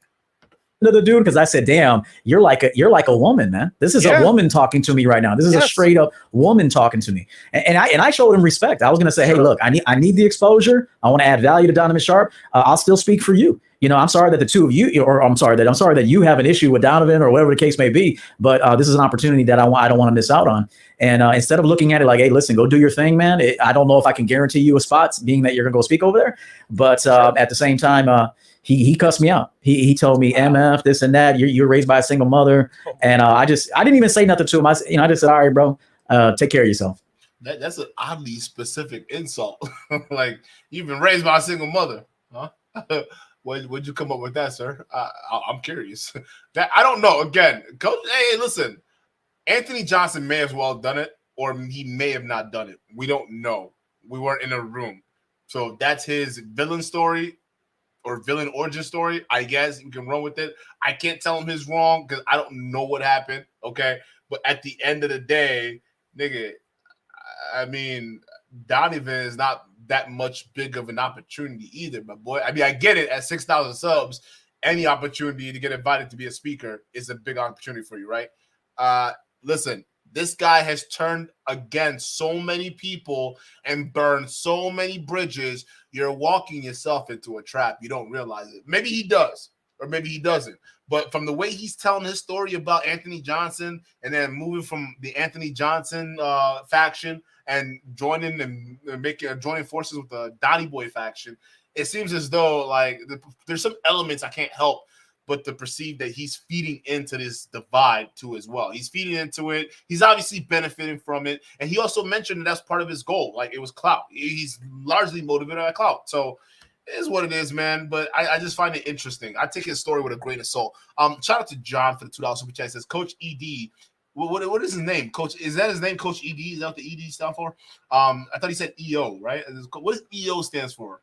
The dude, because I said, "Damn, you're like a woman, man. This is a woman talking to me right now. This is a straight up woman talking to me." And I showed him respect. I was gonna say, "Hey, look, I need the exposure. I want to add value to Donovan Sharp. I'll still speak for you. I'm sorry that the two of you, or I'm sorry that you have an issue with Donovan or whatever the case may be. But this is an opportunity that I don't want to miss out on." And instead of looking at it like, "Hey, listen, go do your thing, man. I don't know if I can guarantee you a spot, being that you're gonna go speak over there." But at the same time, he cussed me out. He told me, "MF, this and that. You're raised by a single mother." And I didn't even say nothing to him. I just said, "All right, bro, take care of yourself." That's an oddly specific insult. Like, you've been raised by a single mother, huh? Where'd you come up with that, sir? I'm curious. That I don't know. Again, Coach. Hey, listen, Anthony Johnson may as well have done it, or he may have not done it. We don't know. We weren't in a room, so that's his villain story. Or villain origin story, I guess you can run with it. I can't tell him his wrong because I don't know what happened. Okay, but at the end of the day, nigga, I mean, Donovan is not that much big of an opportunity either, my boy. I mean, I get it. At 6,000 subs, any opportunity to get invited to be a speaker is a big opportunity for you, right? Listen, this guy has turned against so many people and burned so many bridges. You're walking yourself into a trap. You don't realize it. Maybe he does, or maybe he doesn't. But from the way he's telling his story about Anthony Johnson and then moving from the Anthony Johnson faction and joining forces with the Donny Boy faction, it seems as though like there's some elements I can't help but to perceive that he's feeding into this divide too as well. He's feeding into it. He's obviously benefiting from it. And he also mentioned that that's part of his goal. Like, it was clout. He's largely motivated by clout. So it is what it is, man. But I just find it interesting. I take his story with a grain of salt. Shout out to John for the $2 super chat. It says, Coach ED. What is his name? Coach, is that his name? Coach ED? Is that what the ED stand for? I thought he said EO, right? What does EO stands for?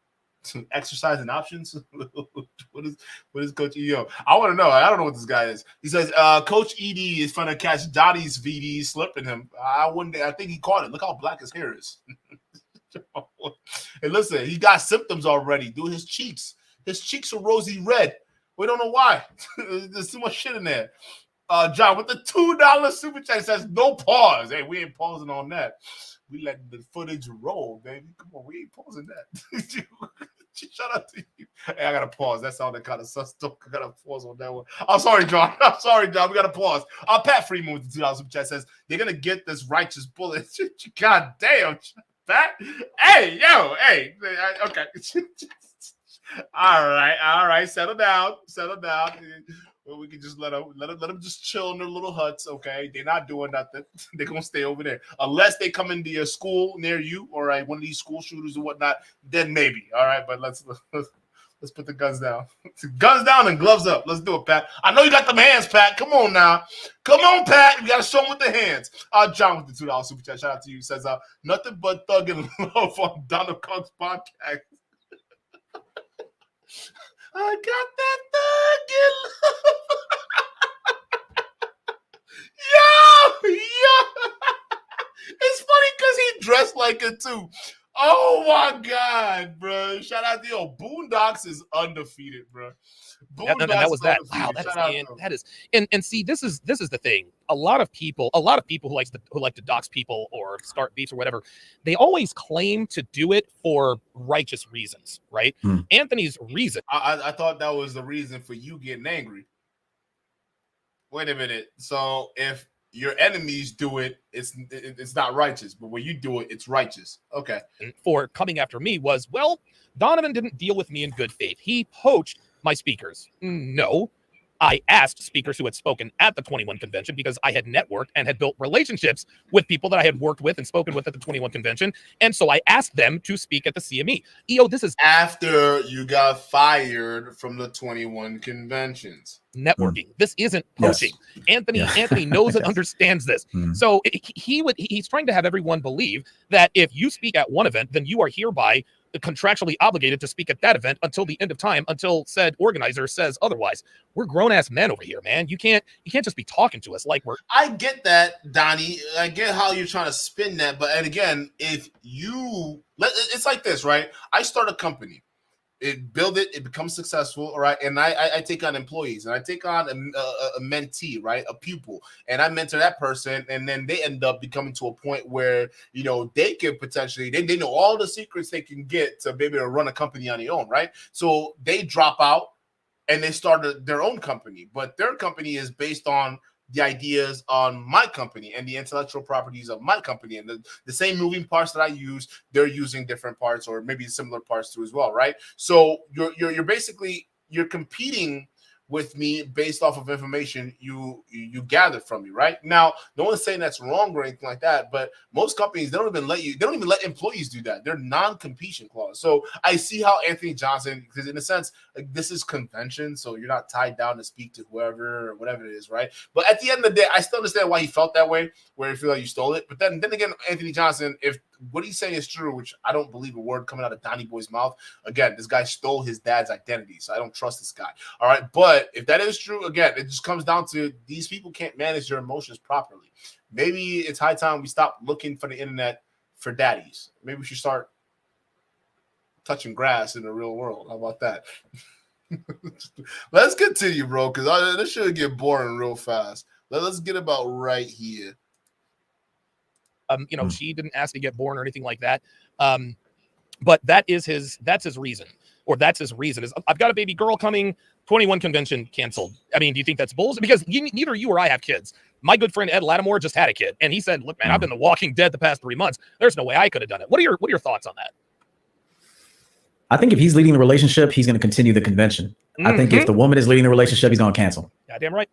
Exercise and options. What is Coach EO? I want to know. I don't know what this guy is. He says Coach ED is trying to catch Donnie's VD slipping him. I think he caught it. Look how black his hair is. And listen, he got symptoms already. Dude, his cheeks are rosy red. We don't know why. There's too much shit in there. John with the $2 super chat says no pause. Hey, we ain't pausing on that. We let the footage roll, baby. Come on, we ain't pausing that. Shout out to you. Hey, I gotta pause. That sounded kind of sus. I gotta pause on that one. I'm sorry, John. We gotta pause. Pat Freeman with the $2 super chat says they're gonna get this righteous bullet. God damn, Pat. Hey, yo, hey. Okay. All right. Settle down. Well, we can just let them just chill in their little huts, okay? They're not doing nothing. They're gonna stay over there unless they come into your school near you, all right? One of these school shooters or whatnot, then maybe, all right. But let's put the guns down. Guns down and gloves up. Let's do it, Pat. I know you got them hands, Pat. Come on now, come on, Pat. You gotta show them with the hands. John with the $2 super chat. Shout out to you. Says nothing but thug and love on Donald Cook's podcast. I got that thug in love. Yo. It's funny because he dressed like it too. Oh my God, bro! Shout out to Boondocks is undefeated, bro. And that was that. Wow, that is. And see, this is the thing. A lot of people who like to dox people or start beefs or whatever, they always claim to do it for righteous reasons, right? Anthony's reason. I thought that was the reason for you getting angry. Wait a minute. So if your enemies do it, it's not righteous, but when you do it, it's righteous. Okay. For coming after me was, well, Donovan didn't deal with me in good faith. He poached my speakers. No, I asked speakers who had spoken at the 21 convention because I had networked and had built relationships with people that I had worked with and spoken with at the 21 convention. And so I asked them to speak at the CME. EO, this is after you got fired from the 21 conventions. Networking. This isn't poaching. Yes. Anthony knows and understands this. So he's trying to have everyone believe that if you speak at one event, then you are hereby contractually obligated to speak at that event until the end of time, until said organizer says otherwise. We're grown-ass men over here, man. You can't just be talking to us like we're... I get that, Donnie. I get how you're trying to spin that, but and again, if you... It's like this, right? I start a company. It becomes successful, all right? And I take on employees, and I take on a mentee, right? A pupil, and I mentor that person, and then they end up becoming to a point where, you know, they can potentially, they know all the secrets they can get to be able to run a company on their own, right? So they drop out, and they start their own company, but their company is based on the ideas on my company and the intellectual properties of my company, and the same moving parts that I use, they're using different parts or maybe similar parts too as well, right? So you're basically competing with me based off of information you gathered from me, right? Now, no one's saying that's wrong or anything like that, but most companies, they don't even let employees do that. They're non-competition clause. So I see how Anthony Johnson, because in a sense, like, this is convention, so you're not tied down to speak to whoever or whatever it is, right? But at the end of the day, I still understand why he felt that way, where he feel like you stole it. But then again, Anthony Johnson, if what he's saying is true, which I don't believe a word coming out of Donny Boy's mouth. Again, this guy stole his dad's identity, so I don't trust this guy. All right, but if that is true, again, it just comes down to these people can't manage their emotions properly. Maybe it's high time we stop looking for the internet for daddies. Maybe we should start touching grass in the real world. How about that? Let's continue, bro, because this should get boring real fast. Let's get about right here. She didn't ask to get born or anything like that. But that's his reason. Or that's his reason is I've got a baby girl coming, 21 convention canceled. I mean, do you think that's bullshit? Because neither you or I have kids. My good friend Ed Lattimore just had a kid, and he said, "Look, man, I've been The Walking Dead the past 3 months. There's no way I could have done it." What are your thoughts on that? I think if he's leading the relationship, he's going to continue the convention. I think if the woman is leading the relationship, he's going to cancel. Goddamn right.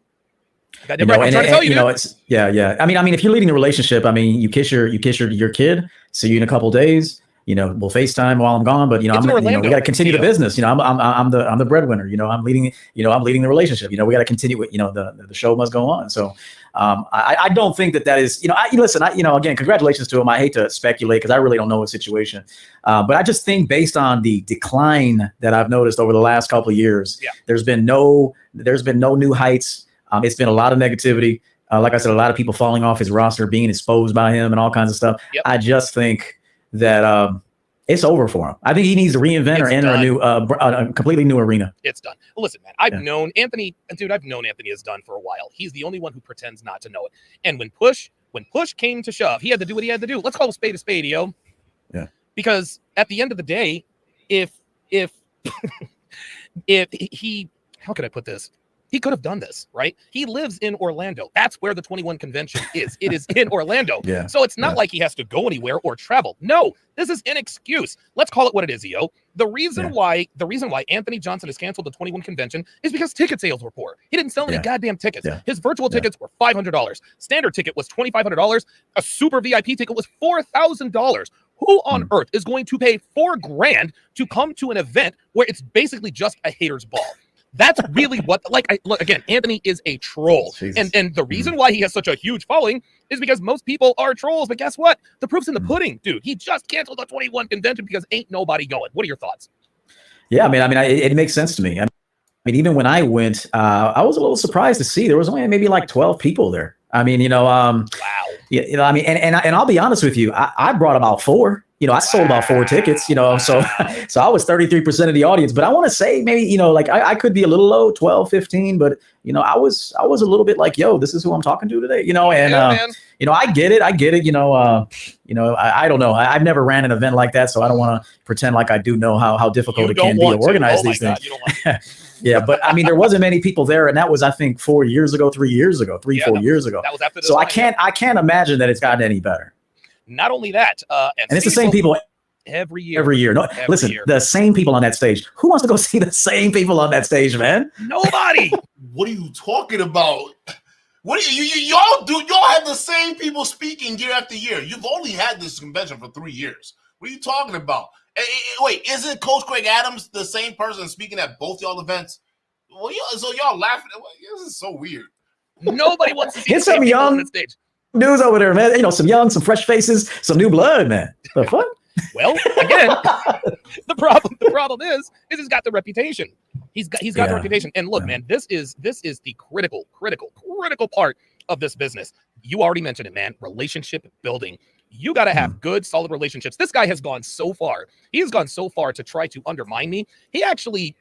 I'm trying to tell you, it's yeah. I mean, if you're leading the relationship, I mean, you kiss your kid. See you in a couple of days. We'll FaceTime while I'm gone, but we got to continue the business. I'm the breadwinner. I'm leading the relationship. We got to continue it. The show must go on. So I don't think that is. Again, congratulations to him. I hate to speculate because I really don't know his situation, but I just think based on the decline that I've noticed over the last couple of years, there's been no new heights. It's been a lot of negativity. Like I said, a lot of people falling off his roster, being exposed by him and all kinds of stuff. Yep. I just think that it's over for him. I think he needs to reinvent or enter a completely new arena. It's done. Well, listen, man, I've known Anthony is done for a while. He's the only one who pretends not to know it. And when push came to shove, he had to do what he had to do. Let's call a spade, yo. Yeah. Because at the end of the day, if he, how can I put this? He could have done this, right? He lives in Orlando. That's where the 21 convention is. It is in Orlando. Yeah. So it's not like he has to go anywhere or travel. No, this is an excuse. Let's call it what it is, EO. The reason why Anthony Johnson has canceled the 21 convention is because ticket sales were poor. He didn't sell any goddamn tickets. His virtual tickets were $500. Standard ticket was $2,500. A super VIP ticket was $4,000. Who on earth is going to pay $4,000 to come to an event where it's basically just a hater's ball? That's really what, look, again, Anthony is a troll. And the reason why he has such a huge following is because most people are trolls. But guess what? The proof's in the pudding, dude. He just canceled the 21 convention because ain't nobody going. What are your thoughts? Yeah, it makes sense to me. I mean, even when I went, I was a little surprised to see there was only maybe like 12 people there. I mean, wow. I mean, and I'll be honest with you, I brought about 4. I sold about 4 tickets, so I was 33% of the audience, but I want to say maybe, I could be a little low, 12, 15, but I was a little bit like, yo, this is who I'm talking to today, and, I get it. I don't know. I've never ran an event like that, so I don't want to pretend like I do know how difficult it can be to organize these things. Yeah, but I mean, there wasn't many people there, and that was, I think, 4 years ago, 4 years ago. That was after so I can't imagine that it's gotten any better. Not only that, and it's the same people every year. No, listen, the same people on that stage. Who wants to go see the same people on that stage, man? Nobody. What are you talking about? What are y'all do? Y'all have the same people speaking year after year. You've only had this convention for 3 years. What are you talking about? Wait, isn't Coach Craig Adams the same person speaking at both y'all events? Well, so y'all laughing. This is so weird. Nobody wants to see It's some young on the stage. Dudes over there, man. Some young, some fresh faces, some new blood, man. The fuck? Well, again, the problem is he's got the reputation. He's got the reputation. And look, man, this is the critical part of this business. You already mentioned it, man. Relationship building. You got to have good, solid relationships. This guy has gone so far. He has gone so far to try to undermine me. He actually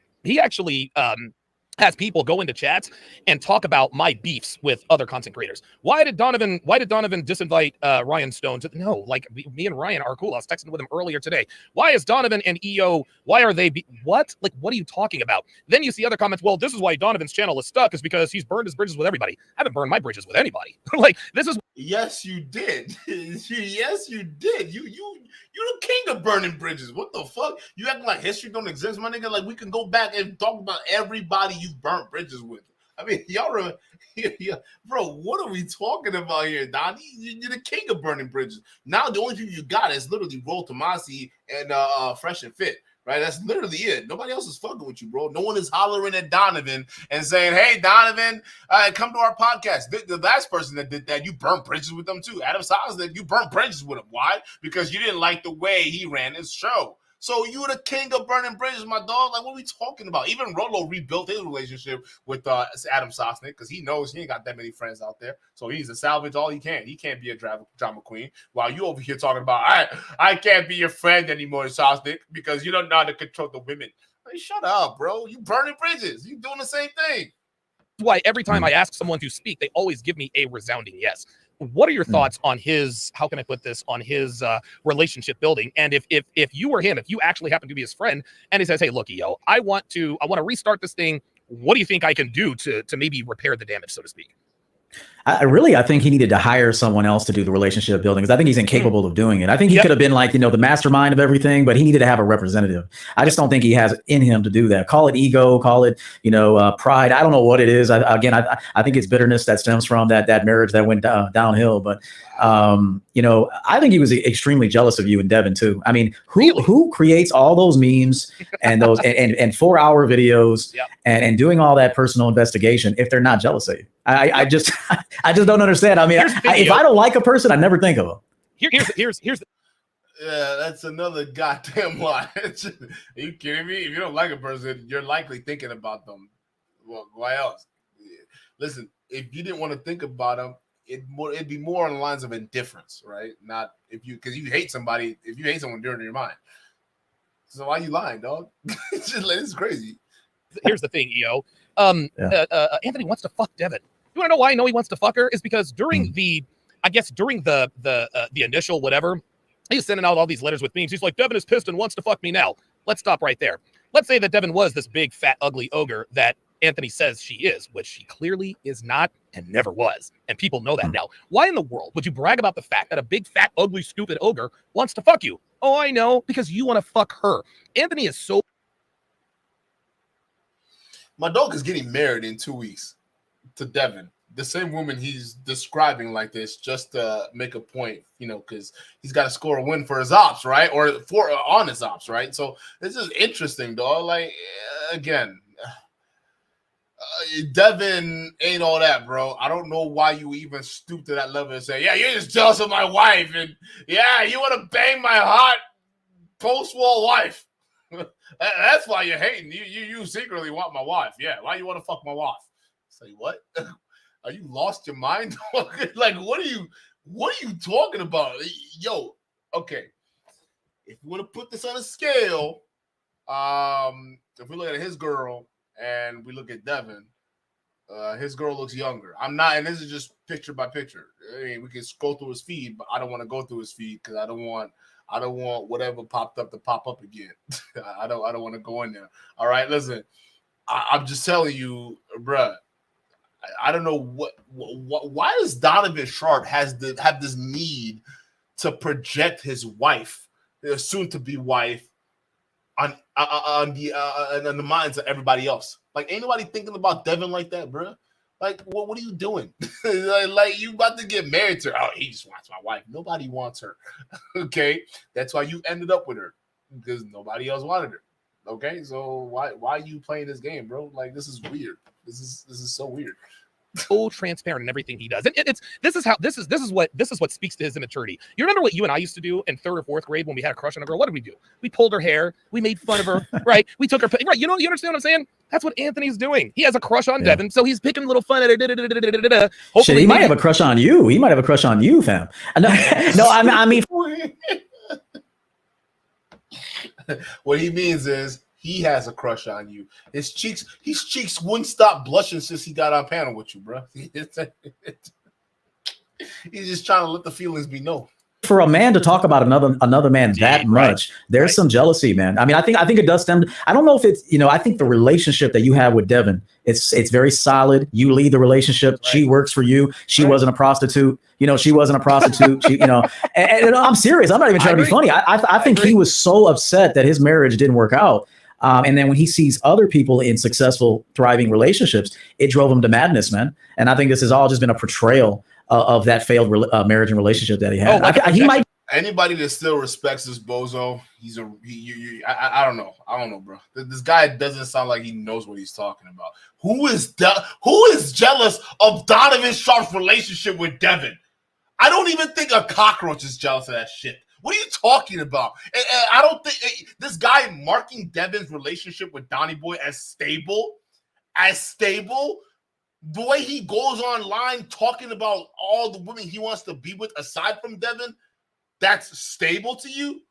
has people go into chats and talk about my beefs with other content creators. Why did Donovan disinvite Ryan Stone? No, me and Ryan are cool. I was texting with him earlier today. Why is Donovan and EO, why are they, what are you talking about? Then you see other comments, well, this is why Donovan's channel is stuck, is because he's burned his bridges with everybody. I haven't burned my bridges with anybody. This is. Yes, you did. Yes, you did. You're the king of burning bridges. What the fuck? You acting like history don't exist, my nigga? Like, we can go back and talk about everybody you've burnt bridges with. I mean, y'all remember, bro, what are we talking about here, Donny? You're the king of burning bridges. Now the only thing you got is literally Roll Tomasi and Fresh and Fit. Right, that's literally it. Nobody else is fucking with you, bro. No one is hollering at Donovan and saying, "Hey, Donovan, come to our podcast." The last person that did that, you burnt bridges with them too. Adam Sosnick, you burnt bridges with him. Why? Because you didn't like the way he ran his show. So you the king of burning bridges, my dog. Like, what are we talking about? Even Rolo rebuilt his relationship with Adam Sosnick because he knows he ain't got that many friends out there. So he's to salvage all he can. He can't be a drama queen. While you over here talking about, I can't be your friend anymore, Sosnick, because you don't know how to control the women. Like, shut up, bro. You burning bridges. You doing the same thing. Why every time I ask someone to speak, they always give me a resounding yes. What are your thoughts on his, how can I put this, on his relationship building? And if you were him, if you actually happen to be his friend, and he says, hey, look, yo, I want to restart this thing. What do you think I can do to maybe repair the damage, so to speak? I think he needed to hire someone else to do the relationship building because I think he's incapable of doing it. I think he could have been like, the mastermind of everything, but he needed to have a representative. I just don't think he has it in him to do that. Call it ego, call it, pride. I don't know what it is. I think it's bitterness that stems from that marriage that went downhill. But, I think he was extremely jealous of you and Devin too. I mean, who creates all those memes and those and 4-hour videos and doing all that personal investigation if they're not jealous of you? I just don't understand. I mean, if I don't like a person, I never think of them. Here's yeah, that's another goddamn lie. Are you kidding me? If you don't like a person, you're likely thinking about them. Well, why else? Listen, if you didn't want to think about them, it'd be more on the lines of indifference, right? Not because you hate somebody. If you hate someone, they're in your mind. So why are you lying, dog? It's crazy. Here's the thing, EO. Anthony wants to fuck Devin. You want to know why I know he wants to fuck her? Is because during the initial whatever, he's sending out all these letters with memes. He's like, Devin is pissed and wants to fuck me now. Let's stop right there. Let's say that Devin was this big, fat, ugly ogre that Anthony says she is, which she clearly is not and never was. And people know that now. Why in the world would you brag about the fact that a big, fat, ugly, stupid ogre wants to fuck you? Oh, I know, because you want to fuck her. Anthony is so... My dog is getting married in 2 weeks to Devin, the same woman he's describing like this, just to make a point, you know, because he's got to score a win for his ops, right? Or for on his ops, right? So this is interesting, dog. Like, again, Devin ain't all that, bro. I don't know why you even stoop to that level and say, yeah, you're just jealous of my wife, and yeah, you want to bang my hot post-war wife. That's why you're hating. You secretly want my wife. Yeah, why you want to fuck my wife? Say what? Are you lost your mind? Like, what are you talking about? Yo, okay. If you want to put this on a scale, if we look at his girl and we look at Devin, his girl looks younger. I'm not, and this is just picture by picture. I mean, we can scroll through his feed, but I don't want to go through his feed because I don't want whatever popped up to pop up again. I don't want to go in there. All right, listen. I'm just telling you, bruh. I don't know what why does Donovan Sharp have this need to project his wife, his soon-to-be wife, on the minds of everybody else. Like, ain't nobody thinking about Devin like that, bro. Like, what are you doing? like, you about to get married to her. Oh, he just wants my wife. Nobody wants her. Okay, that's why you ended up with her, because nobody else wanted her. Okay, so why are you playing this game, bro? Like, this is weird. This is so weird. So transparent in everything he does, and this is what speaks to his immaturity. You remember what you and I used to do in 3rd or 4th grade when we had a crush on a girl? What did we do? We pulled her hair, we made fun of her, right? We took her, right? You understand what I'm saying? That's what Anthony's doing. He has a crush on Devin, so he's picking a little fun at her. Shit, he might have a crush on you. He might have a crush on you, fam. No, I mean, what he means is, he has a crush on you. His cheeks wouldn't stop blushing since he got on panel with you, bro. He's just trying to let the feelings be known. For a man to talk about another man that much, there's some jealousy, man. I mean, I think it does stem. I don't know if it's, I think the relationship that you have with Devin, it's very solid. You lead the relationship. Right. She works for you. She wasn't a prostitute. She wasn't a prostitute. And I'm serious. I'm not even trying to be funny. I think he was so upset that his marriage didn't work out. And then when he sees other people in successful, thriving relationships, it drove him to madness, man. And I think this has all just been a portrayal of that failed marriage and relationship that he had. He might. Anybody that still respects this bozo, I don't know. I don't know, bro. This guy doesn't sound like he knows what he's talking about. Who is jealous of Donovan Sharp's relationship with Devin? I don't even think a cockroach is jealous of that shit. What are you talking about? And I don't think this guy marking Devin's relationship with Donny Boy as stable, the way he goes online talking about all the women he wants to be with aside from Devin, that's stable to you?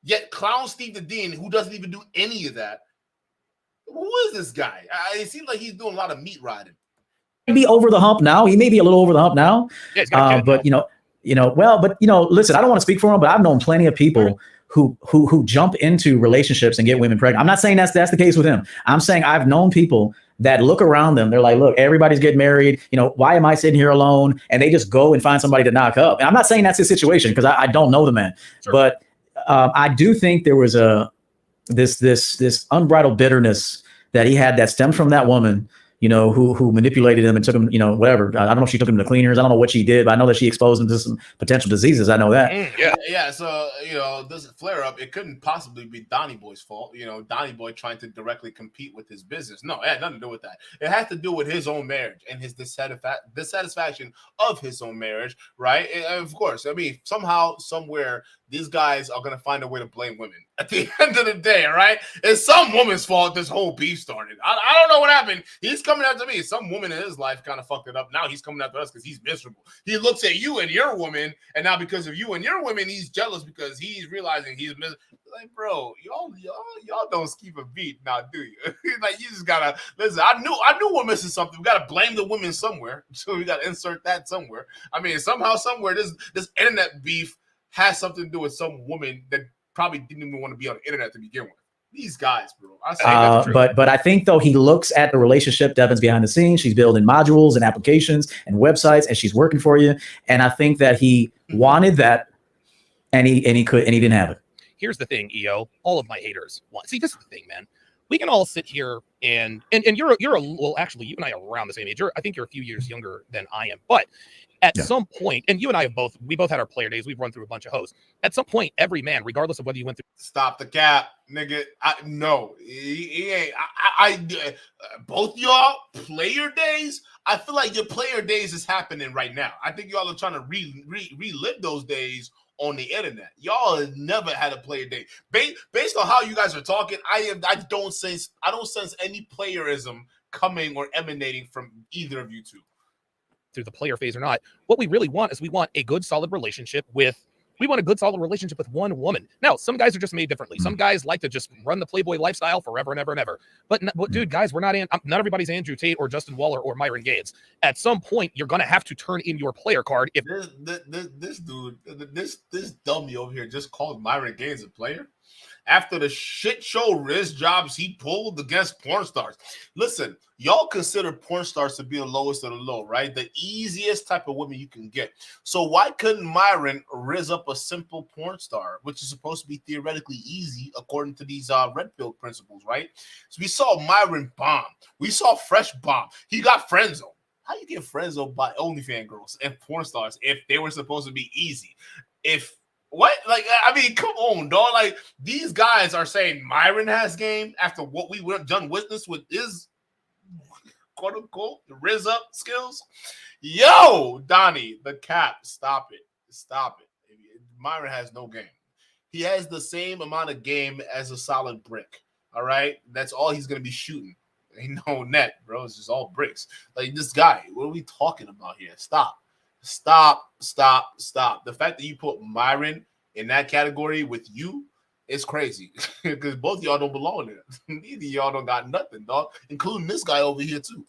Yet Clown Steve the Dean, who doesn't even do any of that, who is this guy? It seems like he's doing a lot of meat riding. Be over the hump now. He may be a little over the hump now. Yeah, but listen, I don't want to speak for him, but I've known plenty of people who jump into relationships and get women pregnant. I'm not saying that's the case with him. I'm saying I've known people that look around them. They're like, look, everybody's getting married. Why am I sitting here alone? And they just go and find somebody to knock up. And I'm not saying that's his situation because I don't know the man, but I do think there was this unbridled bitterness that he had that stemmed from that woman, who manipulated him and took him, whatever. I don't know if she took him to cleaners. I don't know what she did, but I know that she exposed him to some potential diseases. I know that. Yeah. So, this flare up, it couldn't possibly be Donny Boy's fault. Donny Boy trying to directly compete with his business. No, it had nothing to do with that. It had to do with his own marriage and his dissatisfaction of his own marriage, right? And of course, I mean, somehow, somewhere, these guys are going to find a way to blame women at the end of the day, right? It's some woman's fault this whole beef started. I don't know what happened. He's coming after me. Some woman in his life kind of fucked it up. Now he's coming after us because he's miserable. He looks at you and your woman, and now because of you and your women, he's jealous because he's realizing he's miserable. Like, bro, y'all don't skip a beat now, do you? Like, you just gotta listen. I knew we're missing something. We gotta blame the women somewhere, so we gotta insert that somewhere. I mean, somehow, somewhere, this internet beef has something to do with some woman that probably didn't even want to be on the internet to begin with. These guys, bro. I say but I think though he looks at the relationship. Devin's behind the scenes. She's building modules and applications and websites, and she's working for you. And I think that he wanted that, and he didn't have it. Here's the thing, EO. All of my haters want. See, this is the thing, man. We can all sit here and you're a well, actually, you and I are around the same age. I think you're a few years younger than I am, but at some point, and you and I have both had our player days. We've run through a bunch of hosts. At some point, every man, regardless of whether you went through. Stop the cap, nigga. No, he ain't. Both y'all player days. I feel like your player days is happening right now. I think y'all are trying to relive those days on the internet. Y'all have never had a player day. Based on how you guys are talking, I don't sense any playerism coming or emanating from either of you two. Through the player phase or not, what we really want is we want a good solid relationship with one woman. Now, some guys are just made differently. Some guys like to just run the Playboy lifestyle forever and ever and ever. But dude, guys, we're not everybody's Andrew Tate or Justin Waller or Myron Gaines. At some point, you're gonna have to turn in your player card. If this dude, this dummy over here just called Myron Gaines a player after the shit show wrist jobs he pulled against porn stars. Listen, y'all consider porn stars to be the lowest of the low, right? The easiest type of women you can get. So why couldn't Myron riz up a simple porn star, which is supposed to be theoretically easy according to these red pill principles, right? So we saw Myron bomb. We saw Fresh bomb. He got friend zone. How you get friend zoned by OnlyFans girls and porn stars if they were supposed to be easy? What? Like, I mean, come on, dog. Like, these guys are saying Myron has game after what we were done witness with his quote unquote riz up skills. Yo, Donny, the cap, stop it. Myron has no game. He has the same amount of game as a solid brick. All right, that's all he's gonna be shooting. Ain't no net, bro. It's just all bricks. Like, this guy, what are we talking about here? Stop. The fact that you put Myron in that category with you is crazy because both of y'all don't belong there. Neither of y'all don't got nothing, dog, including this guy over here too.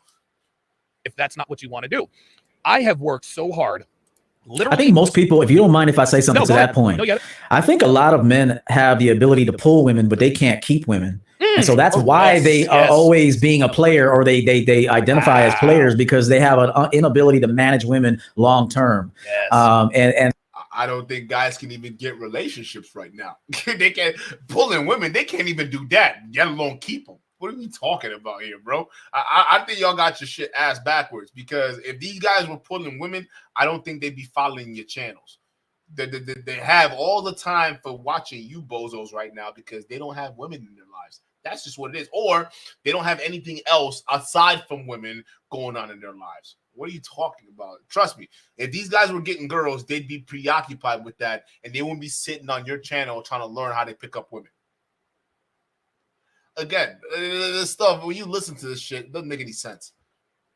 If that's not what you want to do, I have worked so hard. Literally, I think most people, if you don't mind if I say something to that point, I think a lot of men have the ability to pull women, but they can't keep women. And so that's why they are always being a player, or they identify as players, because they have an inability to manage women long term. And I don't think guys can even get relationships right now. They can't pulling women. They can't even do that, let alone keep them. What are we talking about here, bro? I think y'all got your shit ass backwards, because if these guys were pulling women, I don't think they'd be following your channels. They have all the time for watching you bozos right now because they don't have women in their lives. That's just what it is. Or they don't have anything else aside from women going on in their lives. What are you talking about? Trust me, if these guys were getting girls, they'd be preoccupied with that, and they wouldn't be sitting on your channel trying to learn how to pick up women. Again, this stuff, when you listen to this shit, it doesn't make any sense.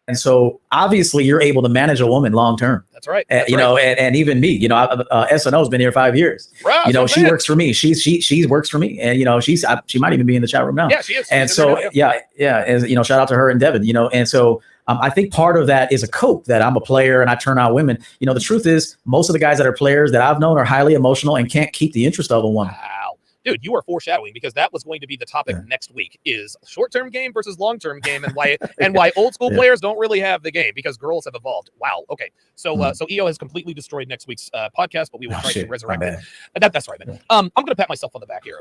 And so obviously you're able to manage a woman long term. That's right. Know, and even me, SNO has been here 5 years. Right, she works for me. She works for me, and she might even be in the chat room now. Yeah, she is. And so and shout out to her and Devin. And so I think part of that is a cope that I'm a player and I turn on women. The truth is most of the guys that are players that I've known are highly emotional and can't keep the interest of a woman. Wow. Dude, you are foreshadowing, because that was going to be the topic next week: is short-term game versus long-term game, and why old school players don't really have the game because girls have evolved. Wow. Okay. So so EO has completely destroyed next week's podcast, but we will try to resurrect it. That's right, man. I'm going to pat myself on the back here.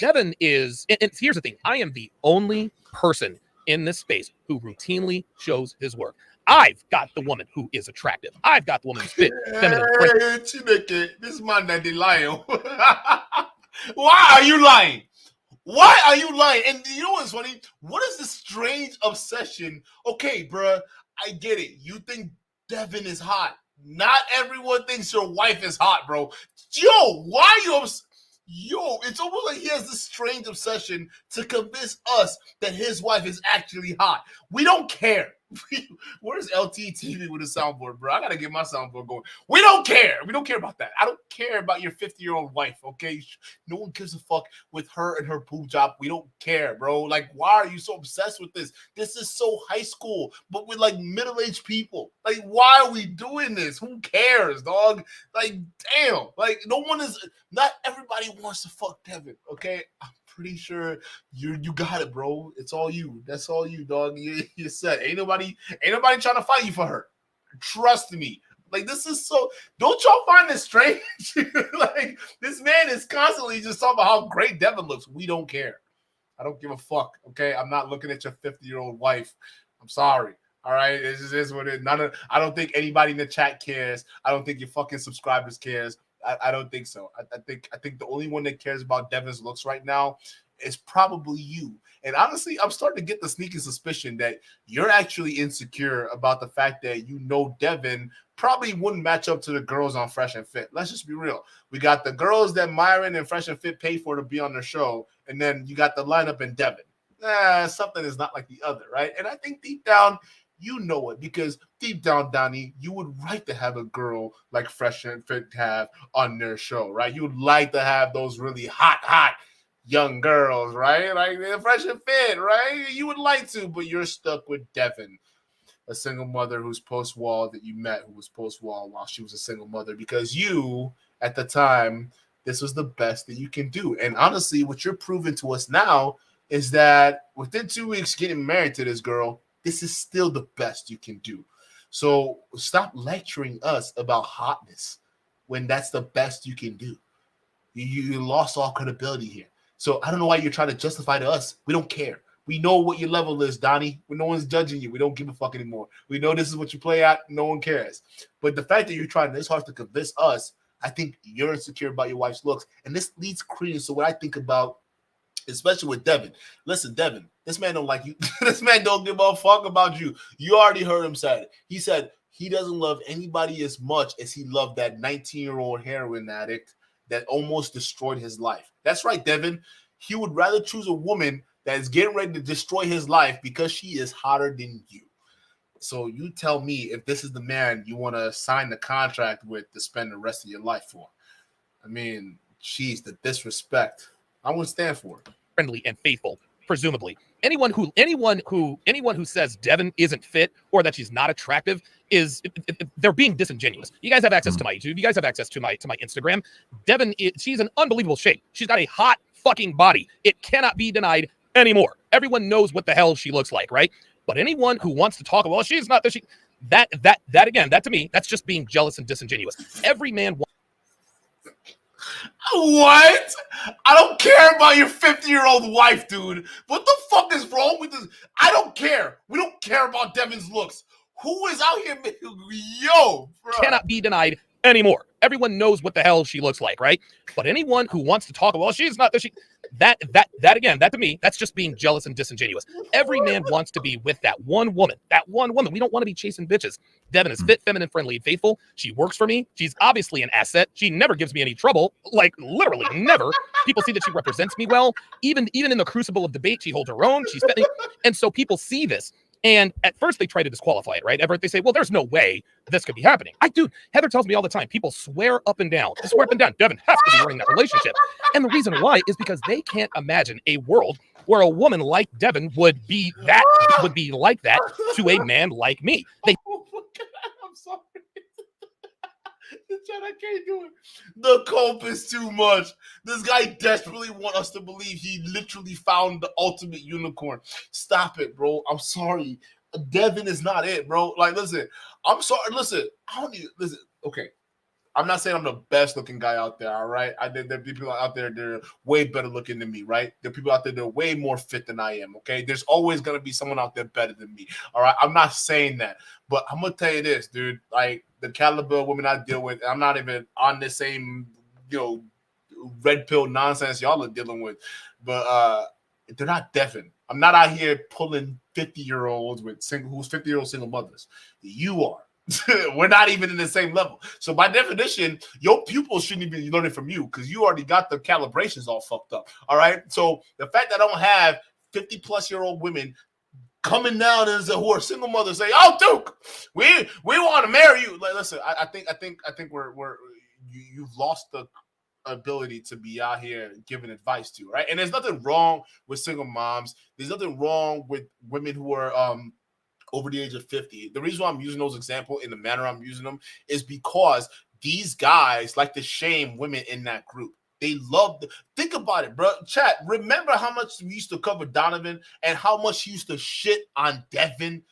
Devin is, and here's the thing: I am the only person in this space who routinely shows his work. I've got the woman who is attractive. I've got the woman who's fit, feminine. This man that they lying. Why are you lying? Why are you lying? And you know what's funny? What is this strange obsession? Okay, bruh, I get it. You think Devin is hot. Not everyone thinks your wife is hot, bro. Yo, why are you Yo, it's almost like he has this strange obsession to convince us that his wife is actually hot. We don't care. Where's LTTV with a soundboard, bro? I gotta get my soundboard going. We don't care. We don't care about that. I don't care about your 50-year-old wife, okay? No one gives a fuck with her and her boob job. We don't care, bro. Like, why are you so obsessed with this? This is so high school, but with like middle-aged people. Like, why are we doing this? Who cares, dog? Like, damn. Like, not everybody wants to fuck Devin, okay? I'm pretty sure you got it, bro. It's all you. That's all you, dog. You said ain't nobody trying to fight you for her. Trust me. Like, this is so. Don't y'all find this strange? Like, this man is constantly just talking about how great Devin looks. We don't care. I don't give a fuck. Okay, I'm not looking at your 50-year-old wife. I'm sorry. All right, it just is what it is. I don't think anybody in the chat cares. I don't think your fucking subscribers cares. I don't think so. I think the only one that cares about Devin's looks right now is probably you. And honestly, I'm starting to get the sneaky suspicion that you're actually insecure about the fact that you know Devin probably wouldn't match up to the girls on Fresh and Fit. Let's just be real. We got the girls that Myron and Fresh and Fit pay for to be on their show, and then you got the lineup in Devin. Something is not like the other, right? And I think deep down, you know it, because deep down, Donny, you would like to have a girl like Fresh and Fit have on their show, right? You would like to have those really hot young girls, right? Like Fresh and Fit, right? You would like to, but you're stuck with Devin, a single mother who's post-wall that you met, who was post-wall while she was a single mother, because you, at the time, this was the best that you can do. And honestly, what you're proving to us now is that within 2 weeks getting married to this girl, this is still the best you can do. So stop lecturing us about hotness when that's the best you can do. You lost all credibility here. So I don't know why you're trying to justify to us. We don't care. We know what your level is, Donny. No one's judging you. We don't give a fuck anymore. We know this is what you play at. No one cares. But the fact that you're trying this hard to convince us, I think you're insecure about your wife's looks. And this leads credence to what I think about, especially with Devin. Listen, Devin, this man don't like you. This man don't give a fuck about you. You already heard him say it. He said he doesn't love anybody as much as he loved that 19-year-old heroin addict that almost destroyed his life. That's right, Devin. He would rather choose a woman that is getting ready to destroy his life because she is hotter than you. So you tell me if this is the man you want to sign the contract with to spend the rest of your life for. I mean, geez, the disrespect. I wouldn't stand for it. Friendly and faithful, presumably. Anyone who says Devin isn't fit or that she's not attractive is they're being disingenuous. You guys have access to my YouTube. You guys have access to my Instagram. Devin, she's an unbelievable shape. She's got a hot fucking body. It cannot be denied anymore. Everyone knows what the hell she looks like, right? But anyone who wants to talk, well, she's not this. That again, that to me, that's just being jealous and disingenuous. Every man wants. What? I don't care about your 50-year-old wife, dude. What the fuck is wrong with this? I don't care. We don't care about Devin's looks. Who is out here? Yo, bro. Cannot be denied anymore. Everyone knows what the hell she looks like, right? But anyone who wants to talk, well, she's not this. That again, that to me, that's just being jealous and disingenuous. Every man wants to be with that one woman. That one woman. We don't want to be chasing bitches. Devin is fit, feminine, friendly, and faithful. She works for me. She's obviously an asset. She never gives me any trouble. Like literally never. People see that she represents me well. Even in the crucible of debate, she holds her own. She's fit. And so people see this. And at first they try to disqualify it, right? They say, well, there's no way this could be happening. Dude, Heather tells me all the time, people swear up and down, Devin has to be running that relationship. And the reason why is because they can't imagine a world where a woman like Devin would be like that to a man like me. Oh my God, I'm sorry. I can't do it. The cope is too much. This guy desperately wants us to believe he literally found the ultimate unicorn. Stop it, bro. I'm sorry. Devin is not it, bro. Like, listen, I'm sorry. Listen, I don't need. Listen, okay. I'm not saying I'm the best looking guy out there, all right? There are people out there that are way better looking than me, right? There are people out there that are way more fit than I am, okay? There's always going to be someone out there better than me, all right? I'm not saying that, but I'm going to tell you this, dude. Like, the caliber of women I deal with, I'm not even on the same, red pill nonsense y'all are dealing with, but they're not Devin. I'm not out here pulling 50-year-olds who's 50-year-old single mothers. You are. We're not even in the same level. So by definition, your pupils shouldn't even be learning from you because you already got the calibrations all fucked up. All right. So the fact that I don't have 50-plus-year-old women coming down and who are single mothers say, "Oh, Duke, we want to marry you." Like, listen, I think you've lost the ability to be out here giving advice to, right? And there's nothing wrong with single moms. There's nothing wrong with women who are over the age of 50. The reason why I'm using those examples in the manner I'm using them is because these guys like to shame women in that group. They love. Think about it, bro. Chat. Remember how much we used to cover Donovan and how much he used to shit on Devin.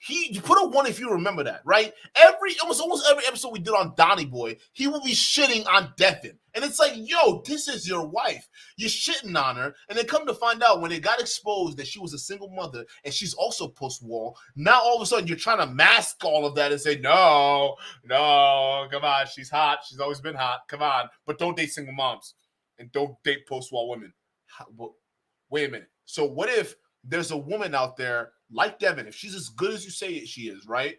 You put a 1 if you remember that, right? Almost every episode we did on Donny Boy, he will be shitting on Devin. And it's like, yo, this is your wife. You're shitting on her. And then come to find out when it got exposed that she was a single mother and she's also post-war, now all of a sudden you're trying to mask all of that and say, no, come on, she's hot. She's always been hot. Come on. But don't date single moms and don't date post-war women. Wait a minute. So what if there's a woman out there like Devin, if she's as good as you say she is, right?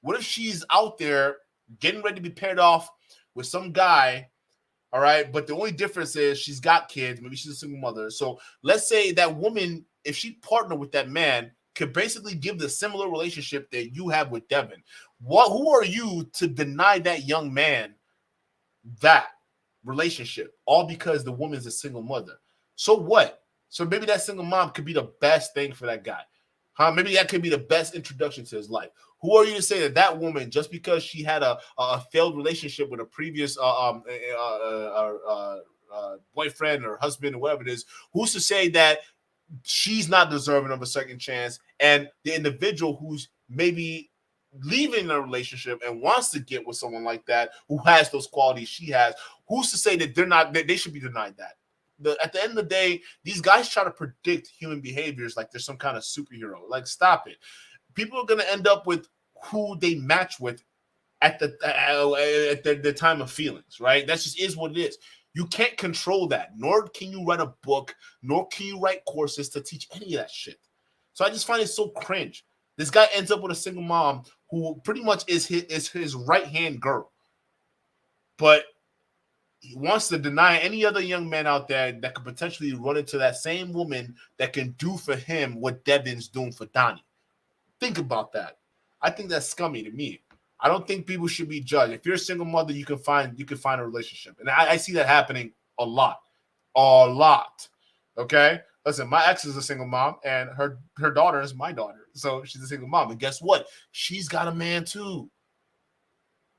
What if she's out there getting ready to be paired off with some guy, all right? But the only difference is she's got kids. Maybe she's a single mother. So let's say that woman, if she partnered with that man, could basically give the similar relationship that you have with Devin. Who are you to deny that young man that relationship? All because the woman's a single mother. So what? So maybe that single mom could be the best thing for that guy. Maybe that could be the best introduction to his life. Who are you to say that woman, just because she had a failed relationship with a previous boyfriend or husband or whatever it is, who's to say that she's not deserving of a second chance? And the individual who's maybe leaving a relationship and wants to get with someone like that, who has those qualities she has, who's to say that they should be denied that? At the end of the day, these guys try to predict human behaviors like they're some kind of superhero. Like, stop it. People are going to end up with who they match with at the time of feelings, right? That just is what it is. You can't control that, nor can you write a book, nor can you write courses to teach any of that shit. So I just find it so cringe. This guy ends up with a single mom who pretty much is his right-hand girl. But he wants to deny any other young man out there that could potentially run into that same woman that can do for him what Devin's doing for Donny. Think about that. I think that's scummy to me. I don't think people should be judged. If you're a single mother, you can find a relationship. And I see that happening a lot. Okay? Listen, my ex is a single mom, and her daughter is my daughter. So she's a single mom. And guess what? She's got a man too.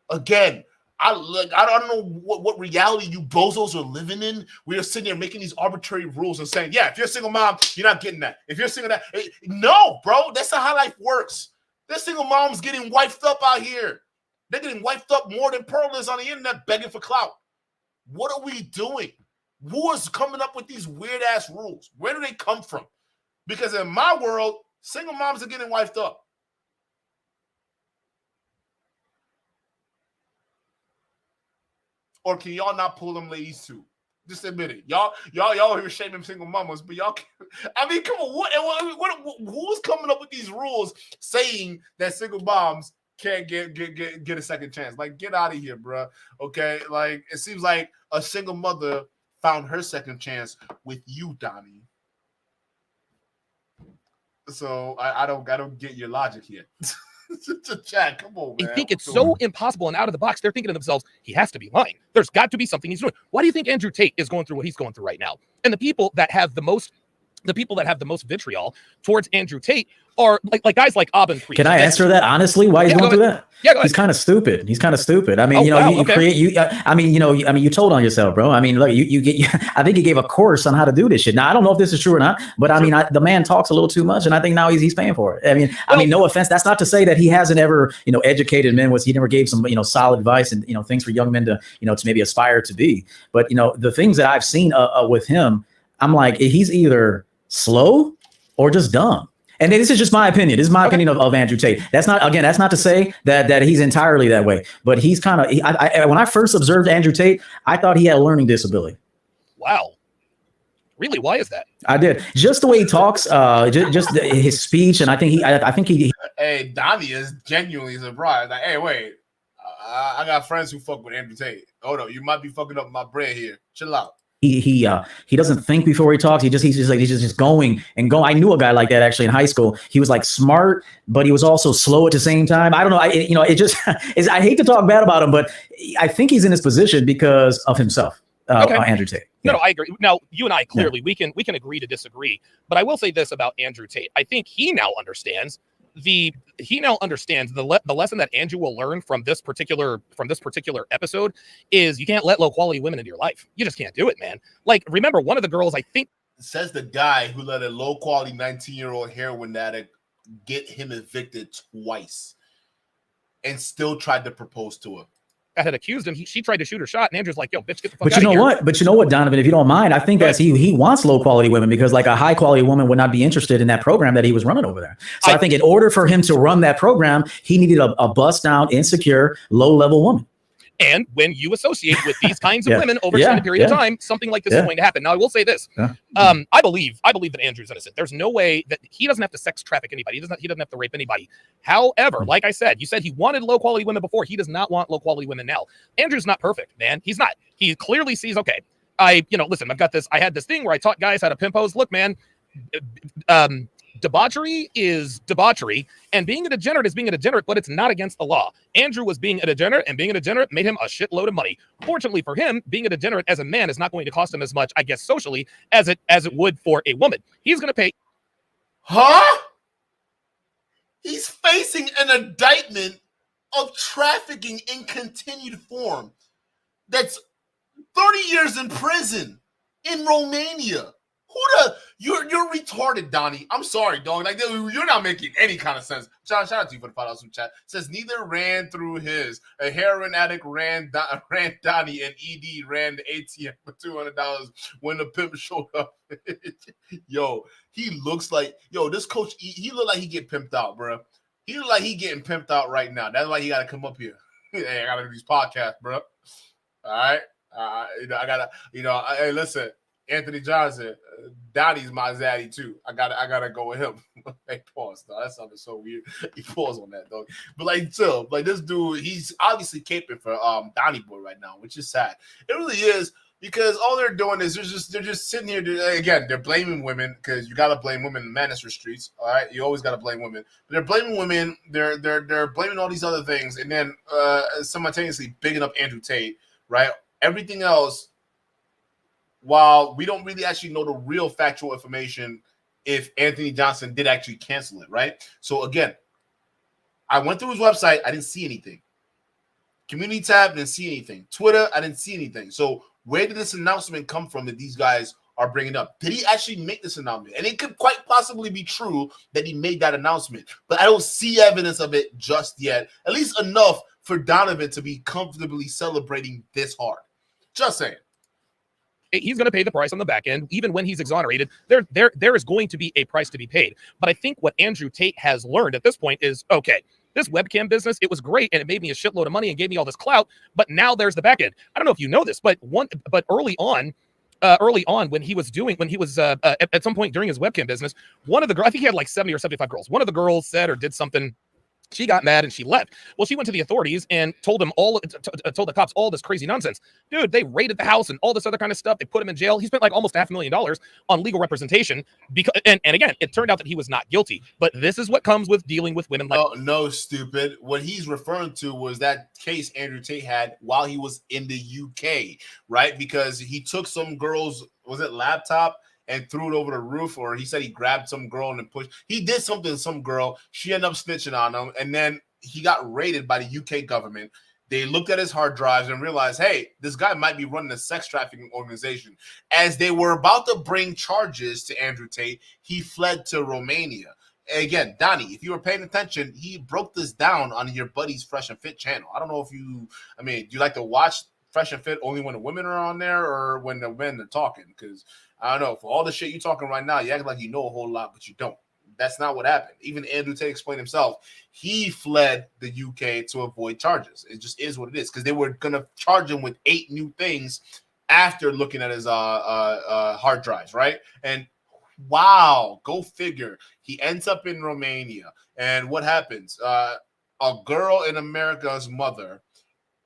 Again, I don't know what reality you bozos are living in. We are sitting here making these arbitrary rules and saying, yeah, if you're a single mom, you're not getting that. If you're single, no, bro, that's not how life works. There's single moms getting wifed up out here. They're getting wifed up more than Pearl is on the internet begging for clout. What are we doing? Who is coming up with these weird ass rules? Where do they come from? Because in my world, single moms are getting wifed up. Or can y'all not pull them ladies too? Just admit it. Y'all here shaming single mamas, but y'all I mean, come on, who's coming up with these rules saying that single moms can't get a second chance? Like, get out of here, bro. Okay? Like, it seems like a single mother found her second chance with you, Donny. So I don't get your logic here. Chat, come on, man. I think it's so impossible and out of the box. They're thinking to themselves, he has to be lying. There's got to be something he's doing. Why do you think Andrew Tate is going through what he's going through right now? And the people that have the most vitriol towards Andrew Tate are like guys like Aben Creed. Can I answer that honestly? Why he's going through that? Yeah, go ahead. He's kind of stupid. I mean, you told on yourself, bro. I mean, look, I think he gave a course on how to do this shit. Now, I don't know if this is true or not, but I mean, the man talks a little too much, and I think now he's paying for it. I mean, no offense. That's not to say that he hasn't ever, educated men. He never gave some, solid advice and, things for young men to, to maybe aspire to be. But, the things that I've seen with him, I'm like, he's either slow or just dumb. And this is just my opinion. This is my opinion of Andrew Tate. That's not to say that he's entirely that way, but he's kind of, when I first observed Andrew Tate, I thought he had a learning disability. Wow. Really? Why is that? I did. Just the way he talks, just his speech. And I think he. Hey, Donny is genuinely surprised. Like, hey, wait, I got friends who fuck with Andrew Tate. Hold on, you might be fucking up my bread here. Chill out. He doesn't think before he talks. He's just going and going. I knew a guy like that actually in high school. He was like smart, but he was also slow at the same time. I don't know. I hate to talk bad about him, but I think he's in this position because of himself. Andrew Tate. Yeah. No, I agree. Now, you and I clearly we can agree to disagree, but I will say this about Andrew Tate. I think he now understands he now understands the lesson that Andrew will learn from this particular episode is you can't let low quality women into your life. You just can't do it, man. Like, remember, one of the girls, I think, says the guy who let a low quality 19-year-old heroin addict get him evicted twice and still tried to propose to her. that had accused him, she tried to shoot her shot, and Andrew's like, "Yo, bitch, get the fuck But out you know of here." what? But you know what, Donovan? If you don't mind, I think that's he wants low quality women because like a high quality woman would not be interested in that program that he was running over there. So I think in order for him to run that program, he needed a bust down, insecure, low level woman. And when you associate with these kinds of women over an extended period of time, something like this is going to happen. Now, I will say this: I believe that Andrew's innocent. There's no way that he doesn't have to sex traffic anybody. He doesn't have to rape anybody. However, like I said, you said he wanted low quality women before. He does not want low quality women now. Andrew's not perfect, man. He's not. He clearly sees, okay, listen, I've got this. I had this thing where I taught guys how to pimp hoes. Look, man, debauchery is debauchery, and being a degenerate is being a degenerate, but it's not against the law. Andrew was being a degenerate, and being a degenerate made him a shitload of money. Fortunately for him, being a degenerate as a man is not going to cost him as much, I guess, socially as it would for a woman. He's going to pay. Huh? He's facing an indictment of trafficking in continued form. That's 30 years in prison in Romania. You're retarded, Donny. I'm sorry, dog. Like, you're not making any kind of sense. John, shout out to you for the $5 from chat. Says neither ran through his. A heroin addict ran Donny, and ED ran the ATM for $200 when the pimp showed up. Yo, he looks like this coach. He look like he get pimped out, bro. He look like he getting pimped out right now. That's why he got to come up here. Hey, I got to do these podcasts, bro. All right, I gotta. Hey, listen. Anthony Johnson, Donnie's my zaddy too. I gotta go with him. Hey, pause, though. That sounded so weird. He paused on that, though. But this dude, he's obviously caping for Donnie Boy right now, which is sad. It really is, because all they're doing is they're just sitting here. They're blaming women, because you gotta blame women in Manister streets. All right, you always gotta blame women. But they're blaming women. They're blaming all these other things, and then simultaneously bigging up Andrew Tate. Right, everything else. While we don't really actually know the real factual information if Anthony Johnson did actually cancel it, right? So again, I went through his website. I didn't see anything. Community tab, didn't see anything. Twitter, I didn't see anything. So where did this announcement come from that these guys are bringing up? Did he actually make this announcement? And it could quite possibly be true that he made that announcement, but I don't see evidence of it just yet, at least enough for Donovan to be comfortably celebrating this hard. Just saying. He's going to pay the price on the back end, even when he's exonerated. There is going to be a price to be paid. But I think what Andrew Tate has learned at this point is, okay, this webcam business, it was great, and it made me a shitload of money and gave me all this clout. But now there's the back end. I don't know if you know this, but early on, when he was at some point during his webcam business, one of the girls, I think he had like 70 or 75 girls. One of the girls said or did something. She got mad and she left. Well, she went to the authorities and told the cops all this crazy nonsense. Dude, they raided the house and all this other kind of stuff. They put him in jail. He spent like almost $500,000 on legal representation and again, it turned out that he was not guilty. But this is what comes with dealing with women like no, stupid. What he's referring to was that case Andrew Tate had while he was in the UK, right? Because he took some girl's, was it laptop, and threw it over the roof, or he said he grabbed some girl and pushed. He did something to some girl. She ended up snitching on him, and then he got raided by the UK government. They looked at his hard drives and realized, hey, this guy might be running a sex trafficking organization. As they were about to bring charges to Andrew Tate, he fled to Romania. And again, Donnie, if you were paying attention, he broke this down on your buddy's Fresh and Fit channel. I don't know if do you like to watch Fresh and Fit only when the women are on there or when the men are talking? Because I don't know. For all the shit you're talking right now, you act like you know a whole lot, but you don't. That's not what happened. Even Andrew Tate explained himself. He fled the UK to avoid charges. It just is what it is, because they were going to charge him with 8 new things after looking at his hard drives, right? And wow, go figure. He ends up in Romania. And what happens? A girl in America's mother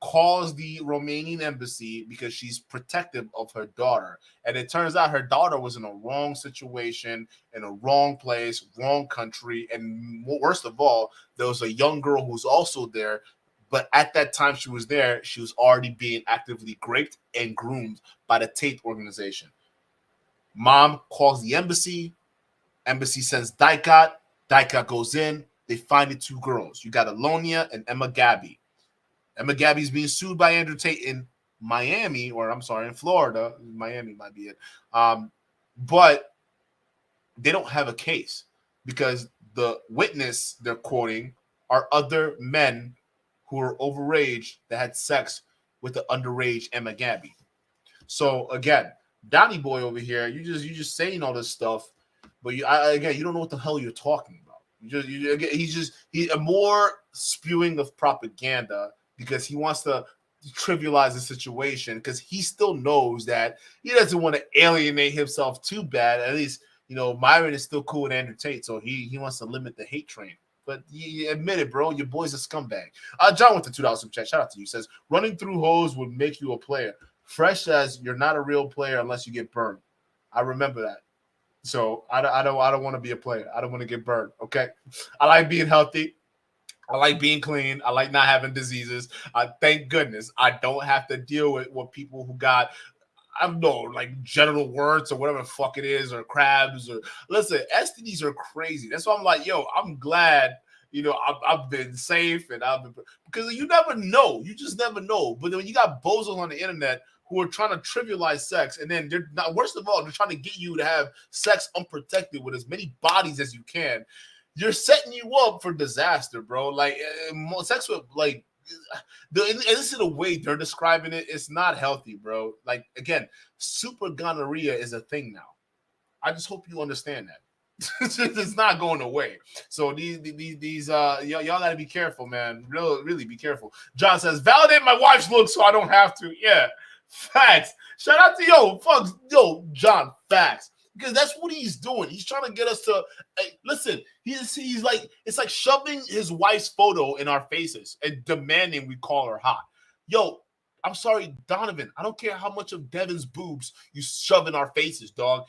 calls the Romanian embassy because she's protective of her daughter. And it turns out her daughter was in a wrong situation, in a wrong place, wrong country. And worst of all, there was a young girl who's also there. But at that time she was there, she was already being actively raped and groomed by the Tate organization. Mom calls the embassy. Embassy sends Dykot. Dykot goes in. They find it two girls. You got Alonia and Emma Gabby. Emma Gabby's being sued by Andrew Tate in Miami, or I'm sorry, in Florida. Miami might be it. But they don't have a case because the witness they're quoting are other men who are overage that had sex with the underage Emma Gabby. So again, Donny boy over here, you just saying all this stuff, but you don't know what the hell you're talking about. He's more spewing of propaganda because he wants to trivialize the situation because he still knows that he doesn't want to alienate himself too bad. At least, Myron is still cool with Andrew Tate, so he wants to limit the hate train. But you admit it, bro. Your boy's a scumbag. John with the $2 super chat. Shout out to you. Says, running through hoes would make you a player. Fresh says, you're not a real player unless you get burned. I remember that. So I don't want to be a player. I don't want to get burned, okay? I like being healthy. I like being clean. I like not having diseases. Thank goodness I don't have to deal with people who got, I don't know, like genital warts or whatever the fuck it is, or crabs. Or listen, STDs are crazy. That's why I'm like, yo, I'm glad, I've been safe and because you never know. You just never know. But then when you got bozos on the internet who are trying to trivialize sex, and then they're not, worst of all, they're trying to get you to have sex unprotected with as many bodies as you can. You're setting you up for disaster, bro. Like sex with this is the way they're describing it. It's not healthy, bro. Like again, super gonorrhea is a thing now. I just hope you understand that. It's not going away. So these y'all gotta be careful, man. Really be careful. John says, validate my wife's look so I don't have to. Yeah, facts. Shout out to John. Facts. Because that's what he's doing. He's trying to get us to listen. He's like, it's like shoving his wife's photo in our faces and demanding we call her hot. Yo, I'm sorry, Donovan. I don't care how much of Devin's boobs you shove in our faces, dog.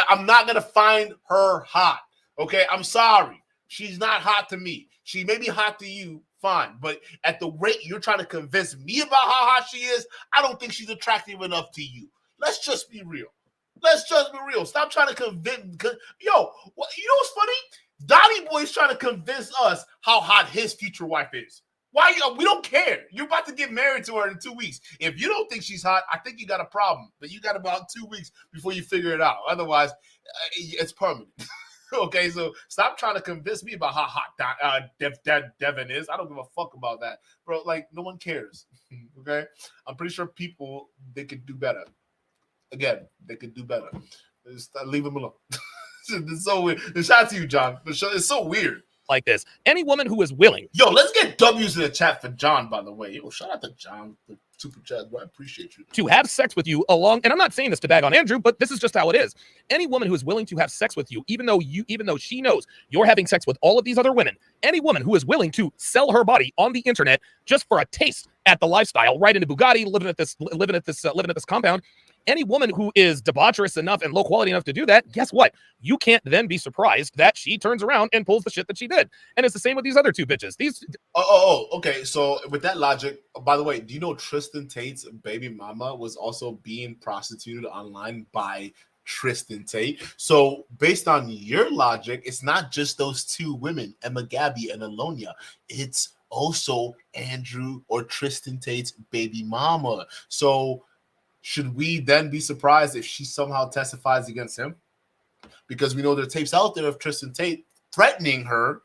I'm not gonna find her hot. Okay, I'm sorry. She's not hot to me. She may be hot to you, fine. But at the rate you're trying to convince me about how hot she is, I don't think she's attractive enough to you. Let's just be real. Stop trying to convince. Yo, you know what's funny? Donny Boy's trying to convince us how hot his future wife is. Why? We don't care. You're about to get married to her in 2 weeks. If you don't think she's hot, I think you got a problem. But you got about 2 weeks before you figure it out. Otherwise, it's permanent. Okay, so stop trying to convince me about how hot Devin is. I don't give a fuck about that, bro. Like, no one cares. Okay, I'm pretty sure people, they could do better. Again, they could do better. Just leave them alone. It's so weird. Shout out to you, John. It's so weird. Like this. Any woman who is willing. Yo, let's get W's in the chat for John, by the way. Yo, shout out to John, the super chat. Bro, I appreciate you. To have sex with you and I'm not saying this to bag on Andrew, but this is just how it is. Any woman who is willing to have sex with you, even though she knows you're having sex with all of these other women, any woman who is willing to sell her body on the internet just for a taste at the lifestyle, right into Bugatti, living at this compound. Any woman who is debaucherous enough and low quality enough to do that, guess what? You can't then be surprised that she turns around and pulls the shit that she did. And it's the same with these other two bitches. Okay. So with that logic, by the way, do you know Tristan Tate's baby mama was also being prostituted online by Tristan Tate? So based on your logic, it's not just those two women, Emma Gabby and Alonia. It's also Andrew or Tristan Tate's baby mama. So should we then be surprised if she somehow testifies against him? Because we know there are tapes out there of Tristan Tate threatening her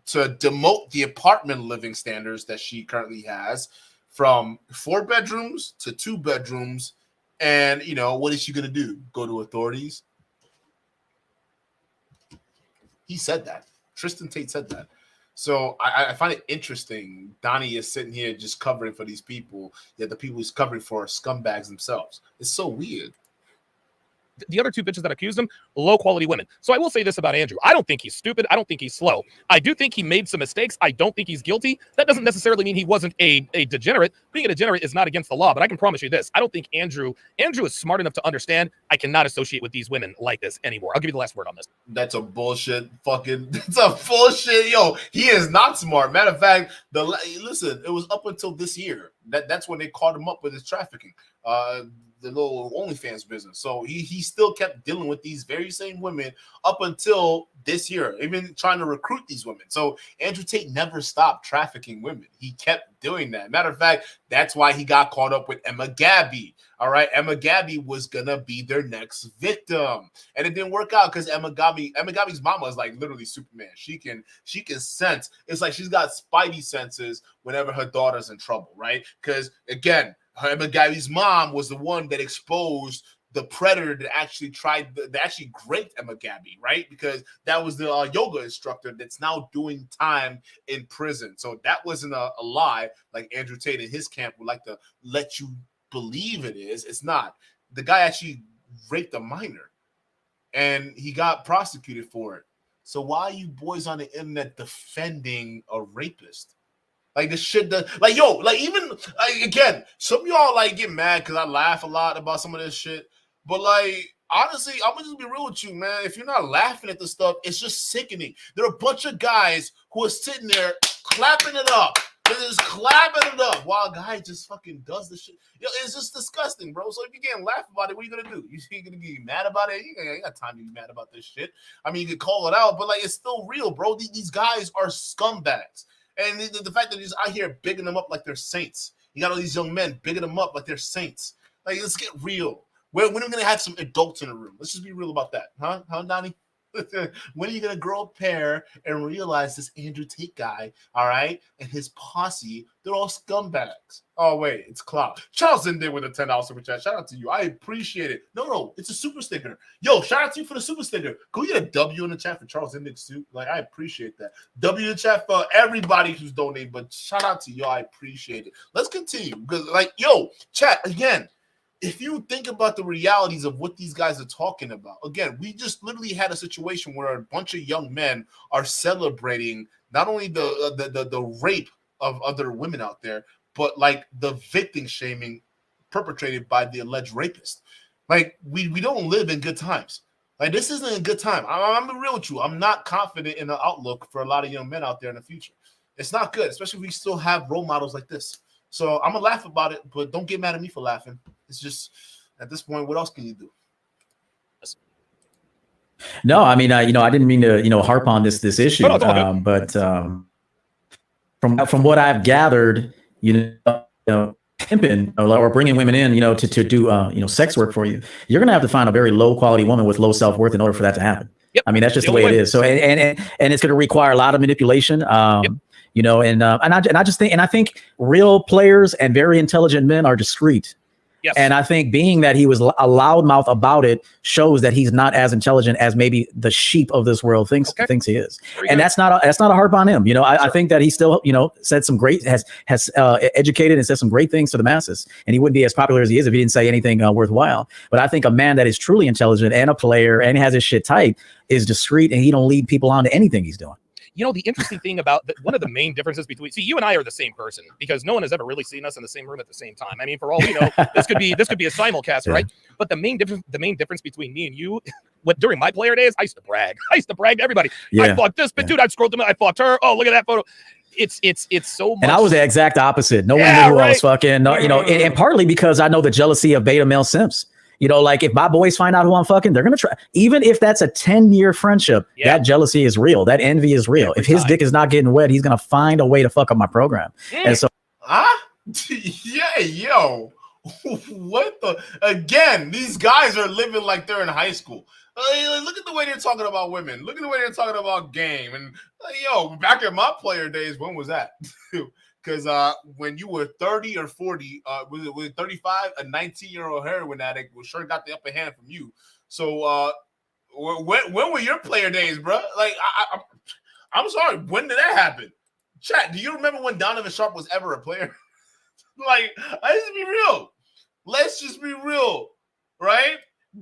to demote the apartment living standards that she currently has from 4 bedrooms to 2 bedrooms. And, what is she going to do? Go to authorities? He said that. Tristan Tate said that. So I find it interesting. Donny is sitting here just covering for these people, yet the people he's covering for are scumbags themselves. It's so weird. The other two bitches that accused him, low quality women. So I will say this about Andrew. I don't think he's stupid. I don't think he's slow. I do think he made some mistakes. I don't think he's guilty. That doesn't necessarily mean he wasn't a degenerate. Being a degenerate is not against the law, but I can promise you this. I don't think Andrew is smart enough to understand I cannot associate with these women like this anymore. I'll give you the last word on this. That's a bullshit that's a bullshit. Yo, he is not smart. Matter of fact, listen, it was up until this year. That's when they caught him up with his trafficking. little OnlyFans business. So he still kept dealing with these very same women up until this year, even trying to recruit these women. So Andrew Tate never stopped trafficking women. He kept doing that. Matter of fact, that's why he got caught up with Emma Gabby. All right, Emma Gabby was gonna be their next victim, and it didn't work out because Emma Gabby's mama is like literally Superman. She can sense. It's like she's got spidey senses whenever her daughter's in trouble, right? Because again, Emma Gabby's mom was the one that exposed the predator that actually raped Emma Gabby, right? Because that was the yoga instructor that's now doing time in prison. So that wasn't a lie like Andrew Tate and his camp would like to let you believe it is. It's not. The guy actually raped a minor and he got prosecuted for it. So why are you boys on the internet defending a rapist? Like this shit that, like, yo, like even like again, some of y'all like get mad because I laugh a lot about some of this shit. But like honestly, I'm gonna just be real with you, man. If you're not laughing at the stuff, it's just sickening. There are a bunch of guys who are sitting there clapping it up. They're just clapping it up while a guy just fucking does the shit. Yo, it's just disgusting, bro. So if you can't laugh about it, what are you gonna do? You gonna get mad about it? You ain't got time to be mad about this shit. I mean, you could call it out, but like it's still real, bro. These guys are scumbags. And the fact that he's out here bigging them up like they're saints. You got all these young men bigging them up like they're saints. Like, let's get real. When are we going to have some adults in the room? Let's just be real about that. Huh, Donny? When are you going to grow a pair and realize this Andrew Tate guy, all right, and his posse, they're all scumbags. Oh, wait, it's Cloud. Charles in there with a $10 super chat. Shout out to you. I appreciate it. No, it's a super sticker. Yo, shout out to you for the super sticker. Can we get a W in the chat for Charles Index too? Like, I appreciate that. W in the chat for everybody who's donating, but shout out to y'all. I appreciate it. Let's continue because, like, yo, chat, again, if you think about the realities of what these guys are talking about, again, we just literally had a situation where a bunch of young men are celebrating not only the rape of other women out there, but like the victim shaming perpetrated by the alleged rapist. Like we don't live in good times. Like this isn't a good time. I'm real with you. I'm not confident in the outlook for a lot of young men out there in the future. It's not good, especially if we still have role models like this. So I'm gonna laugh about it, but don't get mad at me for laughing. It's just at this point, what else can you do? No, I mean, I didn't mean to, harp on this issue, but from what I've gathered, pimping or bringing women in, to do, sex work for you, you're gonna have to find a very low quality woman with low self-worth in order for that to happen. Yep. I mean, that's just the way it is. So, and it's going to require a lot of manipulation. And I think real players and very intelligent men are discreet. Yes. And I think being that he was a loudmouth about it shows that he's not as intelligent as maybe the sheep of this world thinks he is. And that's not a harp on him. I think that he still, said some great, has educated and said some great things to the masses. And he wouldn't be as popular as he is if he didn't say anything worthwhile. But I think a man that is truly intelligent and a player and has his shit tight is discreet, and he don't lead people on to anything he's doing. The interesting thing about one of the main differences between, you and I are the same person because no one has ever really seen us in the same room at the same time. I mean, for all we know, this could be a simulcast, right? But the main difference between me and you, during my player days, I used to brag. I used to brag to everybody. I fucked this, but dude, I'd scroll through, I fucked her. Oh, look at that photo. It's so much. And I was the exact opposite. No one knew who I was fucking. No, and partly because I know the jealousy of beta male simps. Like if my boys find out who I'm fucking, they're going to try. Even if that's a 10-year friendip, that jealousy is real. That envy is real. If his dick is not getting wet, he's going to find a way to fuck up my program. And so. Yeah, yo. What the? Again, these guys are living like they're in high school. Look at the way they're talking about women. Look at the way they're talking about game. And back in my player days, when was that? Because when you were 30 or 40, was it 35? A 19-year-old heroin addict sure got the upper hand from you. So when were your player days, bro? Like, I'm sorry. When did that happen? Chat, do you remember when Donovan Sharp was ever a player? Like, let's just be real, right?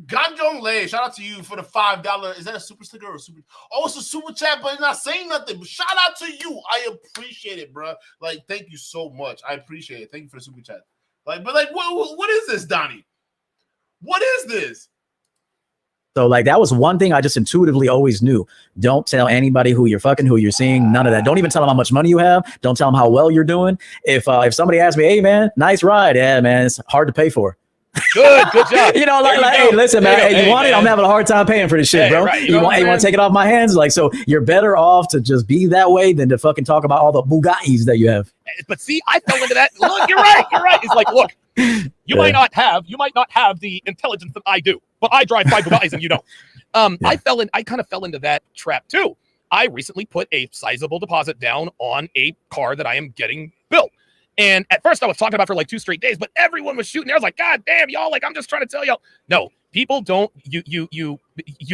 Ganjong Lei, shout out to you for the $5. Is that a super sticker or a super? Oh, it's a super chat, but he's not saying nothing. But shout out to you. I appreciate it, bro. Like, thank you so much. I appreciate it. Thank you for the super chat. Like, but like, what is this, Donny? What is this? So like that was one thing I just intuitively always knew. Don't tell anybody who you're fucking, who you're seeing, none of that. Don't even tell them how much money you have. Don't tell them how well you're doing. If somebody asks me, hey man, nice ride. Yeah, man, it's hard to pay for. Good job. You know, There you hey, go. listen, There man. you go. Hey, you Hey, want it? man. I'm having a hard time paying for this shit, Hey, bro. right, you You know want what I'm to take it off my hands? Like, so you're better off to just be that way than to fucking talk about all the Bugattis that you have. But see, I fell into that. Look, you're right. It's like, look, you might not have the intelligence that I do, but I drive 5 Bugattis and you don't. I kind of fell into that trap too. I recently put a sizable deposit down on a car that I am getting built. And at first I was talking about for like 2 straight days, but everyone was shooting. I was like, God damn, y'all, like, I'm just trying to tell y'all. No, people don't, you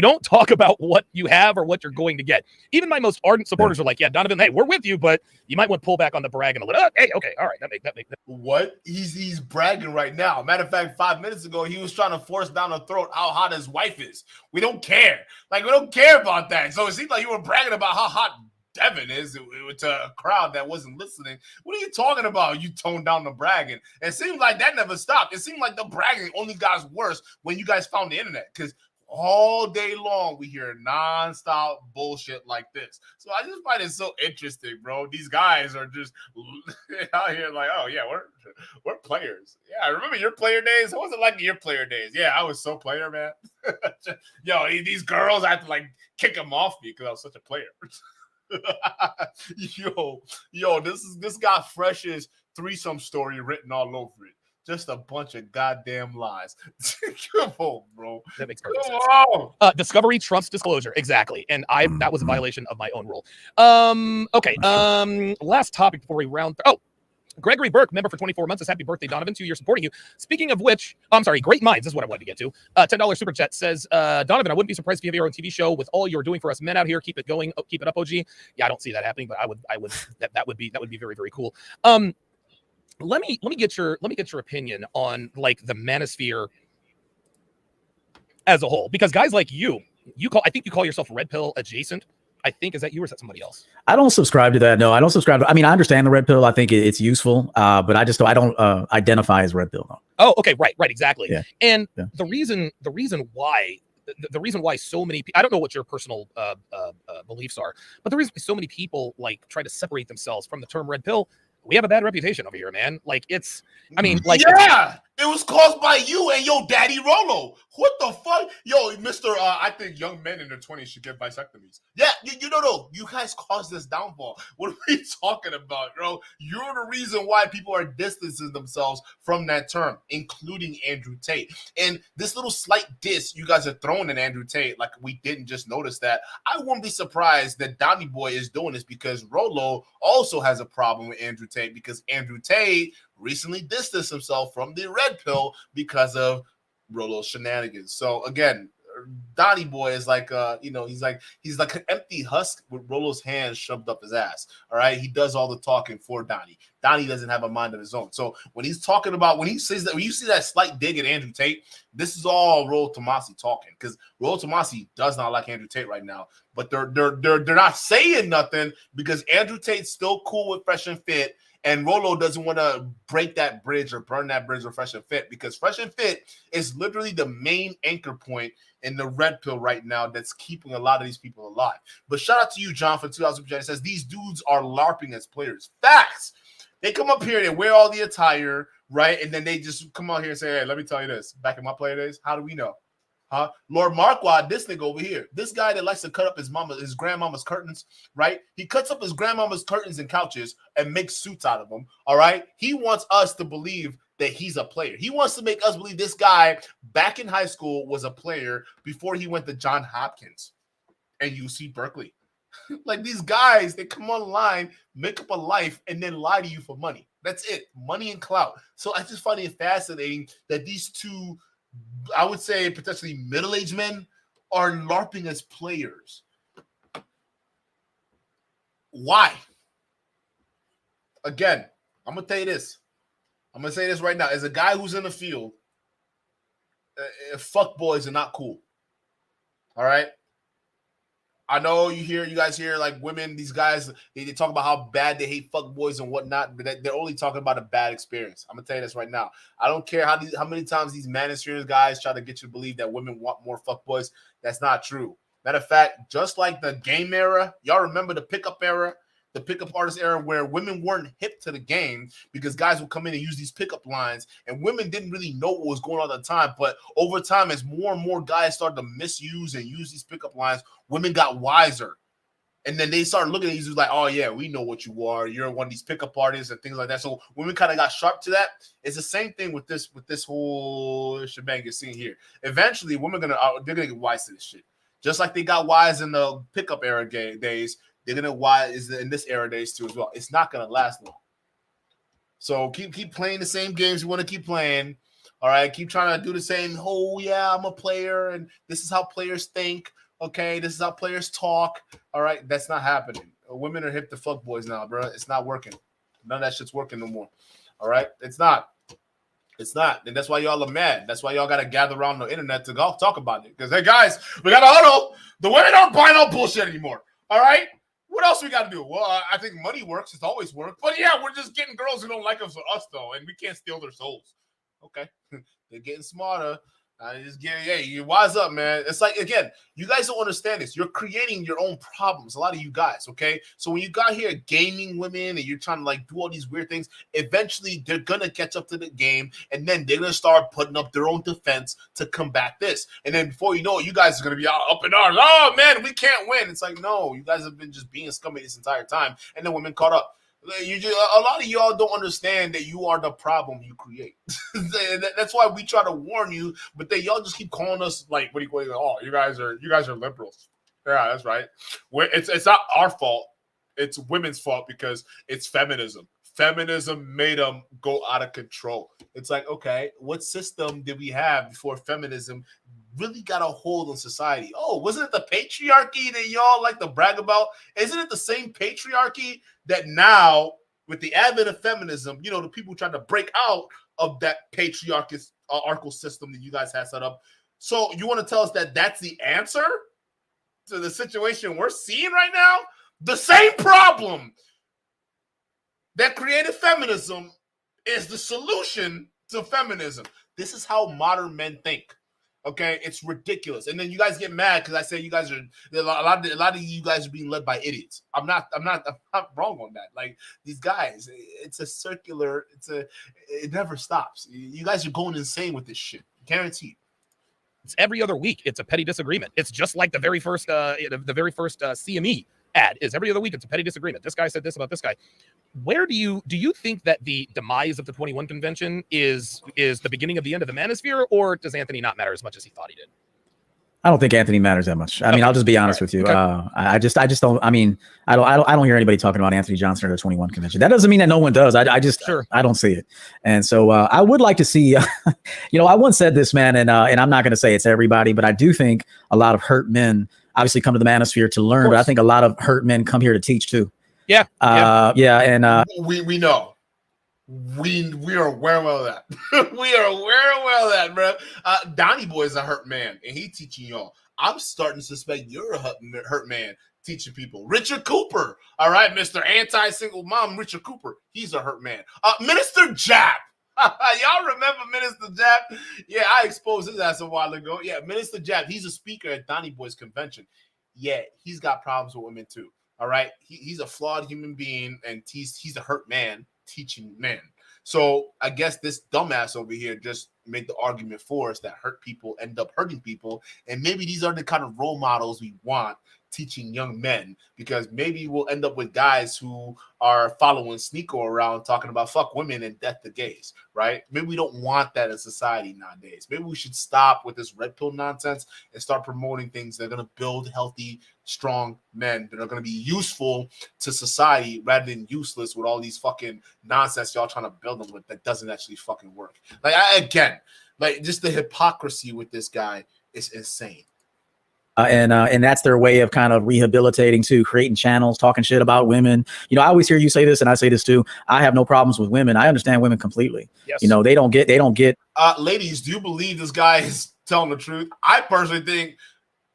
don't talk about what you have or what you're going to get. Even my most ardent supporters are like, yeah, Donovan, hey, we're with you, but you might want to pull back on the bragging a little. Hey, okay, all right, that makes What? He's bragging right now. Matter of fact, 5 minutes ago, he was trying to force down the throat how hot his wife is. We don't care. Like, we don't care about that. So it seems like you were bragging about how hot Devin is to a crowd that wasn't listening. What are you talking about? You toned down the bragging. It seems like that never stopped. It seemed like the bragging only got worse when you guys found the internet, because all day long we hear nonstop bullshit like this. So I just find it so interesting, bro. These guys are just out here like, oh yeah, we're players. Yeah, I remember your player days. What was it like in your player days? Yeah, I was so player, man. Yo, these girls, I had to like kick them off me because I was such a player. yo, this got Fresh's threesome story written all over it. Just a bunch of goddamn lies. Come on, bro. That makes perfect sense. Discovery trumps disclosure. Exactly. And that was a violation of my own rule. Okay. Last topic before we round. Gregory Burke, member for 24 months, says happy birthday, Donovan. 2 years supporting you. Speaking of which, I'm sorry, Great Minds is what I wanted to get to. $10 super chat says, Donovan, I wouldn't be surprised if you have your own TV show with all you're doing for us men out here. Keep it going. Keep it up, OG. Yeah, I don't see that happening, but I would that would be very, very cool. Let me get your opinion on like the manosphere as a whole, because guys like I think you call yourself red pill adjacent. I think, is that you or is that somebody else? I don't subscribe to that. No, I don't subscribe. I mean, I understand the red pill. I think it's useful, but I don't identify as red pill. No. Oh, okay, right, exactly. Yeah. And yeah. the reason why so many people, I don't know what your personal beliefs are, but the reason why so many people like try to separate themselves from the term red pill, we have a bad reputation over here, man. Like it was caused by you and your daddy Rolo. What the fuck? Yo, Mr. I think young men in their 20s should get vasectomies. Yeah, you know, you guys caused this downfall. What are we talking about, bro? You're the reason why people are distancing themselves from that term, including Andrew Tate. And this little slight diss you guys are throwing at Andrew Tate, like we didn't just notice that. I wouldn't be surprised that Donny Boy is doing this because Rolo also has a problem with Andrew Tate, because Andrew Tate recently distanced himself from the red pill because of Rolo's shenanigans. So again, Donny Boy is like he's like an empty husk with Rolo's hands shoved up his ass. All right, he does all the talking for Donny. Donny doesn't have a mind of his own. So when he's talking about, when he says that, when you see that slight dig at Andrew Tate, this is all Rolo Tomasi talking, because Rolo Tomasi does not like Andrew Tate right now. But they're not saying nothing because Andrew Tate's still cool with Fresh and Fit. And Rolo doesn't want to break that bridge or burn that bridge with Fresh and Fit, because Fresh and Fit is literally the main anchor point in the red pill right now that's keeping a lot of these people alive. But shout out to you, John, for 2,000. It says these dudes are LARPing as players. Facts. They come up here, they wear all the attire, right? And then they just come out here and say, hey, let me tell you this. Back in my player days, how do we know? Huh? Lord Marquardt, this nigga over here, this guy that likes to cut up his grandmama's curtains, right? He cuts up his grandmama's curtains and couches and makes suits out of them, all right? He wants us to believe that he's a player. He wants to make us believe this guy back in high school was a player before he went to Johns Hopkins and UC Berkeley. Like these guys, they come online, make up a life, and then lie to you for money. That's it, money and clout. So I just find it fascinating that these two, I would say potentially middle-aged men, are LARPing as players. Why? Again, I'm going to tell you this. I'm going to say this right now. As a guy who's in the field, fuck boys are not cool. All right? I know you guys hear like women, these guys, they talk about how bad they hate fuck boys and whatnot, but they're only talking about a bad experience. I'm gonna tell you this right now. I don't care how many times these manosphere guys try to get you to believe that women want more fuck boys. That's not true. Matter of fact, just like the game era, y'all remember the pickup era? the pickup artist era where women weren't hip to the game because guys would come in and use these pickup lines, and women didn't really know what was going on at the time. But over time, as more and more guys started to misuse and use these pickup lines, women got wiser. And then they started looking at you like, oh, yeah, we know what you are. You're one of these pickup artists and things like that. So women kind of got sharp to that. It's the same thing with this whole shebang you're seeing here. Eventually, women they're gonna get wise to this shit. Just like they got wise in the pickup era days, they're gonna wise in this era days too as well. It's not gonna last long. So keep playing the same games you want to keep playing. All right, keep trying to do the same. Oh yeah, I'm a player, and this is how players think. Okay, this is how players talk. All right, that's not happening. Women are hip to fuck boys now, bro. It's not working. None of that shit's working no more. All right, it's not. It's not, and that's why y'all are mad. That's why y'all got to gather around the internet to go talk about it. Because hey, guys, we got to huddle. The women aren't buying no bullshit anymore. All right, what else we got to do? Well, I think money works. It's always worked. But yeah, we're just getting girls who don't like us though, and we can't steal their souls. Okay, they're getting smarter. You wise up, man. It's like, again, you guys don't understand this. You're creating your own problems, a lot of you guys, okay? So when you got here gaming women and you're trying to like do all these weird things, eventually they're gonna catch up to the game, and then they're gonna start putting up their own defense to combat this. And then before you know it, you guys are gonna be up in arms. Oh man, we can't win. It's like, no, you guys have been just being scummy this entire time, and then women caught up. A lot of y'all don't understand that you are the problem you create. That's why we try to warn you, but then y'all just keep calling us like, what do you oh, you guys are liberals. Yeah, that's right. It's not our fault. It's women's fault because it's feminism. Feminism made them go out of control. It's like, okay, what system did we have before feminism really got a hold on society? Oh, wasn't it the patriarchy that y'all like to brag about? Isn't it the same patriarchy that now, with the advent of feminism, you know, the people trying to break out of that patriarchal system that you guys have set up? So you want to tell us that that's the answer to the situation we're seeing right now? The same problem that created feminism is the solution to feminism. This is how modern men think. Okay, it's ridiculous, and then you guys get mad because I say you guys are a lot of you guys are being led by idiots. I'm not wrong on that. Like these guys, it's a circular. It never stops. You guys are going insane with this shit. Guaranteed. It's every other week. It's a petty disagreement. It's just like the very first CME ad is every other week. It's a petty disagreement. This guy said this about this guy. Where do you think that the demise of the 21 convention is the beginning of the end of the manosphere, or does Anthony not matter as much as he thought he did? I don't think Anthony matters that much. I mean, I'll just be honest with you. Okay. I just don't. I mean, I don't hear anybody talking about Anthony Johnson or the 21 convention. That doesn't mean that no one does. I don't see it. And so I would like to see. You know, I once said this, man, and I'm not going to say it's everybody, but I do think a lot of hurt men obviously come to the manosphere to learn, but I think a lot of hurt men come here to teach too. Yeah. And we know. We are aware of that. We are aware of that, bro. Donny boy is a hurt man, and he teaching y'all. I'm starting to suspect you're a hurt man teaching people. Richard Cooper, all right, Mr. Anti-Single Mom, Richard Cooper. He's a hurt man. Minister Japp. Y'all remember Minister Japp? Yeah, I exposed his ass a while ago. Yeah, Minister Japp. He's a speaker at Donny Boy's convention. Yeah, he's got problems with women too. All right, he's a flawed human being, and he's a hurt man teaching men. So I guess this dumbass over here just made the argument for us that hurt people end up hurting people, and maybe these are the kind of role models we want teaching young men, because maybe we'll end up with guys who are following Sneeko around talking about fuck women and death to gays, right? Maybe we don't want that in society nowadays. Maybe we should stop with this red pill nonsense and start promoting things that are going to build healthy, strong men that are going to be useful to society rather than useless with all these fucking nonsense y'all trying to build them with that doesn't actually fucking work. Like, again, just the hypocrisy with this guy is insane. And that's their way of kind of rehabilitating too, creating channels, talking shit about women. You know, I always hear you say this, and I say this too. I have no problems with women. I understand women completely. Yes. You know, they don't get. Ladies, do you believe this guy is telling the truth? I personally think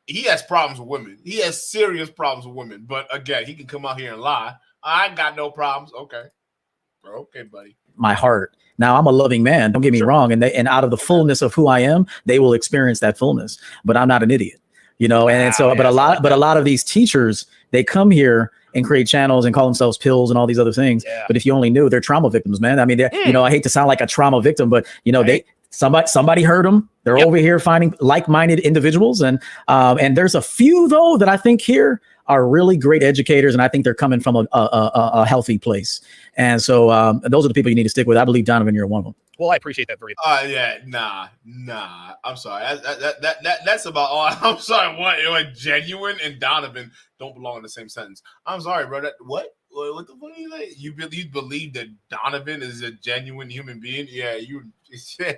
he has problems with women. He has serious problems with women. But again, he can come out here and lie. I got no problems. Okay, buddy. My heart. Now, I'm a loving man. Don't get me wrong. And out of the fullness of who I am, they will experience that fullness. But I'm not an idiot. You know, and so, but a lot of these teachers, they come here and create channels and call themselves pills and all these other things. Yeah. But if you only knew, they're trauma victims, man. I mean, you know, I hate to sound like a trauma victim, but you know, Right. somebody hurt them. They're over here finding like-minded individuals, and there's a few though that I think here are really great educators, and I think they're coming from a healthy place. And so those are the people you need to stick with. I believe, Donovan, you're one of them. Well, I appreciate that very much. Yeah, nah. I'm sorry. That's about all. I'm sorry. What genuine and Donovan don't belong in the same sentence. I'm sorry, bro. What the fuck are you like? You believe that Donovan is a genuine human being? Yeah, you. The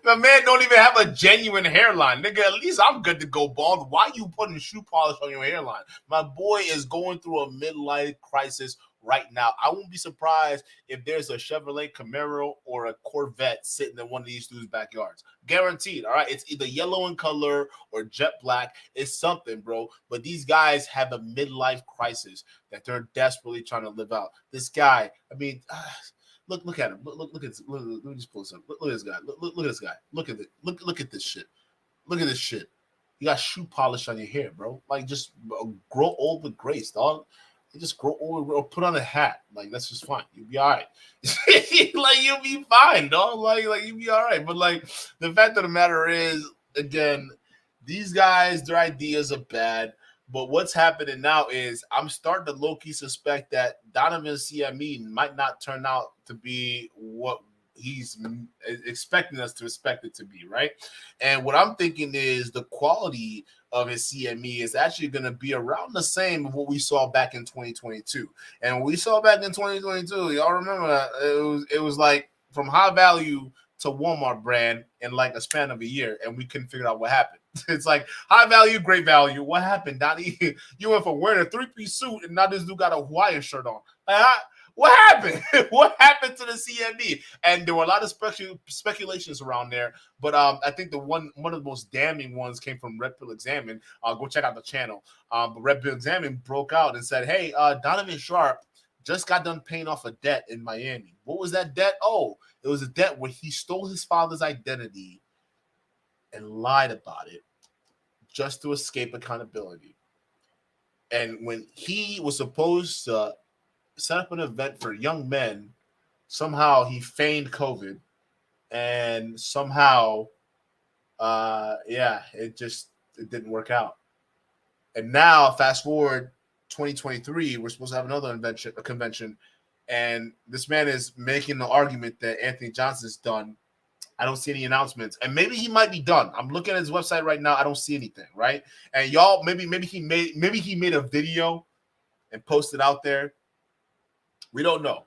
man don't even have a genuine hairline, nigga. At least I'm good to go bald. Why you putting shoe polish on your hairline? My boy is going through a midlife crisis right now. I won't be surprised if there's a Chevrolet Camaro or a Corvette sitting in one of these dudes' backyards. Guaranteed. All right. It's either yellow in color or jet black. It's something, bro. But these guys have a midlife crisis that they're desperately trying to live out. This guy, I mean, look at him. Look at this. Let me just pull this up. Look at this guy. Look at this guy. Look at it. Look at this shit. Look at this shit. You got shoe polish on your hair, bro. Like, just grow old with grace, dog. You just grow old or put on a hat. Like, that's just fine. You'll be all right. Like, you'll be fine, dog. Like you'll be all right. But like, the fact of the matter is, again, these guys, their ideas are bad. But what's happening now is I'm starting to low-key suspect that Donovan CME might not turn out to be what he's expecting us to expect it to be, right? And what I'm thinking is the quality of his CME is actually going to be around the same of what we saw back in 2022. And what we saw back in 2022, y'all remember, it was like from high value to Walmart brand in like a span of a year, and we couldn't figure out what happened. It's like high value, great value. What happened, Donny? You went from wearing a three-piece suit, and now this dude got a Hawaiian shirt on. What happened? What happened to the CME? And there were a lot of speculations around there, but I think one of the most damning ones came from Red Pill Examine. Go check out the channel. But Red Pill Examine broke out and said, "Hey, Donovan Sharp just got done paying off a debt in Miami. What was that debt? Oh, it was a debt where he stole his father's identity and lied about it just to escape accountability. And when he was supposed to set up an event for young men, somehow he feigned COVID, and somehow, it didn't work out. And now, fast forward 2023, we're supposed to have another convention, and this man is making the argument that Anthony Johnson's done. I don't see any announcements, and maybe he might be done. I'm looking at his website right now. I don't see anything, right? And y'all, maybe he made a video and posted out there. We don't know,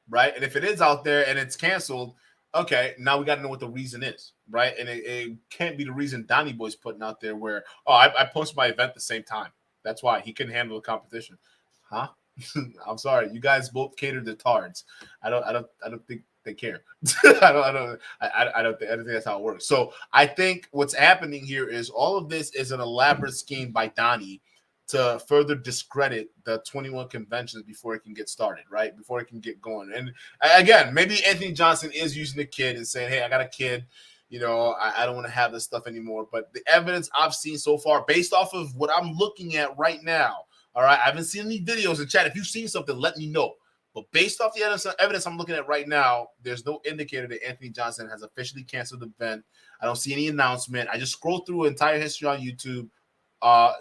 right? And if it is out there and it's canceled, okay, now we got to know what the reason is, right? And it can't be the reason Donny Boy's putting out there where, I posted my event at the same time. That's why he couldn't handle the competition. Huh? I'm sorry. You guys both cater to tards. I don't think they care. I don't think that's how it works. So I think what's happening here is all of this is an elaborate scheme by Donny to further discredit the 21 conventions before it can get started, right? Before it can get going. And again, maybe Anthony Johnson is using the kid and saying, hey, I got a kid, I don't want to have this stuff anymore. But the evidence I've seen so far, based off of what I'm looking at right now, all right, I haven't seen any videos in chat. If you've seen something, let me know. But based off the evidence I'm looking at right now, there's no indicator that Anthony Johnson has officially canceled the event. I don't see any announcement. I just scrolled through entire history on YouTube,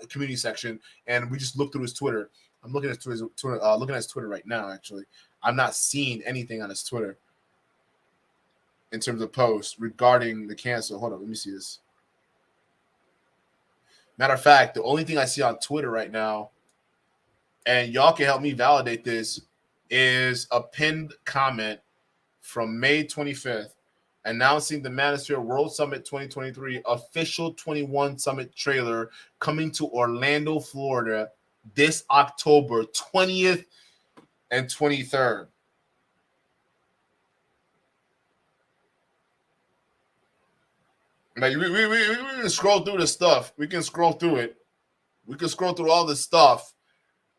community section, and we just looked through his Twitter. I'm looking at his Twitter, right now. Actually, I'm not seeing anything on his Twitter in terms of posts regarding the cancel. Hold on, let me see this. Matter of fact, the only thing I see on Twitter right now, and y'all can help me validate this, is a pinned comment from May 25th announcing the Manosphere World Summit 2023 official 21 Summit trailer coming to Orlando, Florida this October 20th and 23rd. Like, we can scroll through the stuff. We can scroll through it. We can scroll through all this stuff.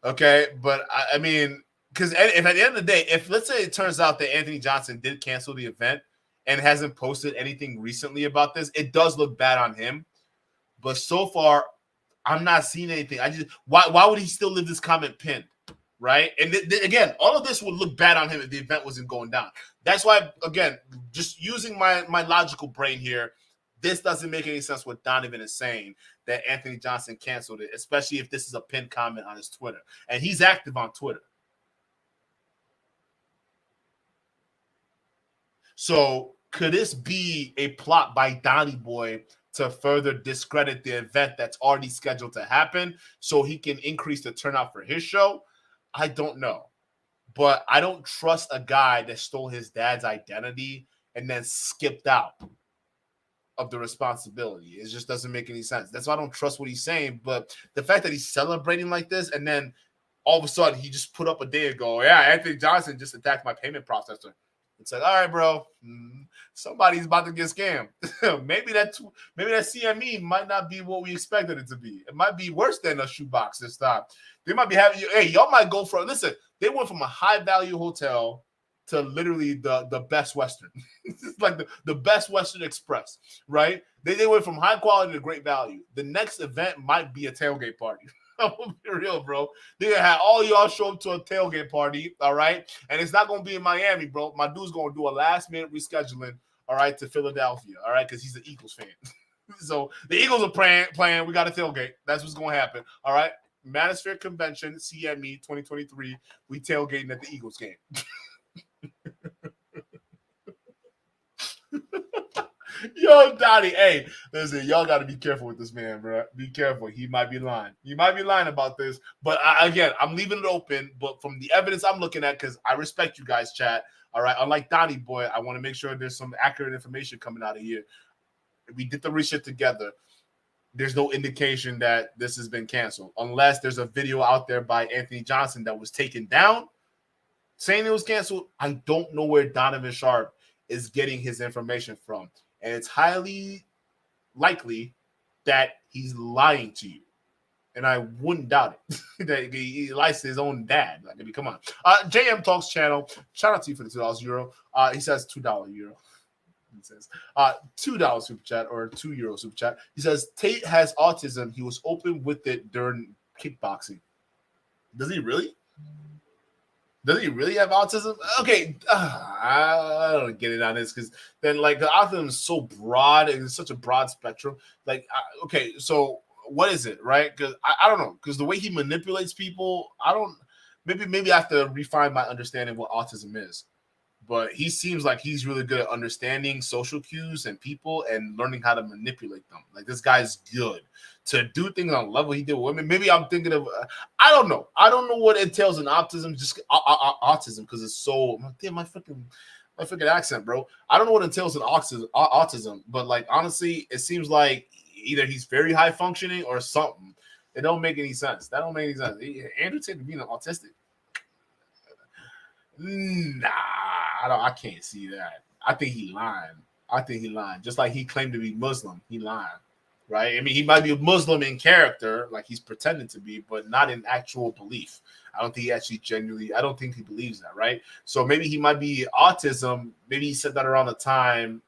Okay, but I mean, because if at the end of the day, if let's say it turns out that Anthony Johnson did cancel the event and hasn't posted anything recently about this, it does look bad on him. But so far, I'm not seeing anything. I just why would he still leave this comment pinned, right? And again, all of this would look bad on him if the event wasn't going down. That's why, again, just using my logical brain here, this doesn't make any sense what Donovan is saying that Anthony Johnson canceled it, especially if this is a pinned comment on his Twitter. And he's active on Twitter. So could this be a plot by Donny Boy to further discredit the event that's already scheduled to happen so he can increase the turnout for his show? I don't know. But I don't trust a guy that stole his dad's identity and then skipped out of the responsibility. It just doesn't make any sense. That's why I don't trust what he's saying. But the fact that he's celebrating like this and then all of a sudden he just put up a day ago, yeah, Anthony Johnson just attacked my payment processor. It's like, all right, bro, somebody's about to get scammed. maybe that CME might not be what we expected it to be. It might be worse than a shoebox this time. They might be having you. Hey, y'all might go for. Listen, they went from a high value hotel to literally the Best Western. It's like the Best Western Express, right? They went from high quality to great value. The next event might be a tailgate party. I'm gonna be real, bro. They're gonna have all y'all show up to a tailgate party, all right? And it's not gonna be in Miami, bro. My dude's gonna do a last minute rescheduling, all right, to Philadelphia, all right, because he's an Eagles fan. So the Eagles are playing. We got a tailgate. That's what's gonna happen, all right? Manosphere Convention, CME 2023. We tailgating at the Eagles game. Yo, Donny, hey, listen, y'all got to be careful with this man, bro. Be careful. He might be lying. He might be lying about this. But again, I'm leaving it open. But from the evidence I'm looking at, because I respect you guys, chat. All right. Unlike Donny Boy, I want to make sure there's some accurate information coming out of here. We did the research together. There's no indication that this has been canceled, unless there's a video out there by Anthony Johnson that was taken down saying it was canceled. I don't know where Donovan Sharp is getting his information from. And it's highly likely that he's lying to you. And I wouldn't doubt it. That he lies to his own dad. Like, I mean, come on. JM Talks channel. Shout out to you for the $2 euro. He says $2 euro. He says $2 super chat or €2 super chat. He says Tate has autism. He was open with it during kickboxing. Does he really? Does he really have autism? Okay, I don't get it on this because then like the autism is so broad and it's such a broad spectrum. Like, okay, so what is it, right? Because I don't know, because the way he manipulates people, I don't. Maybe I have to refine my understanding of what autism is. But he seems like he's really good at understanding social cues and people and learning how to manipulate them. Like this guy's good to do things on a level he did with women. Maybe I'm thinking of, I don't know. I don't know what entails in autism, just autism, because it's so, damn, my freaking accent, bro. I don't know what entails in autism, but like, honestly, it seems like either he's very high functioning or something. It don't make any sense. That don't make any sense. Andrew Tate being autistic. Nah, I can't see that. I think he lying. Just like he claimed to be Muslim, he lying, right? I mean, he might be a Muslim in character, like he's pretending to be, but not in actual belief. I don't think he actually genuinely. I don't think he believes that, right? So maybe he might be autism. Maybe he said that around the time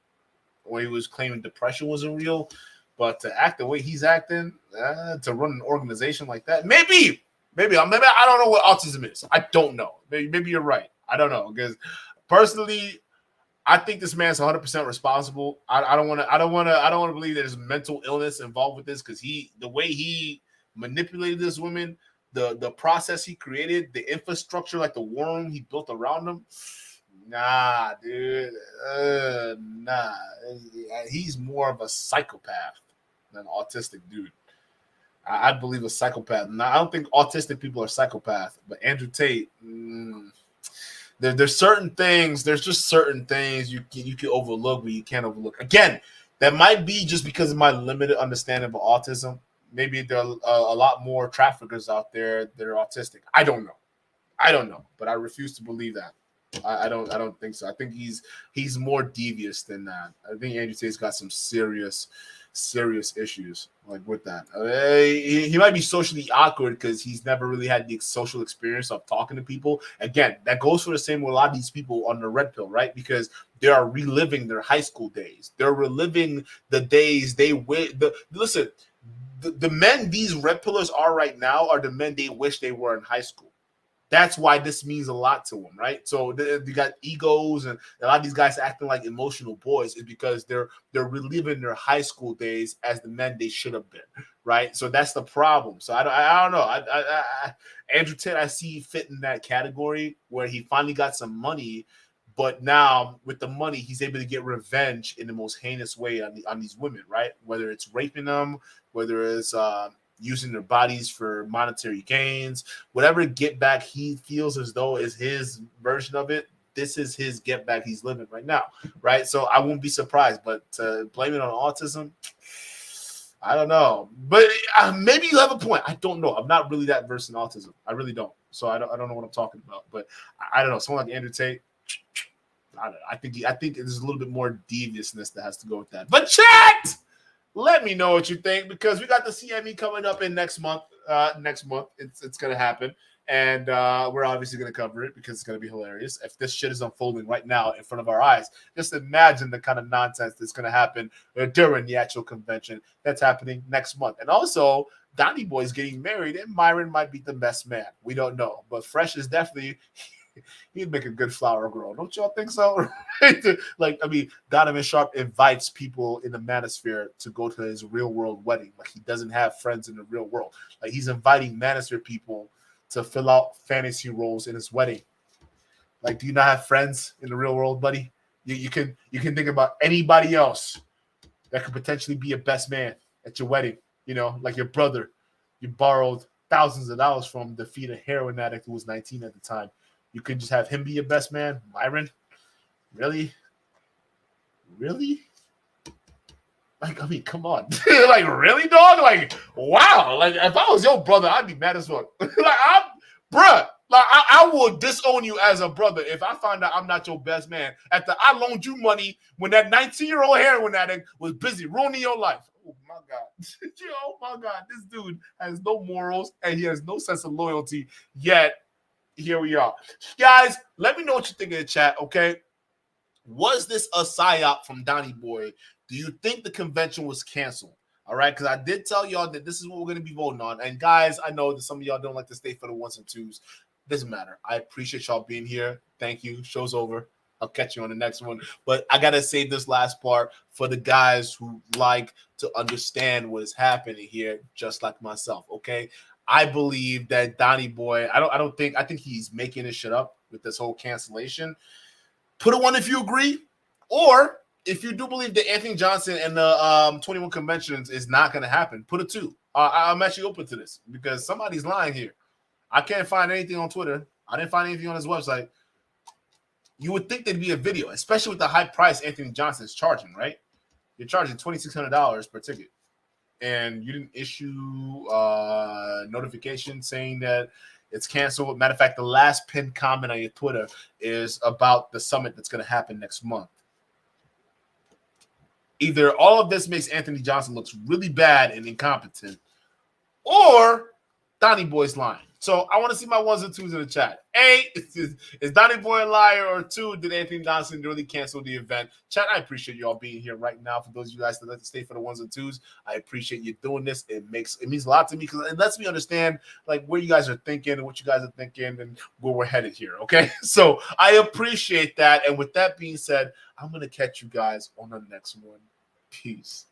when he was claiming depression wasn't real. But to act the way he's acting, to run an organization like that, maybe I don't know what autism is. I don't know. Maybe you're right. I don't know, because personally, I think this man's 100% responsible. I don't want to believe there's mental illness involved with this, because the way he manipulated this woman, the process he created, the infrastructure, like the worm he built around him. Nah, dude. Nah. He's more of a psychopath than an autistic dude. I'd believe a psychopath. Now, I don't think autistic people are psychopaths, but Andrew Tate, there's certain things. There's just certain things you can overlook, but you can't overlook. Again, that might be just because of my limited understanding of autism. Maybe there are a lot more traffickers out there that are autistic. I don't know, but I refuse to believe that. I don't think so. I think he's more devious than that. I think Andrew Tate's got some serious issues like with that. He might be socially awkward because he's never really had the social experience of talking to people. Again, that goes for the same with a lot of these people on the red pill, right? Because they are reliving their high school days. They're reliving the days they went. Listen, the men these red pillars are right now are the men they wish they were in high school. That's why this means a lot to them, right? So you got egos, and a lot of these guys acting like emotional boys is because they're reliving their high school days as the men they should have been, right? So that's the problem. So I don't know. Andrew Tate, I see fit in that category where he finally got some money, but now with the money, he's able to get revenge in the most heinous way on these women, right? Whether it's raping them, whether it's using their bodies for monetary gains, whatever get back he feels as though is his version of it. This is his get back he's living right now, right? So I won't be surprised, but to blame it on autism, I don't know. But maybe you have a point. I don't know. I'm not really that versed in autism. I really don't. So I don't know what I'm talking about. But I don't know. Someone like Andrew Tate, I think there's a little bit more deviousness that has to go with that. But chat! Let me know what you think, because we got the CME coming up in next month. It's going to happen. And we're obviously going to cover it because it's going to be hilarious. If this shit is unfolding right now in front of our eyes, just imagine the kind of nonsense that's going to happen during the actual convention that's happening next month. And also, Donny Boy's getting married, and Myron might be the best man. We don't know. But Fresh is definitely... he'd make a good flower girl. Don't y'all think so? Donovan Sharp invites people in the manosphere to go to his real world wedding. Like, he doesn't have friends in the real world. Like, he's inviting manosphere people to fill out fantasy roles in his wedding. Like, do you not have friends in the real world, buddy? You can think about anybody else that could potentially be a best man at your wedding. You know, like your brother. You borrowed thousands of dollars from to feed a heroin addict who was 19 at the time. You could just have him be your best man, Myron. Really? Like, I mean, come on. Like, really, dog? Like, wow. Like, if I was your brother, I'd be mad as fuck. I would disown you as a brother if I find out I'm not your best man after I loaned you money when that 19-year-old heroin addict was busy ruining your life. Oh, my God. Oh, my God. This dude has no morals, and he has no sense of loyalty, yet here we are. Guys, let me know what you think in the chat, okay? Was this a psyop from Donny Boy? Do you think the convention was canceled? All right, because I did tell y'all that this is what we're going to be voting on. And guys, I know that some of y'all don't like to stay for the ones and twos. Doesn't matter. I appreciate y'all being here. Thank you. Show's over. I'll catch you on the next one. But I got to save this last part for the guys who like to understand what is happening here, just like myself, okay? I believe that Donny Boy, I think he's making this shit up with this whole cancellation. Put a 1 if you agree, or if you do believe that Anthony Johnson and the 21 conventions is not going to happen, put a 2. I'm actually open to this because somebody's lying here. I can't find anything on Twitter. I didn't find anything on his website. You would think there'd be a video, especially with the high price Anthony Johnson is charging, right? You're charging $2,600 per ticket. And you didn't issue notification saying that it's canceled. Matter of fact, the last pinned comment on your Twitter is about the summit that's going to happen next month. Either all of this makes Anthony Johnson looks really bad and incompetent, or Donny Boy's lying. So I want to see my 1s and 2s in the chat. A, is Donny Boy a liar? Or 2, did Anthony Johnson really cancel the event? Chat, I appreciate you all being here right now. For those of you guys that like to stay for the 1s and 2s, I appreciate you doing this. It means a lot to me because it lets me understand like where you guys are thinking and what you guys are thinking and where we're headed here. Okay, so I appreciate that. And with that being said, I'm gonna catch you guys on the next one. Peace.